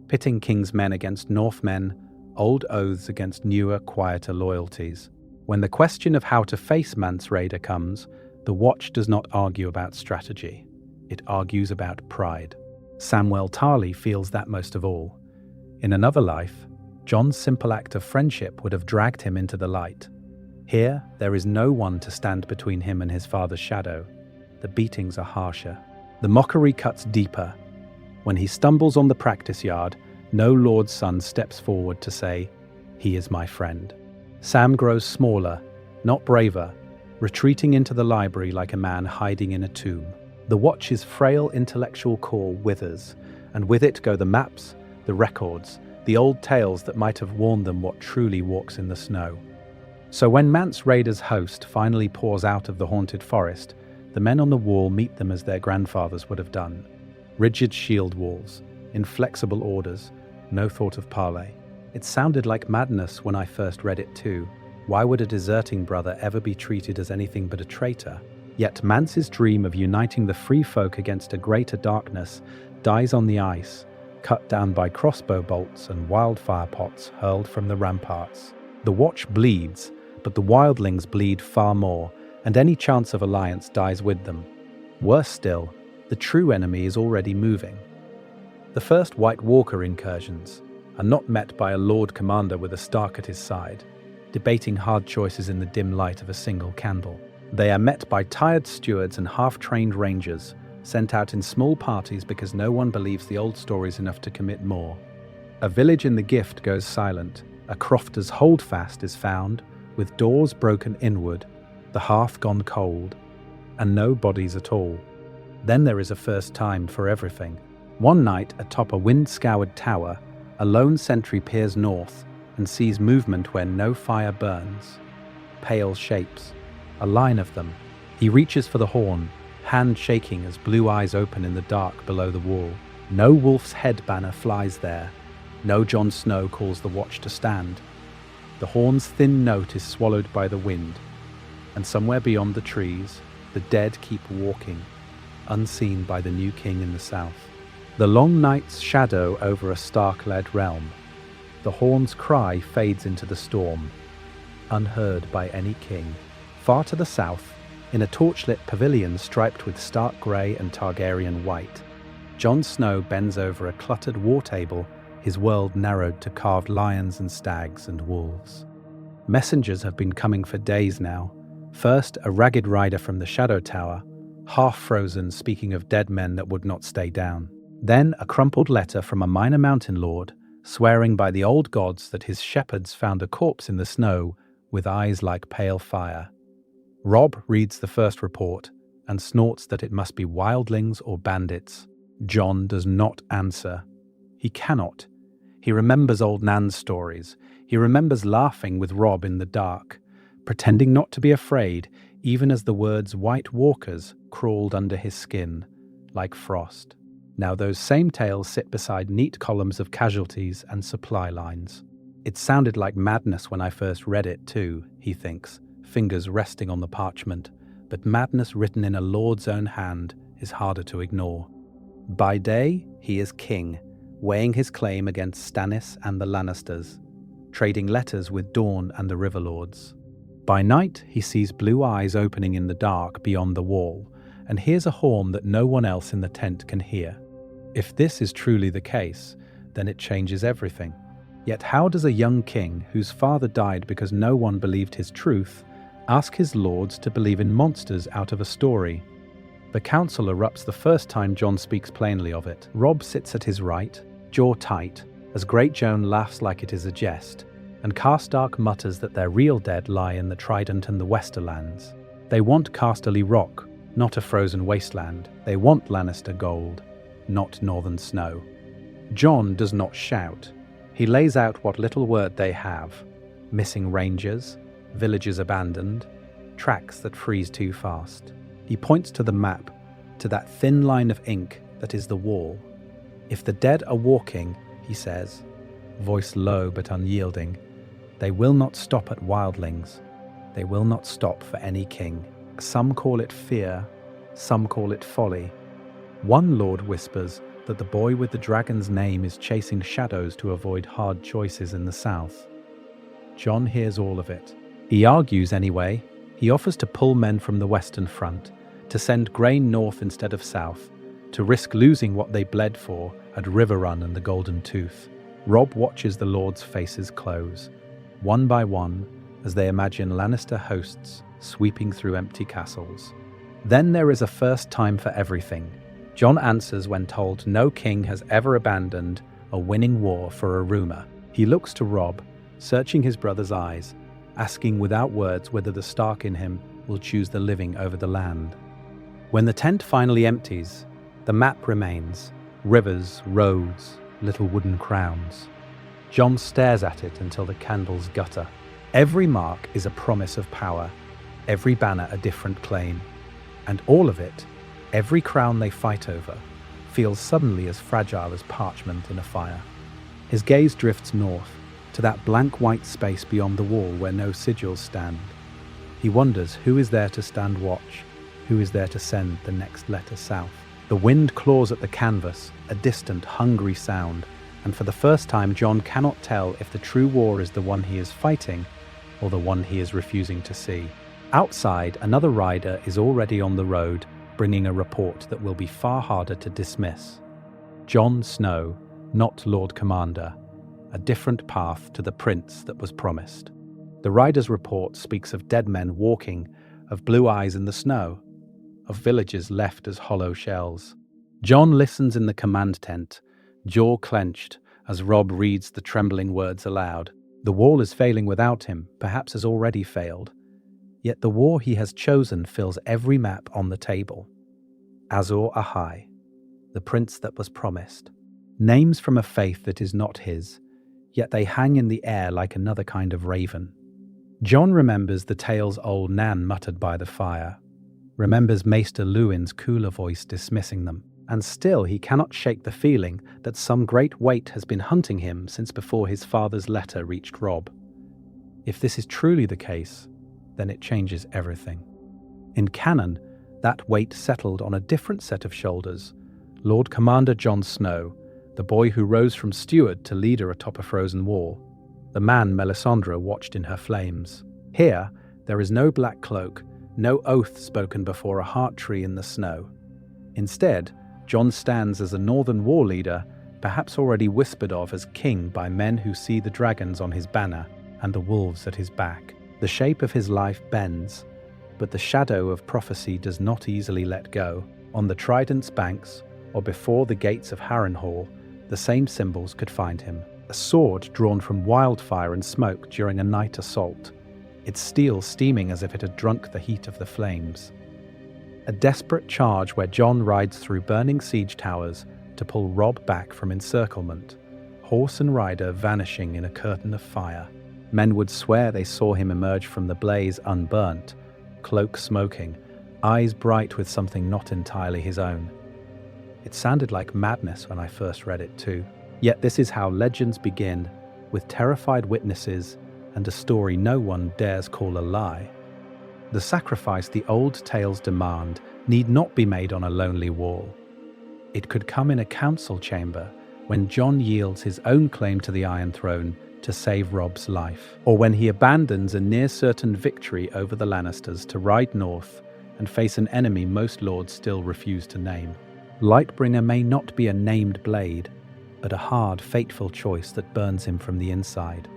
pitting King's men against Northmen, old oaths against newer, quieter loyalties. When the question of how to face Mance Rayder comes, the Watch does not argue about strategy. It argues about pride. Samwell Tarly feels that most of all. In another life, Jon's simple act of friendship would have dragged him into the light. Here, there is no one to stand between him and his father's shadow. The beatings are harsher. The mockery cuts deeper. When he stumbles on the practice yard, no lord's son steps forward to say, "He is my friend." Sam grows smaller, not braver, retreating into the library like a man hiding in a tomb. The Watch's frail intellectual core withers, and with it go the maps, the records, the old tales that might have warned them what truly walks in the snow. So when Mance Raider's host finally pours out of the haunted forest, the men on the wall meet them as their grandfathers would have done. Rigid shield walls, inflexible orders, no thought of parley. It sounded like madness when I first read it too. Why would a deserting brother ever be treated as anything but a traitor? Yet Mance's dream of uniting the free folk against a greater darkness dies on the ice, cut down by crossbow bolts and wildfire pots hurled from the ramparts. The Watch bleeds, but the wildlings bleed far more, and any chance of alliance dies with them. Worse still, the true enemy is already moving. The first White Walker incursions are not met by a Lord Commander with a Stark at his side, debating hard choices in the dim light of a single candle. They are met by tired stewards and half-trained rangers, sent out in small parties because no one believes the old stories enough to commit more. A village in the Gift goes silent, a crofter's holdfast is found, with doors broken inward, the hearth gone cold, and no bodies at all. Then there is a first time for everything. One night, atop a wind-scoured tower, a lone sentry peers north and sees movement where no fire burns. Pale shapes, a line of them. He reaches for the horn, hand shaking as blue eyes open in the dark below the wall. No wolf's head banner flies there. No Jon Snow calls the Watch to stand. The horn's thin note is swallowed by the wind, and somewhere beyond the trees, the dead keep walking, unseen by the new king in the south. The long night's shadow over a Stark-led realm. The horn's cry fades into the storm, unheard by any king. Far to the south, in a torchlit pavilion striped with Stark grey and Targaryen white, Jon Snow bends over a cluttered war table, his world narrowed to carved lions and stags and wolves. Messengers have been coming for days now. First, a ragged rider from the Shadow Tower, half frozen, speaking of dead men that would not stay down. Then a crumpled letter from a minor mountain lord, swearing by the old gods that his shepherds found a corpse in the snow with eyes like pale fire. Robb reads the first report and snorts that it must be wildlings or bandits. Jon does not answer. He cannot. He remembers old Nan's stories. He remembers laughing with Robb in the dark, pretending not to be afraid, even as the words White Walkers crawled under his skin, like frost. Now those same tales sit beside neat columns of casualties and supply lines. It sounded like madness when I first read it too, he thinks, fingers resting on the parchment, but madness written in a lord's own hand is harder to ignore. By day, he is king, weighing his claim against Stannis and the Lannisters, trading letters with Dorne and the Riverlords. By night, he sees blue eyes opening in the dark beyond the wall, and hears a horn that no one else in the tent can hear. If this is truly the case, then it changes everything. Yet how does a young king, whose father died because no one believed his truth, ask his lords to believe in monsters out of a story? The council erupts the first time Jon speaks plainly of it. Robb sits at his right, jaw tight, as Great Joan laughs like it is a jest, and Karstark mutters that their real dead lie in the Trident and the Westerlands. They want Casterly Rock, not a frozen wasteland. They want Lannister gold, not northern snow. Jon does not shout. He lays out what little word they have: missing rangers, villages abandoned, tracks that freeze too fast. He points to the map, to that thin line of ink that is the wall. If the dead are walking, he says, voice low but unyielding, they will not stop at wildlings. They will not stop for any king. Some call it fear, some call it folly. One lord whispers that the boy with the dragon's name is chasing shadows to avoid hard choices in the south. Jon hears all of it. He argues anyway. He offers to pull men from the western front, to send grain north instead of south, to risk losing what they bled for at River Run and the Golden Tooth. Robb watches the lords' faces close, one by one, as they imagine Lannister hosts sweeping through empty castles. Then there is a first time for everything. Jon answers when told no king has ever abandoned a winning war for a rumor. He looks to Robb, searching his brother's eyes, asking without words whether the Stark in him will choose the living over the land. When the tent finally empties, the map remains: rivers, roads, little wooden crowns. Jon stares at it until the candles gutter. Every mark is a promise of power, every banner a different claim, and all of it, every crown they fight over, feels suddenly as fragile as parchment in a fire. His gaze drifts north, to that blank white space beyond the wall where no sigils stand. He wonders who is there to stand watch, who is there to send the next letter south. The wind claws at the canvas, a distant, hungry sound, and for the first time Jon cannot tell if the true war is the one he is fighting or the one he is refusing to see. Outside, another rider is already on the road, bringing a report that will be far harder to dismiss. Jon Snow, not Lord Commander, a different path to the prince that was promised. The rider's report speaks of dead men walking, of blue eyes in the snow, of villages left as hollow shells. Jon listens in the command tent, jaw clenched, as Robb reads the trembling words aloud. The wall is failing without him, perhaps has already failed. Yet the war he has chosen fills every map on the table. Azor Ahai, the prince that was promised. Names from a faith that is not his, yet they hang in the air like another kind of raven. Jon remembers the tales old Nan muttered by the fire, remembers Maester Luwin's cooler voice dismissing them, and still he cannot shake the feeling that some great weight has been hunting him since before his father's letter reached Robb. If this is truly the case, then it changes everything. In canon, that weight settled on a different set of shoulders: Lord Commander Jon Snow, the boy who rose from steward to leader atop a frozen wall, the man Melisandre watched in her flames. Here, there is no black cloak, no oath spoken before a heart tree in the snow. Instead, Jon stands as a northern war leader, perhaps already whispered of as king by men who see the dragons on his banner and the wolves at his back. The shape of his life bends, but the shadow of prophecy does not easily let go. On the Trident's banks, or before the gates of Harrenhal, the same symbols could find him. A sword drawn from wildfire and smoke during a night assault, its steel steaming as if it had drunk the heat of the flames. A desperate charge where Jon rides through burning siege towers to pull Robb back from encirclement, horse and rider vanishing in a curtain of fire. Men would swear they saw him emerge from the blaze unburnt, cloak smoking, eyes bright with something not entirely his own. It sounded like madness when I first read it too. Yet this is how legends begin, with terrified witnesses and a story no one dares call a lie. The sacrifice the old tales demand need not be made on a lonely wall. It could come in a council chamber when Jon yields his own claim to the Iron Throne to save Robb's life, or when he abandons a near-certain victory over the Lannisters to ride north and face an enemy most lords still refuse to name. Lightbringer may not be a named blade, but a hard, fateful choice that burns him from the inside.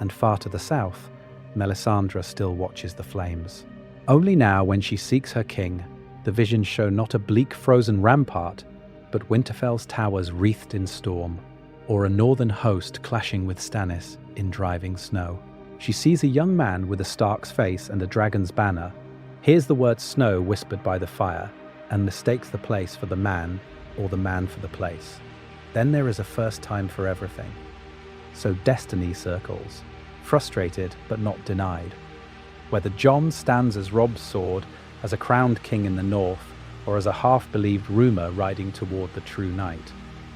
And far to the south, Melisandre still watches the flames. Only now, when she seeks her king, the visions show not a bleak frozen rampart, but Winterfell's towers wreathed in storm, or a northern host clashing with Stannis in driving snow. She sees a young man with a Stark's face and a dragon's banner, hears the word snow whispered by the fire, and mistakes the place for the man, or the man for the place. Then there is a first time for everything. So destiny circles, frustrated but not denied. Whether Jon stands as Robb's sword, as a crowned king in the north, or as a half-believed rumour riding toward the true night,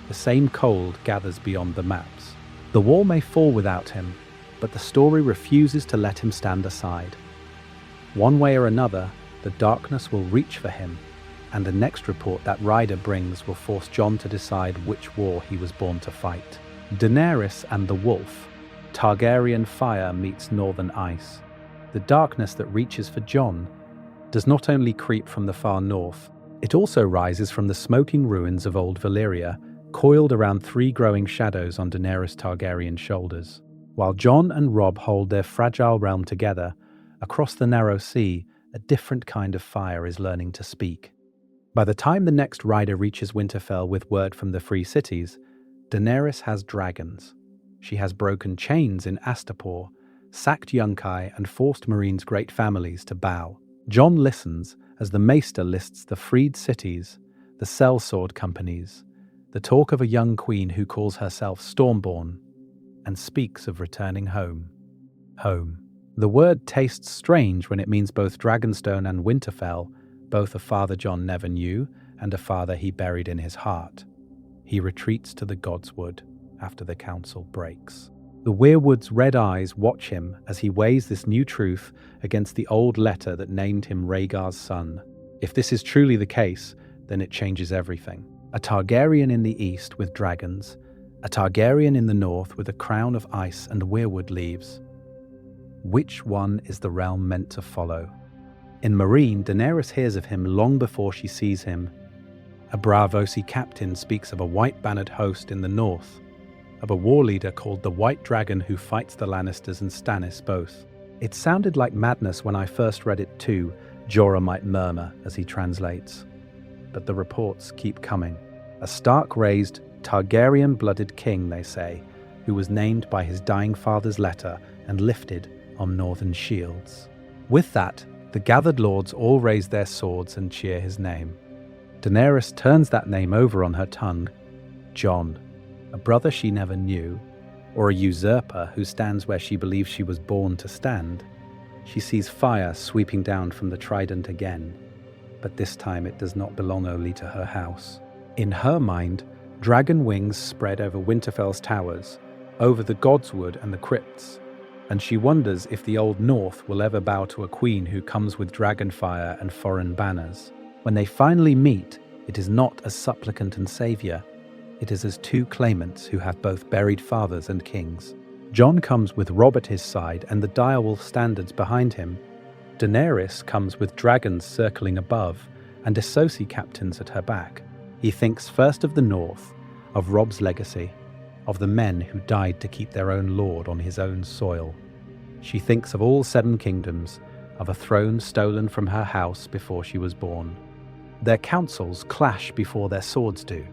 the same cold gathers beyond the maps. The wall may fall without him, but the story refuses to let him stand aside. One way or another, the darkness will reach for him, and the next report that rider brings will force Jon to decide which war he was born to fight. Daenerys and the Wolf. Targaryen fire meets northern ice. The darkness that reaches for Jon does not only creep from the far north, it also rises from the smoking ruins of old Valyria coiled around 3 growing shadows on Daenerys Targaryen's shoulders. While Jon and Robb hold their fragile realm together, across the narrow sea, a different kind of fire is learning to speak. By the time the next rider reaches Winterfell with word from the Free Cities, Daenerys has dragons. She has broken chains in Astapor, sacked Yunkai, and forced Meereen's great families to bow. Jon listens as the Maester lists the freed cities, the sellsword companies, the talk of a young queen who calls herself Stormborn, and speaks of returning home. Home. The word tastes strange when it means both Dragonstone and Winterfell, both a father Jon never knew and a father he buried in his heart. He retreats to the Godswood after the council breaks. The weirwood's red eyes watch him as he weighs this new truth against the old letter that named him Rhaegar's son. If this is truly the case, then it changes everything. A Targaryen in the east with dragons, a Targaryen in the north with a crown of ice and weirwood leaves. Which one is the realm meant to follow? In Meereen, Daenerys hears of him long before she sees him. A Braavosi captain speaks of a white-bannered host in the north, of a war leader called the White Dragon who fights the Lannisters and Stannis both. It sounded like madness when I first read it too, Jorah might murmur as he translates. But the reports keep coming. A Stark-raised, Targaryen-blooded king, they say, who was named by his dying father's letter and lifted on northern shields. With that, the gathered lords all raise their swords and cheer his name. Daenerys turns that name over on her tongue. Jon, a brother she never knew, or a usurper who stands where she believes she was born to stand. She sees fire sweeping down from the trident again, but this time it does not belong only to her house. In her mind, dragon wings spread over Winterfell's towers, over the Godswood and the crypts, and she wonders if the Old North will ever bow to a queen who comes with dragonfire and foreign banners. When they finally meet, it is not as supplicant and savior, it is as 2 claimants who have both buried fathers and kings. Jon comes with Robb at his side and the direwolf standards behind him. Daenerys comes with dragons circling above and Essosi captains at her back. He thinks first of the North, of Robb's legacy, of the men who died to keep their own lord on his own soil. She thinks of all 7 kingdoms, of a throne stolen from her house before she was born. Their councils clash before their swords do.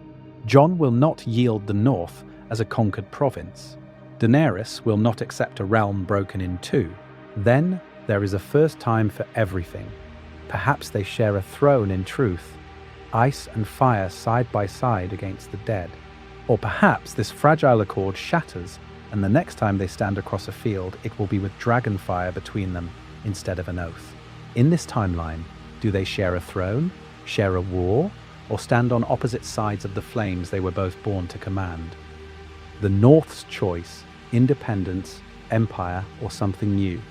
Jon will not yield the North as a conquered province. Daenerys will not accept a realm broken in 2. Then there is a first time for everything. Perhaps they share a throne in truth, ice and fire side by side against the dead. Or perhaps this fragile accord shatters, and the next time they stand across a field, it will be with dragonfire between them instead of an oath. In this timeline, do they share a throne, share a war, or stand on opposite sides of the flames they were both born to command? The North's choice, independence, empire, or something new.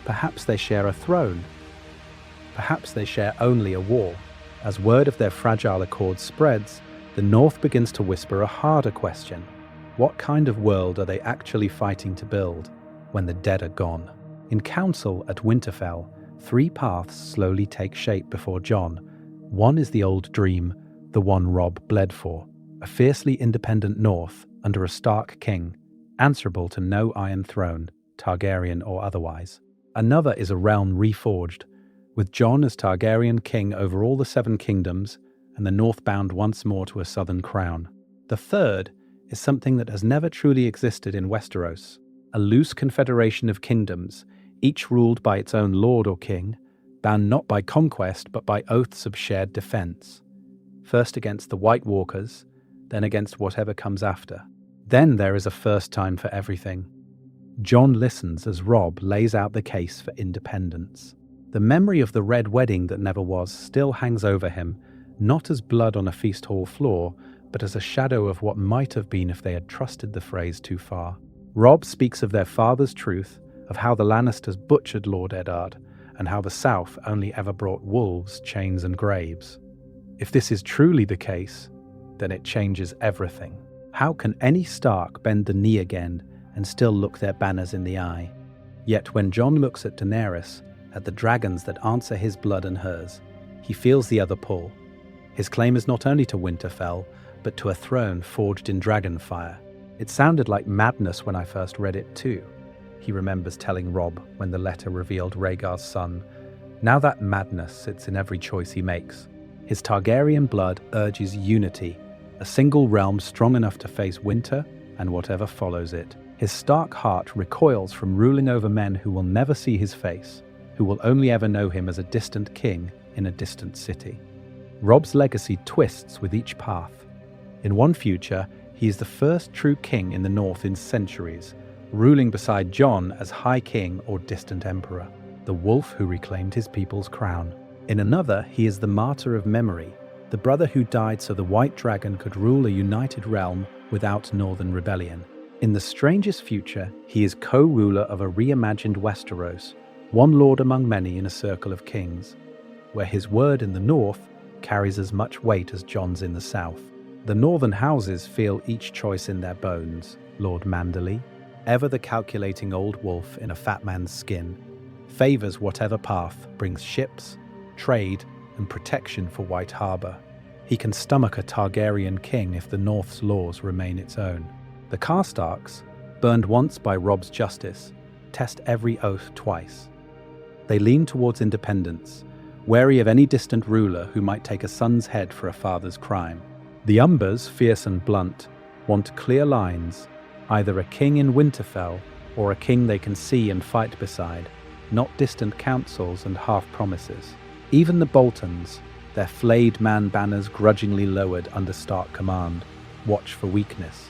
Perhaps they share a throne. Perhaps they share only a war. As word of their fragile accord spreads, the North begins to whisper a harder question. What kind of world are they actually fighting to build when the dead are gone? In council at Winterfell, 3 paths slowly take shape before Jon. One is the old dream, the one Robb bled for, a fiercely independent North under a Stark king, answerable to no Iron Throne, Targaryen or otherwise. Another is a realm reforged, with Jon as Targaryen king over all the 7 kingdoms, and the North bound once more to a southern crown. The third is something that has never truly existed in Westeros, a loose confederation of kingdoms, each ruled by its own lord or king, bound not by conquest but by oaths of shared defense. First against the White Walkers, then against whatever comes after. Then there is a first time for everything. Jon listens as Robb lays out the case for independence. The memory of the red wedding that never was still hangs over him, not as blood on a feast hall floor, but as a shadow of what might have been if they had trusted the phrase too far. Robb speaks of their father's truth, of how the Lannisters butchered Lord Eddard, and how the South only ever brought wolves, chains, and graves. If this is truly the case, then it changes everything. How can any Stark bend the knee again and still look their banners in the eye? Yet when Jon looks at Daenerys, at the dragons that answer his blood and hers, he feels the other pull. His claim is not only to Winterfell, but to a throne forged in dragonfire. It sounded like madness when I first read it too, he remembers telling Robb when the letter revealed Rhaegar's son. Now that madness sits in every choice he makes. His Targaryen blood urges unity, a single realm strong enough to face winter and whatever follows it. His Stark heart recoils from ruling over men who will never see his face, who will only ever know him as a distant king in a distant city. Robb's legacy twists with each path. In one future, he is the first true king in the North in centuries, ruling beside Jon as High King or distant Emperor, the wolf who reclaimed his people's crown. In another, he is the martyr of memory, the brother who died so the White Dragon could rule a united realm without Northern rebellion. In the strangest future, he is co-ruler of a reimagined Westeros, one lord among many in a circle of kings, where his word in the North carries as much weight as Jon's in the South. The Northern houses feel each choice in their bones. Lord Manderly, ever the calculating old wolf in a fat man's skin, favors whatever path brings ships, trade, and protection for White Harbor. He can stomach a Targaryen king if the North's laws remain its own. The Karstarks, burned once by Robb's justice, test every oath twice. They lean towards independence, wary of any distant ruler who might take a son's head for a father's crime. The Umbers, fierce and blunt, want clear lines, either a king in Winterfell or a king they can see and fight beside, not distant councils and half-promises. Even the Boltons, their flayed man banners grudgingly lowered under Stark command, watch for weakness.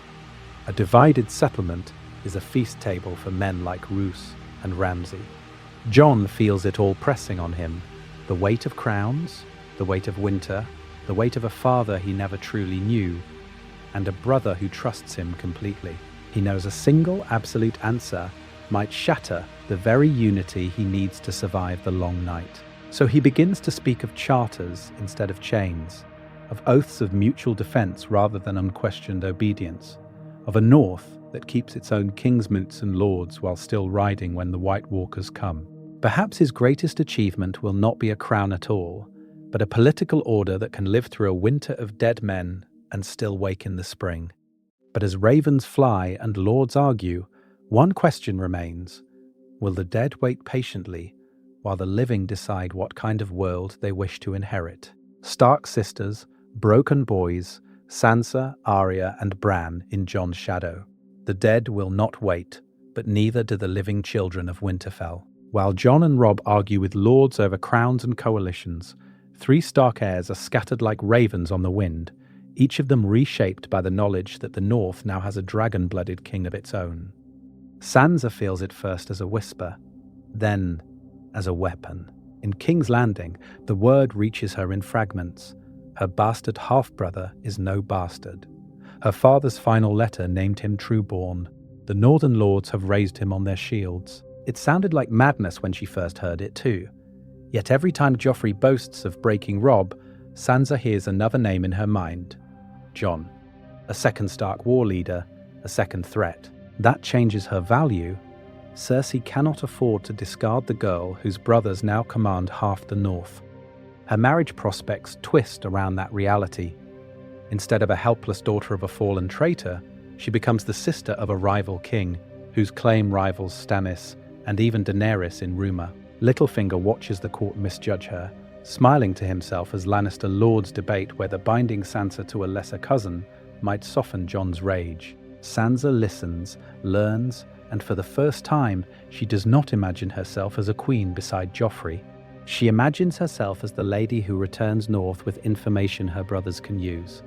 A divided settlement is a feast table for men like Roose and Ramsay. Jon feels it all pressing on him, the weight of crowns, the weight of winter, the weight of a father he never truly knew, and a brother who trusts him completely. He knows a single absolute answer might shatter the very unity he needs to survive the long night. So he begins to speak of charters instead of chains, of oaths of mutual defense rather than unquestioned obedience, of a North that keeps its own kingsmoots and lords while still riding when the White Walkers come. Perhaps his greatest achievement will not be a crown at all, but a political order that can live through a winter of dead men and still wake in the spring. But as ravens fly and lords argue, one question remains: will the dead wait patiently while the living decide what kind of world they wish to inherit? Stark sisters, broken boys, Sansa, Arya, and Bran in Jon's shadow. The dead will not wait, but neither do the living children of Winterfell. While Jon and Robb argue with lords over crowns and coalitions, 3 Stark heirs are scattered like ravens on the wind, each of them reshaped by the knowledge that the North now has a dragon-blooded king of its own. Sansa feels it first as a whisper, then as a weapon. In King's Landing, the word reaches her in fragments. Her bastard half-brother is no bastard. Her father's final letter named him trueborn. The Northern lords have raised him on their shields. It sounded like madness when she first heard it too. Yet every time Joffrey boasts of breaking Robb, Sansa hears another name in her mind: Jon. A second Stark war leader, a second threat. That changes her value. Cersei cannot afford to discard the girl whose brothers now command half the North. Her marriage prospects twist around that reality. Instead of a helpless daughter of a fallen traitor, she becomes the sister of a rival king, whose claim rivals Stannis and even Daenerys in rumour. Littlefinger watches the court misjudge her, smiling to himself as Lannister lords debate whether binding Sansa to a lesser cousin might soften Jon's rage. Sansa listens, learns, and for the first time, she does not imagine herself as a queen beside Joffrey. She imagines herself as the lady who returns north with information her brothers can use.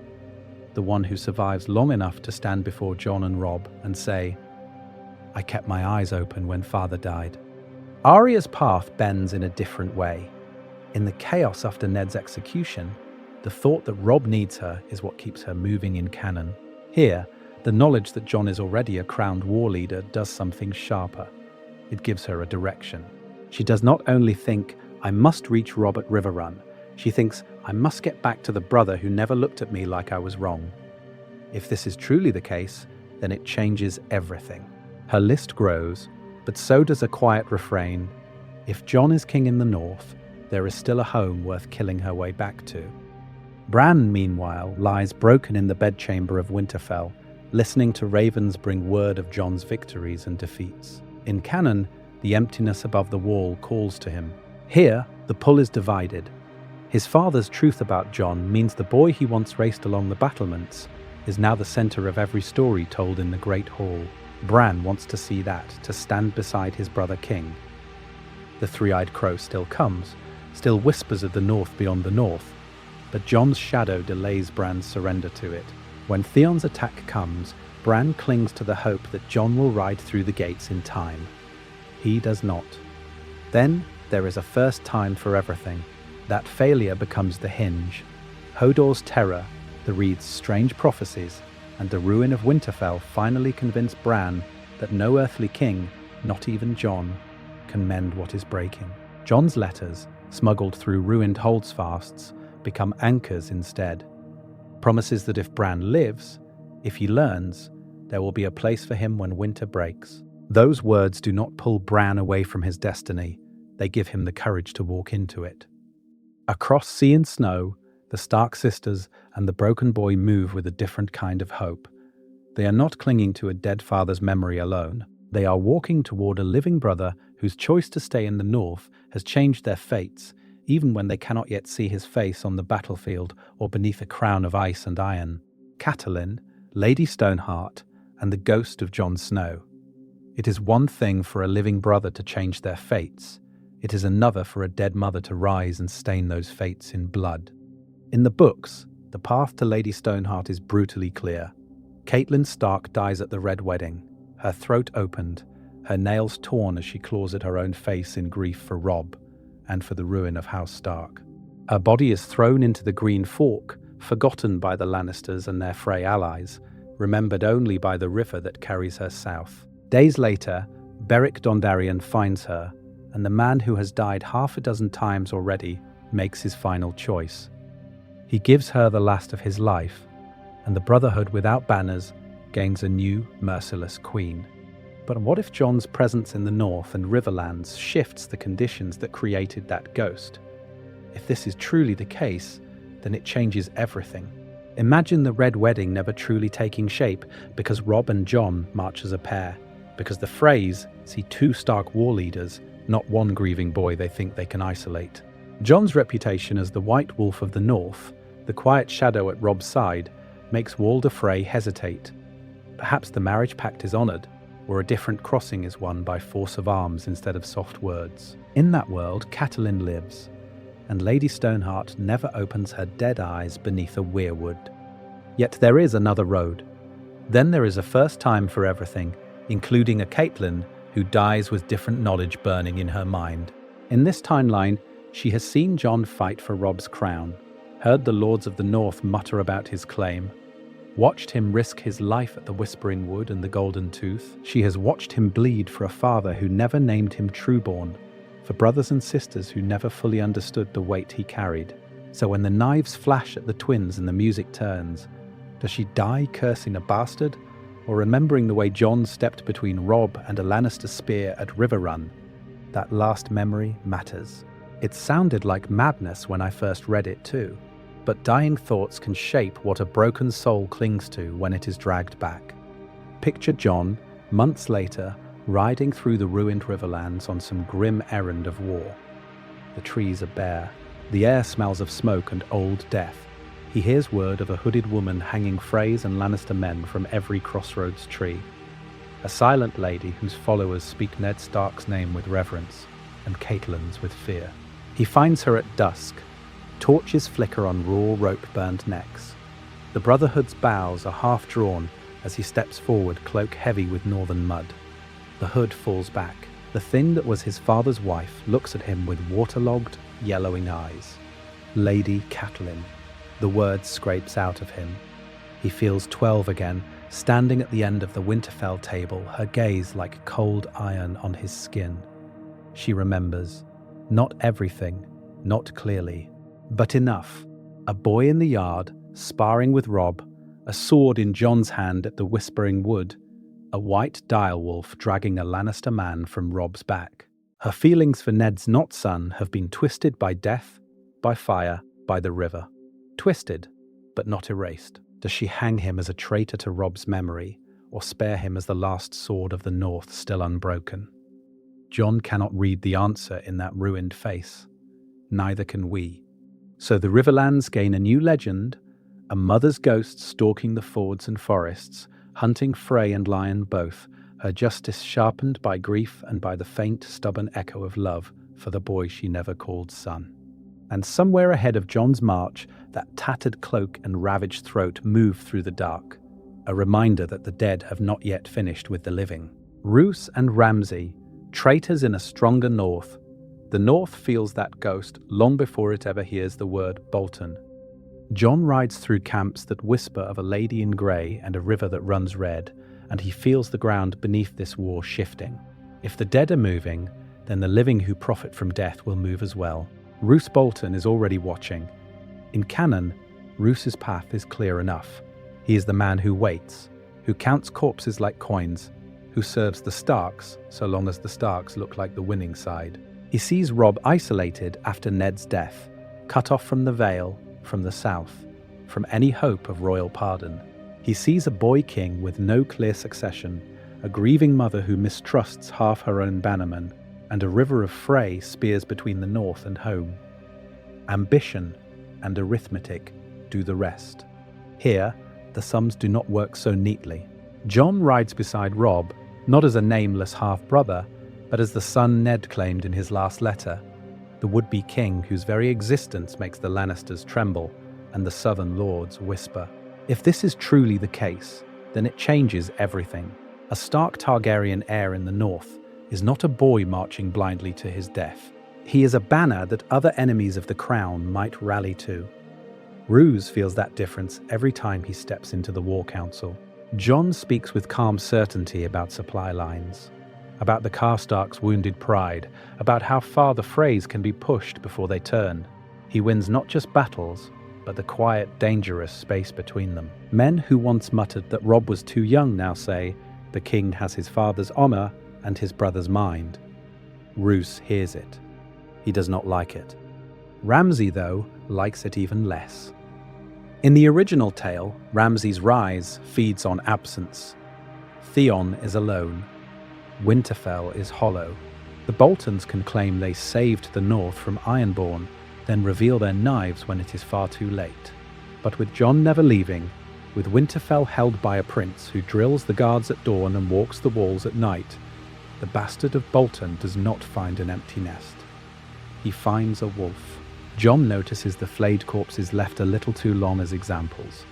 The one who survives long enough to stand before Jon and Robb and say, "I kept my eyes open when father died." Arya's path bends in a different way. In the chaos after Ned's execution, the thought that Robb needs her is what keeps her moving in canon. Here, the knowledge that Jon is already a crowned war leader does something sharper. It gives her a direction. She does not only think, "I must reach Robb at Riverrun." She thinks, "I must get back to the brother who never looked at me like I was wrong." If this is truly the case, then it changes everything. Her list grows, but so does a quiet refrain: if Jon is king in the North, there is still a home worth killing her way back to. Bran, meanwhile, lies broken in the bedchamber of Winterfell, listening to ravens bring word of Jon's victories and defeats. In canon, the emptiness above the wall calls to him. Here, the pull is divided. His father's truth about Jon means the boy he once raced along the battlements is now the center of every story told in the Great Hall. Bran wants to see that, to stand beside his brother king. The three-eyed crow still comes, still whispers of the north beyond the north, but Jon's shadow delays Bran's surrender to it. When Theon's attack comes, Bran clings to the hope that Jon will ride through the gates in time. He does not. Then there is a first time for everything. That failure becomes the hinge. Hodor's terror, the Reed's strange prophecies, and the ruin of Winterfell finally convince Bran that no earthly king, not even Jon, can mend what is breaking. Jon's letters, smuggled through ruined holdsfasts, become anchors instead. Promises that if Bran lives, if he learns, there will be a place for him when winter breaks. Those words do not pull Bran away from his destiny, they give him the courage to walk into it. Across sea and snow, the Stark sisters and the broken boy move with a different kind of hope. They are not clinging to a dead father's memory alone. They are walking toward a living brother whose choice to stay in the north has changed their fates, even when they cannot yet see his face on the battlefield or beneath a crown of ice and iron. Catelyn, Lady Stoneheart, and the ghost of Jon Snow. It is one thing for a living brother to change their fates. It is another for a dead mother to rise and stain those fates in blood. In the books, the path to Lady Stoneheart is brutally clear. Catelyn Stark dies at the Red Wedding, her throat opened, her nails torn as she claws at her own face in grief for Robb and for the ruin of House Stark. Her body is thrown into the Green Fork, forgotten by the Lannisters and their Frey allies, remembered only by the river that carries her south. Days later, Beric Dondarrion finds her, and the man who has died half a dozen times already makes his final choice. He gives her the last of his life, and the Brotherhood without banners gains a new, merciless queen. But what if Jon's presence in the north and Riverlands shifts the conditions that created that ghost? If this is truly the case, then it changes everything. Imagine the Red Wedding never truly taking shape because Robb and Jon march as a pair, because the Freys see two Stark war leaders, not one grieving boy they think they can isolate. Jon's reputation as the White Wolf of the North, the quiet shadow at Robb's side, makes Walder Frey hesitate. Perhaps the marriage pact is honoured, or a different crossing is won by force of arms instead of soft words. In that world, Catelyn lives, and Lady Stoneheart never opens her dead eyes beneath a weirwood. Yet there is another road. Then there is a first time for everything, including a Catelyn who dies with different knowledge burning in her mind. In this timeline, she has seen Jon fight for Robb's crown, heard the Lords of the North mutter about his claim, watched him risk his life at the Whispering Wood and the Golden Tooth. She has watched him bleed for a father who never named him Trueborn, for brothers and sisters who never fully understood the weight he carried. So when the knives flash at the twins and the music turns, does she die cursing a bastard, or remembering the way Jon stepped between Robb and a Lannister spear at Riverrun? That last memory matters. It sounded like madness when I first read it too, but dying thoughts can shape what a broken soul clings to when it is dragged back. Picture Jon, months later, riding through the ruined Riverlands on some grim errand of war. The trees are bare. The air smells of smoke and old death. He hears word of a hooded woman hanging Freys and Lannister men from every crossroads tree. A silent lady whose followers speak Ned Stark's name with reverence, and Catelyn's with fear. He finds her at dusk. Torches flicker on raw rope-burned necks. The Brotherhood's bows are half-drawn as he steps forward, cloak heavy with northern mud. The hood falls back. The thing that was his father's wife looks at him with waterlogged, yellowing eyes. Lady Catelyn. The word scrapes out of him. He feels 12 again, standing at the end of the Winterfell table, her gaze like cold iron on his skin. She remembers. Not everything, not clearly, but enough. A boy in the yard, sparring with Robb, a sword in Jon's hand at the Whispering Wood, a white direwolf dragging a Lannister man from Robb's back. Her feelings for Ned's not son have been twisted by death, by fire, by the river. twisted, but not erased? Does she hang him as a traitor to Robb's memory, or spare him as the last sword of the North still unbroken? Jon cannot read the answer in that ruined face. Neither can we. So the Riverlands gain a new legend, a mother's ghost stalking the fords and forests, hunting Frey and Lion both, her justice sharpened by grief and by the faint, stubborn echo of love for the boy she never called son. And somewhere ahead of Jon's march, that tattered cloak and ravaged throat move through the dark, a reminder that the dead have not yet finished with the living. Roose and Ramsay, traitors in a stronger North. The North feels that ghost long before it ever hears the word Bolton. Jon rides through camps that whisper of a lady in grey and a river that runs red, and he feels the ground beneath this war shifting. If the dead are moving, then the living who profit from death will move as well. Roose Bolton is already watching. In canon, Roose's path is clear enough. He is the man who waits, who counts corpses like coins, who serves the Starks so long as the Starks look like the winning side. He sees Robb isolated after Ned's death, cut off from the Vale, from the south, from any hope of royal pardon. He sees a boy king with no clear succession, a grieving mother who mistrusts half her own bannermen, and a river of Frey spears between the north and home. Ambition and arithmetic do the rest. Here, the sums do not work so neatly. Jon rides beside Robb, not as a nameless half-brother, but as the son Ned claimed in his last letter, the would-be king whose very existence makes the Lannisters tremble and the southern lords whisper. If this is truly the case, then it changes everything. A Stark Targaryen heir in the north is not a boy marching blindly to his death. He is a banner that other enemies of the crown might rally to. Roose feels that difference every time he steps into the War Council. Jon speaks with calm certainty about supply lines, about the Karstark's wounded pride, about how far the Freys can be pushed before they turn. He wins not just battles, but the quiet, dangerous space between them. Men who once muttered that Robb was too young now say, the king has his father's honour and his brother's mind. Roose hears it. He does not like it. Ramsay, though, likes it even less. In the original tale, Ramsay's rise feeds on absence. Theon is alone. Winterfell is hollow. The Boltons can claim they saved the North from Ironborn, then reveal their knives when it is far too late. But with Jon never leaving, with Winterfell held by a prince who drills the guards at dawn and walks the walls at night, the bastard of Bolton does not find an empty nest. He finds a wolf. Jon notices the flayed corpses left a little too long as examples.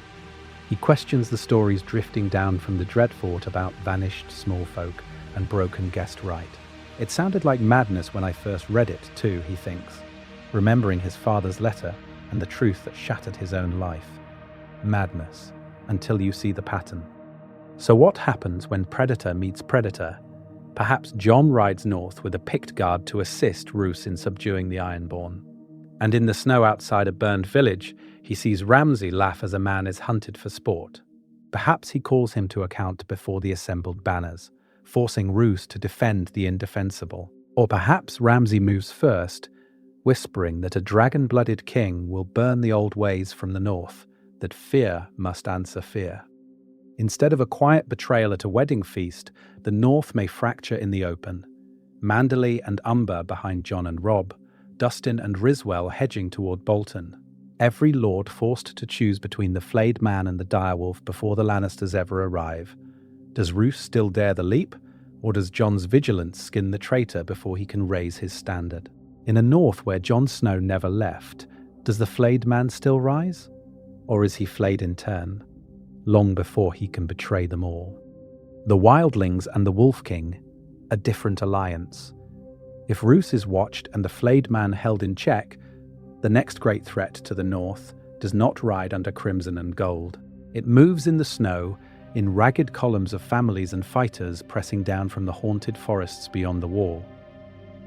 He questions the stories drifting down from the Dreadfort about vanished small folk and broken guest right. It sounded like madness when I first read it too, he thinks, remembering his father's letter and the truth that shattered his own life. Madness, until you see the pattern. So what happens when predator meets predator? Perhaps Jon rides north with a picked guard to assist Roose in subduing the Ironborn. And in the snow outside a burned village, he sees Ramsay laugh as a man is hunted for sport. Perhaps he calls him to account before the assembled banners, forcing Roose to defend the indefensible. Or perhaps Ramsay moves first, whispering that a dragon-blooded king will burn the old ways from the north, that fear must answer fear. Instead of a quiet betrayal at a wedding feast, the north may fracture in the open. Manderley and Umber behind Jon and Robb, Dustin and Riswell hedging toward Bolton. Every lord forced to choose between the flayed man and the direwolf before the Lannisters ever arrive. Does Roose still dare the leap, or does Jon's vigilance skin the traitor before he can raise his standard? In a north where Jon Snow never left, does the flayed man still rise? Or is he flayed in turn, long before he can betray them all? The Wildlings and the Wolf King, a different alliance. If Roose is watched and the flayed man held in check, the next great threat to the north does not ride under crimson and gold. It moves in the snow, in ragged columns of families and fighters pressing down from the haunted forests beyond the wall.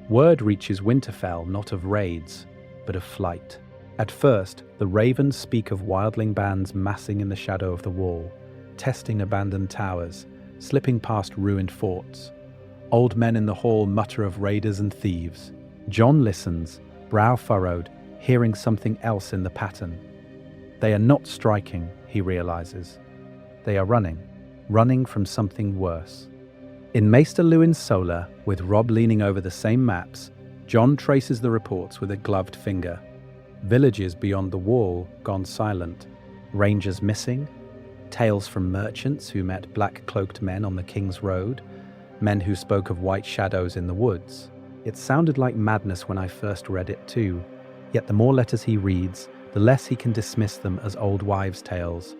Word reaches Winterfell not of raids, but of flight. At first, the ravens speak of wildling bands massing in the shadow of the wall, testing abandoned towers, slipping past ruined forts. Old men in the hall mutter of raiders and thieves. Jon listens, brow furrowed, hearing something else in the pattern. They are not striking, he realizes. They are running from something worse. In Maester Lewin's Solar, with Robb leaning over the same maps, Jon traces the reports with a gloved finger. Villages beyond the wall gone silent, rangers missing, tales from merchants who met black-cloaked men on the King's Road, men who spoke of white shadows in the woods. It sounded like madness when I first read it too, yet the more letters he reads, the less he can dismiss them as old wives' tales.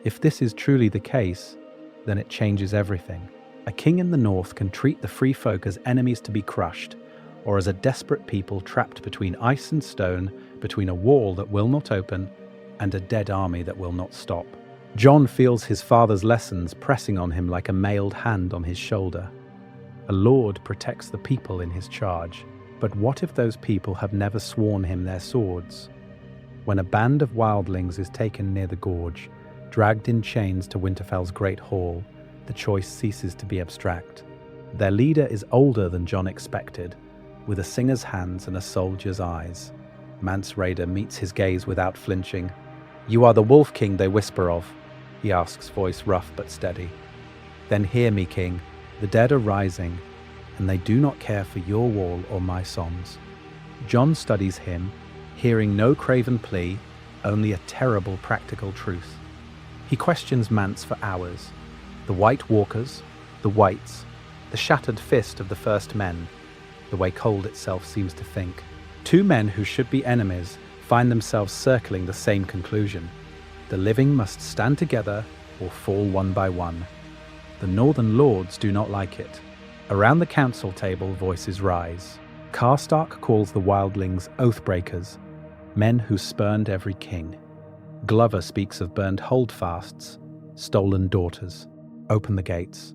If this is truly the case, then it changes everything. A king in the north can treat the free folk as enemies to be crushed, or as a desperate people trapped between ice and stone, between a wall that will not open and a dead army that will not stop. Jon feels his father's lessons pressing on him like a mailed hand on his shoulder. A lord protects the people in his charge, but what if those people have never sworn him their swords? When a band of wildlings is taken near the gorge, dragged in chains to Winterfell's great hall, the choice ceases to be abstract. Their leader is older than Jon expected, with a singer's hands and a soldier's eyes. Mance Rayder meets his gaze without flinching. "You are the Wolf King they whisper of," he asks, voice rough but steady. "Then hear me, King. The dead are rising, and they do not care for your wall or my songs." Jon studies him, hearing no craven plea, only a terrible practical truth. He questions Mance for hours. The White Walkers, the Whites, the shattered fist of the First Men, the way cold itself seems to think. Two men who should be enemies find themselves circling the same conclusion. The living must stand together or fall one by one. The Northern Lords do not like it. Around the council table, voices rise. Karstark calls the wildlings oathbreakers, men who spurned every king. Glover speaks of burned holdfasts, stolen daughters. Open the gates.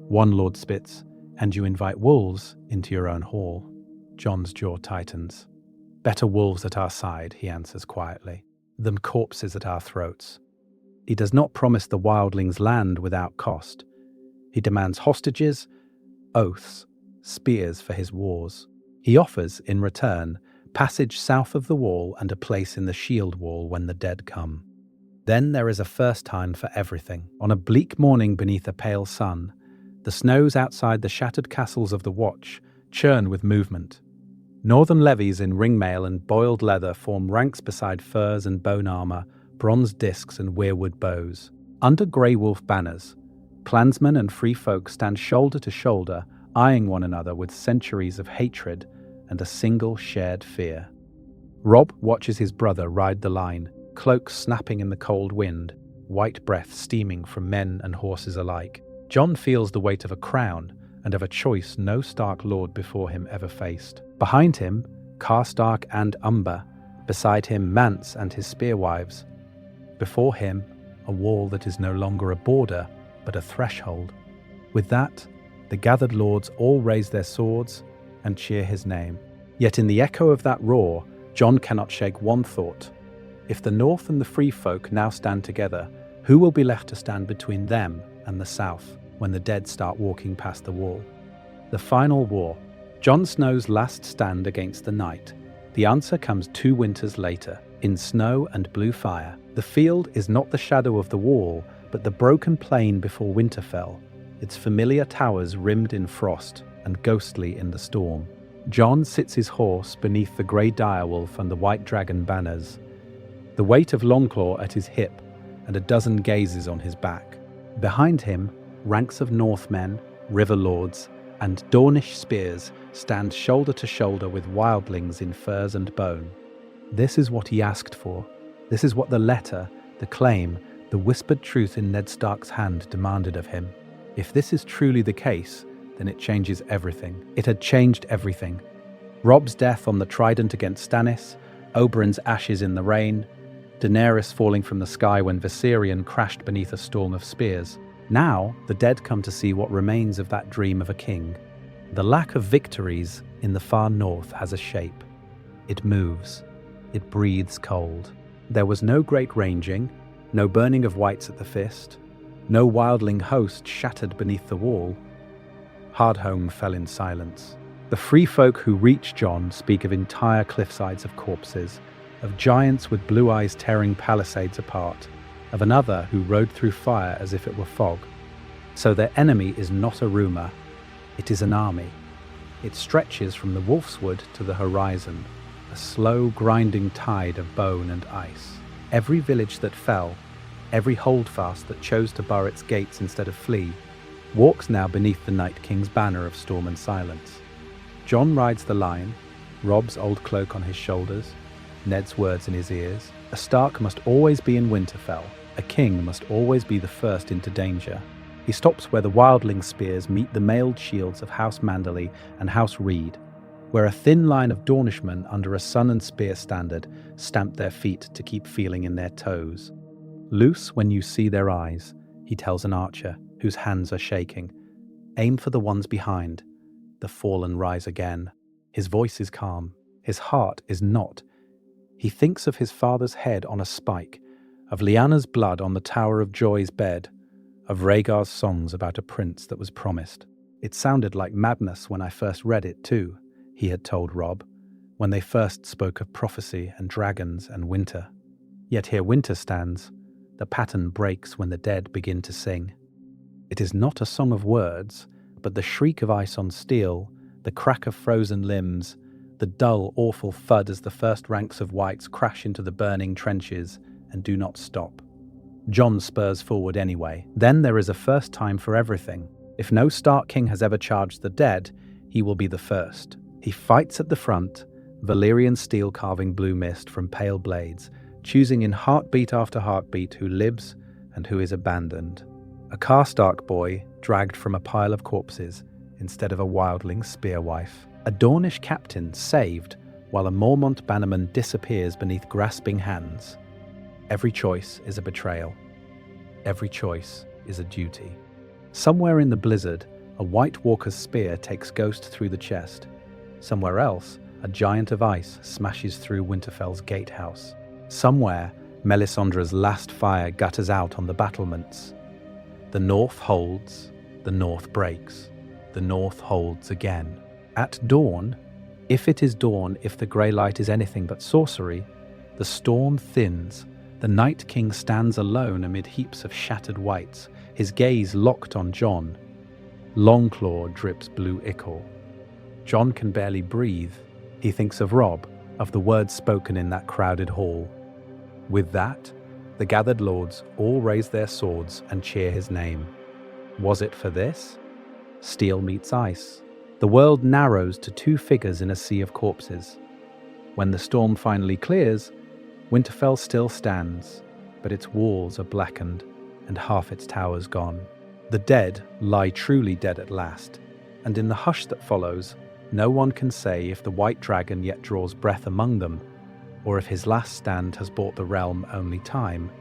One lord spits, "And you invite wolves into your own hall." Jon's jaw tightens. "Better wolves at our side," he answers quietly, "than corpses at our throats." He does not promise the wildlings land without cost. He demands hostages, oaths, spears for his wars. He offers, in return, passage south of the wall and a place in the shield wall when the dead come. Then there is a first time for everything. On a bleak morning beneath a pale sun, the snows outside the shattered castles of the Watch churn with movement. Northern levies in ringmail and boiled leather form ranks beside furs and bone armor, bronze discs and weirwood bows. Under Grey Wolf banners, clansmen and free folk stand shoulder to shoulder, eyeing one another with centuries of hatred and a single shared fear. Robb watches his brother ride the line, cloaks snapping in the cold wind, white breath steaming from men and horses alike. Jon feels the weight of a crown and of a choice no Stark lord before him ever faced. Behind him, Karstark and Umber. Beside him, Mance and his spearwives. Before him, a wall that is no longer a border, but a threshold. With that, the gathered lords all raise their swords and cheer his name. Yet in the echo of that roar, Jon cannot shake one thought. If the North and the free folk now stand together, who will be left to stand between them and the South when the dead start walking past the wall? The final war, Jon Snow's last stand against the night. The answer comes 2 winters later, in snow and blue fire. The field is not the shadow of the wall, but the broken plain before Winterfell, its familiar towers rimmed in frost and ghostly in the storm. Jon sits his horse beneath the grey direwolf and the white dragon banners, the weight of Longclaw at his hip and a dozen gazes on his back. Behind him, ranks of Northmen, river lords, and Dornish spears stand shoulder to shoulder with wildlings in furs and bone. This is what he asked for. This is what the letter, the claim, the whispered truth in Ned Stark's hand demanded of him. If this is truly the case, then it changes everything. It had changed everything. Robb's death on the trident against Stannis, Oberyn's ashes in the rain, Daenerys falling from the sky when Viserion crashed beneath a storm of spears. Now, the dead come to see what remains of that dream of a king. The lack of victories in the far north has a shape. It moves. It breathes cold. There was no great ranging, no burning of whites at the fist, no wildling host shattered beneath the wall. Hardhome fell in silence. The free folk who reach Jon speak of entire cliffsides of corpses, of giants with blue eyes tearing palisades apart, of another who rode through fire as if it were fog. So their enemy is not a rumour, it is an army. It stretches from the Wolfswood to the horizon, a slow, grinding tide of bone and ice. Every village that fell, every holdfast that chose to bar its gates instead of flee, walks now beneath the Night King's banner of storm and silence. Jon rides the line, Robb's old cloak on his shoulders, Ned's words in his ears. A Stark must always be in Winterfell. A king must always be the first into danger. He stops where the wildling spears meet the mailed shields of House Manderley and House Reed, where a thin line of Dornishmen under a sun and spear standard stamp their feet to keep feeling in their toes. Loose when you see their eyes, he tells an archer, whose hands are shaking. Aim for the ones behind. The fallen rise again. His voice is calm. His heart is not. He thinks of his father's head on a spike, of Lyanna's blood on the Tower of Joy's bed, of Rhaegar's songs about a prince that was promised. It sounded like madness when I first read it too, he had told Robb, when they first spoke of prophecy and dragons and winter. Yet here winter stands. The pattern breaks when the dead begin to sing. It is not a song of words, but the shriek of ice on steel, the crack of frozen limbs, the dull, awful thud as the first ranks of whites crash into the burning trenches and do not stop. Jon spurs forward anyway. Then there is a first time for everything. If no Stark king has ever charged the dead, he will be the first. He fights at the front, Valyrian steel carving blue mist from pale blades, choosing in heartbeat after heartbeat who lives and who is abandoned. A Karstark boy dragged from a pile of corpses instead of a wildling spearwife. A Dornish captain saved while a Mormont bannerman disappears beneath grasping hands. Every choice is a betrayal. Every choice is a duty. Somewhere in the blizzard, a White Walker's spear takes Ghost through the chest. Somewhere else, a giant of ice smashes through Winterfell's gatehouse. Somewhere, Melisandre's last fire gutters out on the battlements. The North holds, the North breaks, the North holds again. At dawn, if it is dawn, if the grey light is anything but sorcery, the storm thins. The Night King stands alone amid heaps of shattered whites, his gaze locked on Jon. Longclaw drips blue ichor. Jon can barely breathe. He thinks of Robb, of the words spoken in that crowded hall. With that, the gathered lords all raise their swords and cheer his name. Was it for this? Steel meets ice. The world narrows to two figures in a sea of corpses. When the storm finally clears, Winterfell still stands, but its walls are blackened and half its towers gone. The dead lie truly dead at last, and in the hush that follows, no one can say if the White Dragon yet draws breath among them, or if his last stand has bought the realm only time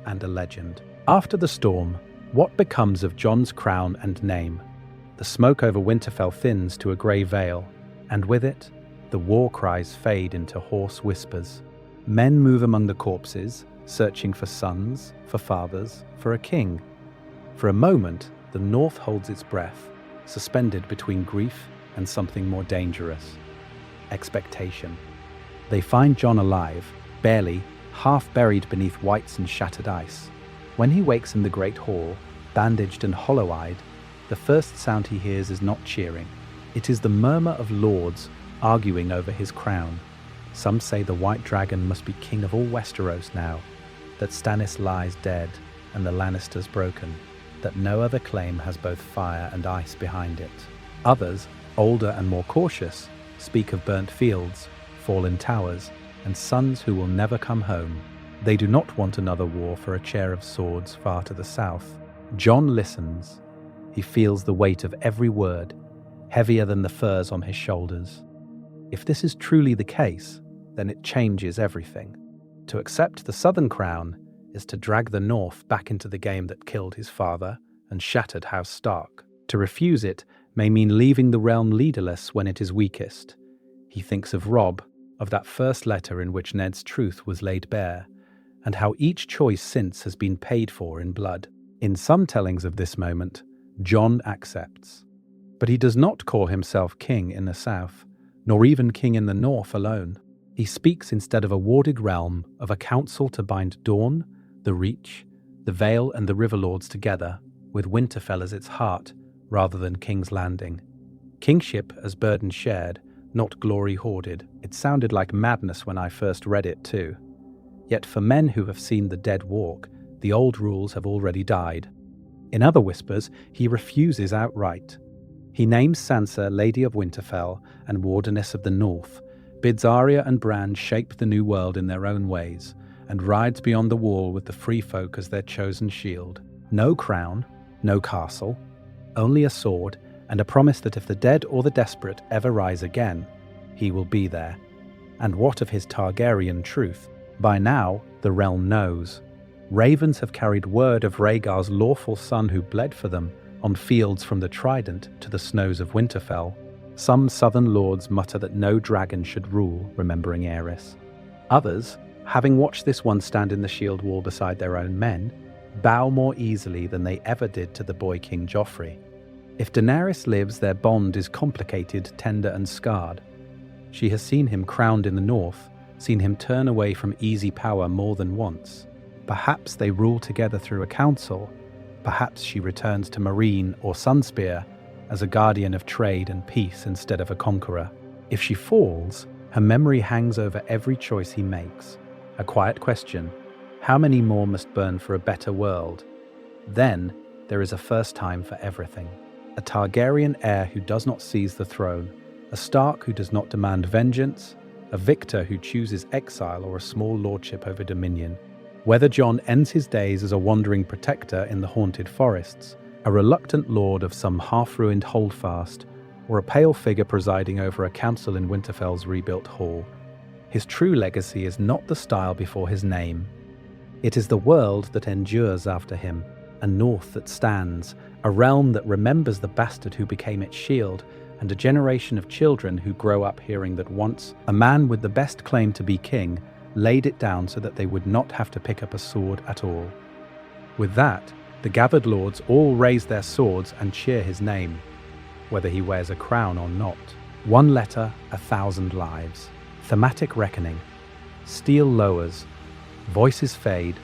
and a legend. After the storm, what becomes of Jon's crown and name? The smoke over Winterfell thins to a grey veil, and with it, the war cries fade into hoarse whispers. Men move among the corpses, searching for sons, for fathers, for a king. For a moment, the North holds its breath, suspended between grief and something more dangerous. Expectation. They find Jon alive, barely, half buried beneath whites and shattered ice. When he wakes in the great hall, bandaged and hollow-eyed, the first sound he hears is not cheering. It is the murmur of lords arguing over his crown. Some say the White Dragon must be king of all Westeros now, that Stannis lies dead and the Lannisters broken, that no other claim has both fire and ice behind it. Others, older and more cautious, speak of burnt fields, fallen towers, and sons who will never come home. They do not want another war for a chair of swords far to the south. Jon listens. He feels the weight of every word, heavier than the furs on his shoulders. If this is truly the case, then it changes everything. To accept the Southern Crown is to drag the North back into the game that killed his father and shattered House Stark. To refuse it may mean leaving the realm leaderless when it is weakest. He thinks of Robb, of that first letter in which Ned's truth was laid bare, and how each choice since has been paid for in blood. In some tellings of this moment, Jon accepts. But he does not call himself king in the south, nor even king in the north alone. He speaks instead of a warded realm of a council to bind Dorne, the Reach, the Vale and the River Lords together, with Winterfell as its heart, rather than King's Landing. Kingship as burden shared, not glory hoarded. It sounded like madness when I first read it too. Yet for men who have seen the dead walk, the old rules have already died. In other whispers, he refuses outright. He names Sansa Lady of Winterfell and Wardeness of the North, bids Arya and Bran shape the new world in their own ways, and rides beyond the wall with the free folk as their chosen shield. No crown, no castle, only a sword, and a promise that if the dead or the desperate ever rise again, he will be there. And what of his Targaryen truth? By now, the realm knows. Ravens have carried word of Rhaegar's lawful son who bled for them on fields from the Trident to the snows of Winterfell. Some southern lords mutter that no dragon should rule, remembering Aerys. Others, having watched this one stand in the shield wall beside their own men, bow more easily than they ever did to the boy King Joffrey. If Daenerys lives, their bond is complicated, tender and scarred. She has seen him crowned in the north, seen him turn away from easy power more than once. Perhaps they rule together through a council. Perhaps she returns to Meereen or Sunspear as a guardian of trade and peace instead of a conqueror. If she falls, her memory hangs over every choice he makes. A quiet question: how many more must burn for a better world? Then there is a first time for everything. A Targaryen heir who does not seize the throne, a Stark who does not demand vengeance, a victor who chooses exile or a small lordship over dominion. Whether Jon ends his days as a wandering protector in the haunted forests, a reluctant lord of some half-ruined holdfast, or a pale figure presiding over a council in Winterfell's rebuilt hall, his true legacy is not the style before his name. It is the world that endures after him, a north that stands, a realm that remembers the bastard who became its shield, and a generation of children who grow up hearing that once a man with the best claim to be king laid it down so that they would not have to pick up a sword at all. With that, the gathered lords all raise their swords and cheer his name, whether he wears a crown or not. One letter, 1,000 lives. Thematic reckoning. Steel lowers, voices fade,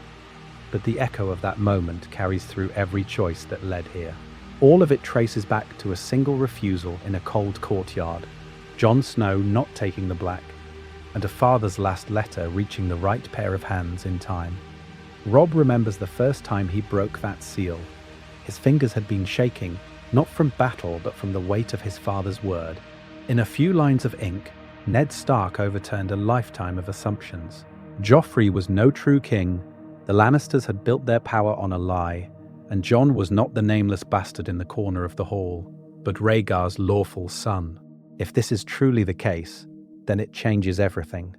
but the echo of that moment carries through every choice that led here. All of it traces back to a single refusal in a cold courtyard, Jon Snow not taking the black, and a father's last letter reaching the right pair of hands in time. Robb remembers the first time he broke that seal. His fingers had been shaking, not from battle but from the weight of his father's word. In a few lines of ink, Ned Stark overturned a lifetime of assumptions. Joffrey was no true king, the Lannisters had built their power on a lie, and Jon was not the nameless bastard in the corner of the hall, but Rhaegar's lawful son. If this is truly the case, then it changes everything.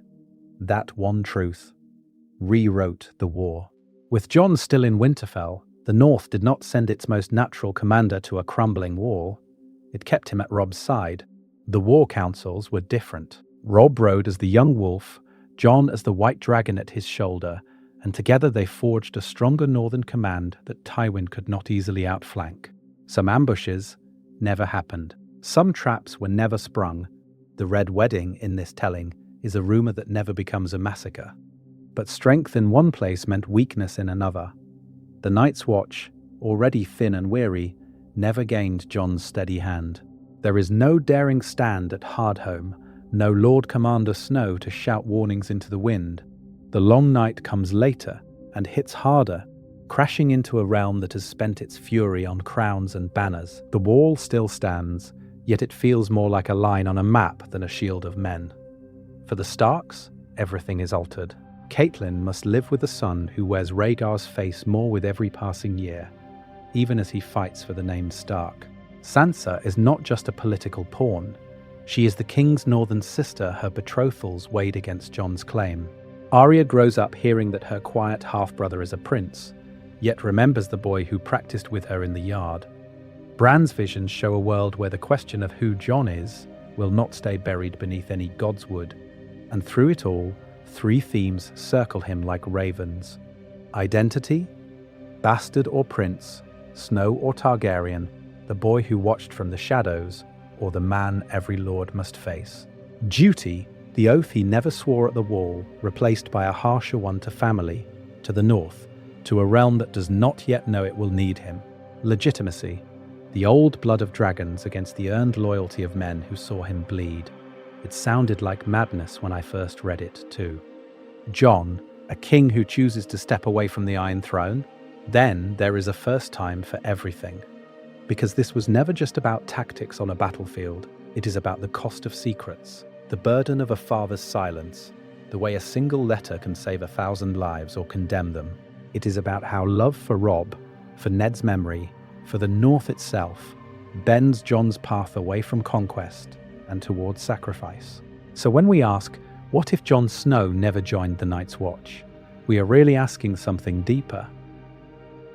That one truth rewrote the war. With Jon still in Winterfell, the North did not send its most natural commander to a crumbling wall. It kept him at Robb's side. The war councils were different. Robb rode as the young wolf, Jon as the white dragon at his shoulder, and together they forged a stronger northern command that Tywin could not easily outflank. Some ambushes never happened. Some traps were never sprung. The Red Wedding, in this telling, is a rumor that never becomes a massacre. But strength in one place meant weakness in another. The Night's Watch, already thin and weary, never gained Jon's steady hand. There is no daring stand at Hardhome, no Lord Commander Snow to shout warnings into the wind. The long night comes later and hits harder, crashing into a realm that has spent its fury on crowns and banners. The wall still stands, yet it feels more like a line on a map than a shield of men. For the Starks, everything is altered. Catelyn must live with a son who wears Rhaegar's face more with every passing year, even as he fights for the name Stark. Sansa is not just a political pawn. She is the king's northern sister her betrothals weighed against Jon's claim. Arya grows up hearing that her quiet half-brother is a prince, yet remembers the boy who practiced with her in the yard. Bran's visions show a world where the question of who Jon is will not stay buried beneath any god's wood, and through it all, three themes circle him like ravens: identity, bastard or prince, Snow or Targaryen, the boy who watched from the shadows, or the man every lord must face. Duty, The oath he never swore at the wall, replaced by a harsher one to family, to the north, to a realm that does not yet know it will need him. Legitimacy. The old blood of dragons against the earned loyalty of men who saw him bleed. It sounded like madness when I first read it, too. Jon, a king who chooses to step away from the Iron Throne? Then there is a first time for everything. Because this was never just about tactics on a battlefield, it is about the cost of secrets, the burden of a father's silence, the way a single letter can save 1,000 lives or condemn them. It is about how love for Robb, for Ned's memory, for the North itself, bends Jon's path away from conquest and towards sacrifice. So when we ask, what if Jon Snow never joined the Night's Watch? We are really asking something deeper.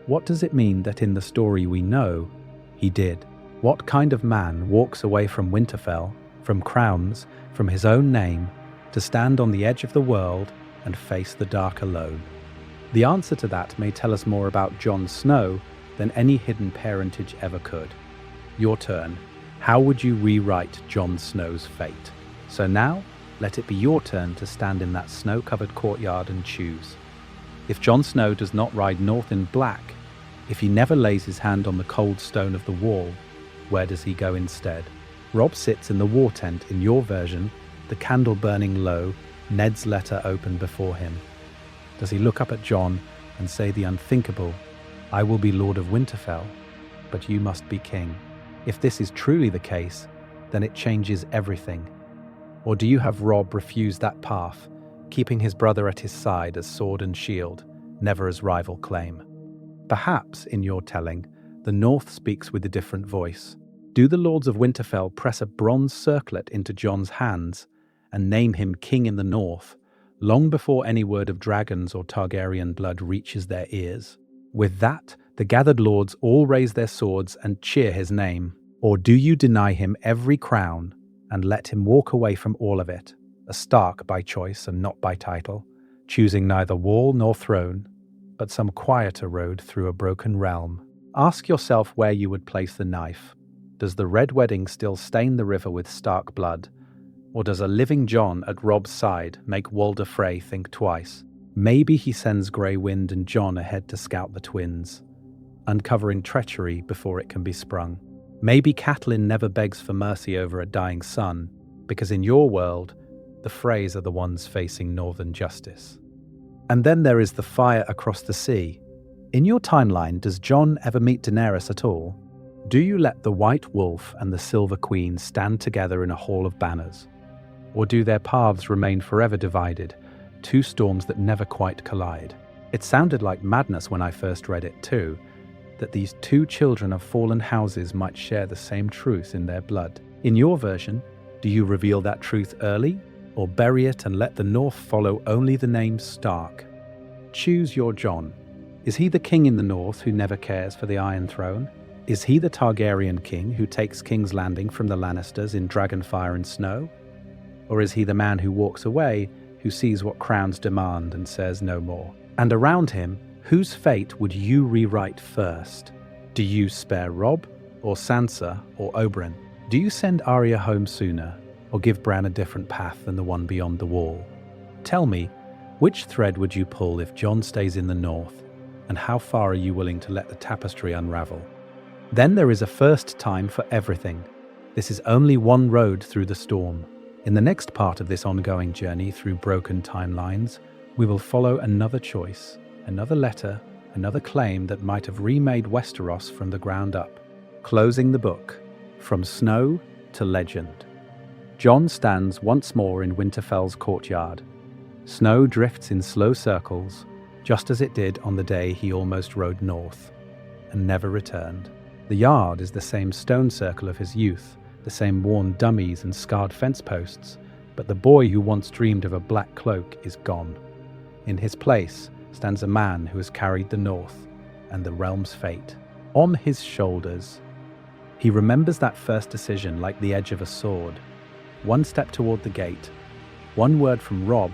What does it mean that in the story we know, he did? What kind of man walks away from Winterfell, from crowns, from his own name, to stand on the edge of the world and face the dark alone? The answer to that may tell us more about Jon Snow than any hidden parentage ever could. Your turn. How would you rewrite Jon Snow's fate? So now, let it be your turn to stand in that snow-covered courtyard and choose. If Jon Snow does not ride north in black, if he never lays his hand on the cold stone of the wall, where does he go instead? Robb sits in the war tent in your version, the candle burning low, Ned's letter open before him. Does he look up at Jon and say the unthinkable, "I will be Lord of Winterfell, but you must be king"? If this is truly the case, then it changes everything. Or do you have Robb refuse that path, keeping his brother at his side as sword and shield, never as rival claim? Perhaps, in your telling, the North speaks with a different voice. Do the Lords of Winterfell press a bronze circlet into Jon's hands and name him King in the North, long before any word of dragons or Targaryen blood reaches their ears? With that, the gathered lords all raise their swords and cheer his name. Or do you deny him every crown and let him walk away from all of it, a Stark by choice and not by title, choosing neither wall nor throne, but some quieter road through a broken realm? Ask yourself where you would place the knife. Does the Red Wedding still stain the river with Stark blood? Or does a living Jon at Robb's side make Walder Frey think twice? Maybe he sends Grey Wind and Jon ahead to scout the twins, uncovering treachery before it can be sprung. Maybe Catelyn never begs for mercy over a dying son, because in your world, the Freys are the ones facing northern justice. And then there is the fire across the sea. In your timeline, does Jon ever meet Daenerys at all? Do you let the White Wolf and the Silver Queen stand together in a hall of banners? Or do their paths remain forever divided, two storms that never quite collide? It sounded like madness when I first read it too, that these two children of fallen houses might share the same truth in their blood. In your version, do you reveal that truth early, or bury it and let the North follow only the name Stark? Choose your Jon. Is he the king in the North who never cares for the Iron Throne? Is he the Targaryen king who takes King's Landing from the Lannisters in Dragonfire and Snow? Or is he the man who walks away, who sees what crowns demand and says no more? And around him, whose fate would you rewrite first? Do you spare Robb, or Sansa, or Oberyn? Do you send Arya home sooner, or give Bran a different path than the one beyond the wall? Tell me, which thread would you pull if Jon stays in the North, and how far are you willing to let the tapestry unravel? Then there is a first time for everything. This is only one road through the storm. In the next part of this ongoing journey through broken timelines, we will follow another choice, another letter, another claim that might have remade Westeros from the ground up. Closing the book, from snow to legend. Jon stands once more in Winterfell's courtyard. Snow drifts in slow circles, just as it did on the day he almost rode north, and never returned. The yard is the same stone circle of his youth, the same worn dummies and scarred fence posts, but the boy who once dreamed of a black cloak is gone. In his place stands a man who has carried the North and the realm's fate on his shoulders. He remembers that first decision like the edge of a sword. One step toward the gate, one word from Robb,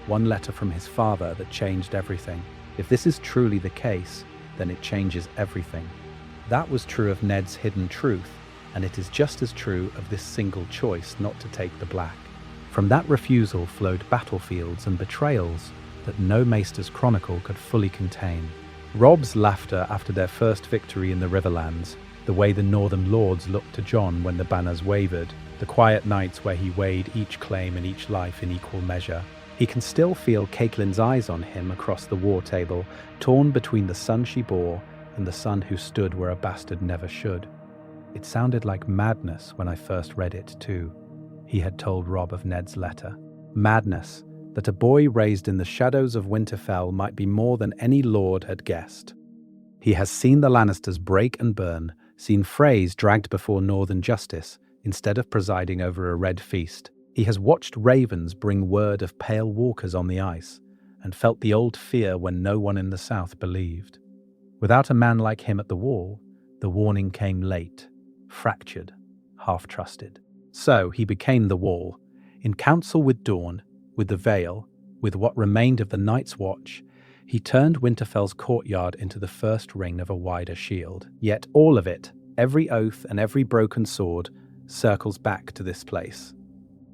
one letter from his father that changed everything. If this is truly the case, then it changes everything. That was true of Ned's hidden truth, and it is just as true of this single choice not to take the black. From that refusal flowed battlefields and betrayals that no maester's chronicle could fully contain. Robb's laughter after their first victory in the Riverlands, the way the northern lords looked to Jon when the banners wavered, the quiet nights where he weighed each claim and each life in equal measure. He can still feel Caitlyn's eyes on him across the war table, torn between the son she bore and the son who stood where a bastard never should. It sounded like madness when I first read it, too. He had told Robb of Ned's letter. Madness, that a boy raised in the shadows of Winterfell might be more than any lord had guessed. He has seen the Lannisters break and burn, seen Freys dragged before northern justice instead of presiding over a red feast. He has watched ravens bring word of pale walkers on the ice, and felt the old fear when no one in the south believed. Without a man like him at the wall, the warning came late, fractured, half-trusted. So he became the wall. In council with Dawn, with the Vale, with what remained of the Night's Watch, he turned Winterfell's courtyard into the first ring of a wider shield. Yet all of it, every oath and every broken sword, circles back to this place.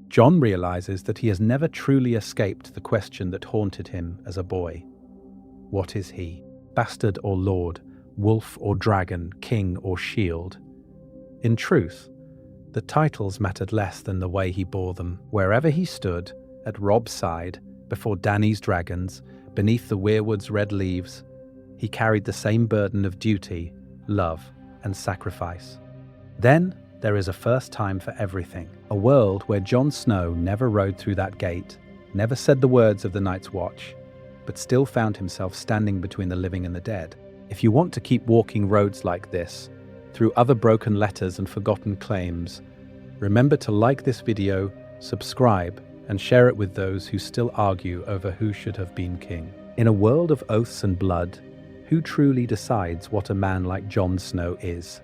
Jon realizes that he has never truly escaped the question that haunted him as a boy. What is he? Bastard or lord? Wolf or dragon? King or shield? In truth, the titles mattered less than the way he bore them. Wherever he stood, at Robb's side, before Dany's dragons, beneath the weirwood's red leaves, he carried the same burden of duty, love, and sacrifice. Then there is a first time for everything. A world where Jon Snow never rode through that gate, never said the words of the Night's Watch, but still found himself standing between the living and the dead. If you want to keep walking roads like this, through other broken letters and forgotten claims, remember to like this video, subscribe, and share it with those who still argue over who should have been king. In a world of oaths and blood, who truly decides what a man like Jon Snow is?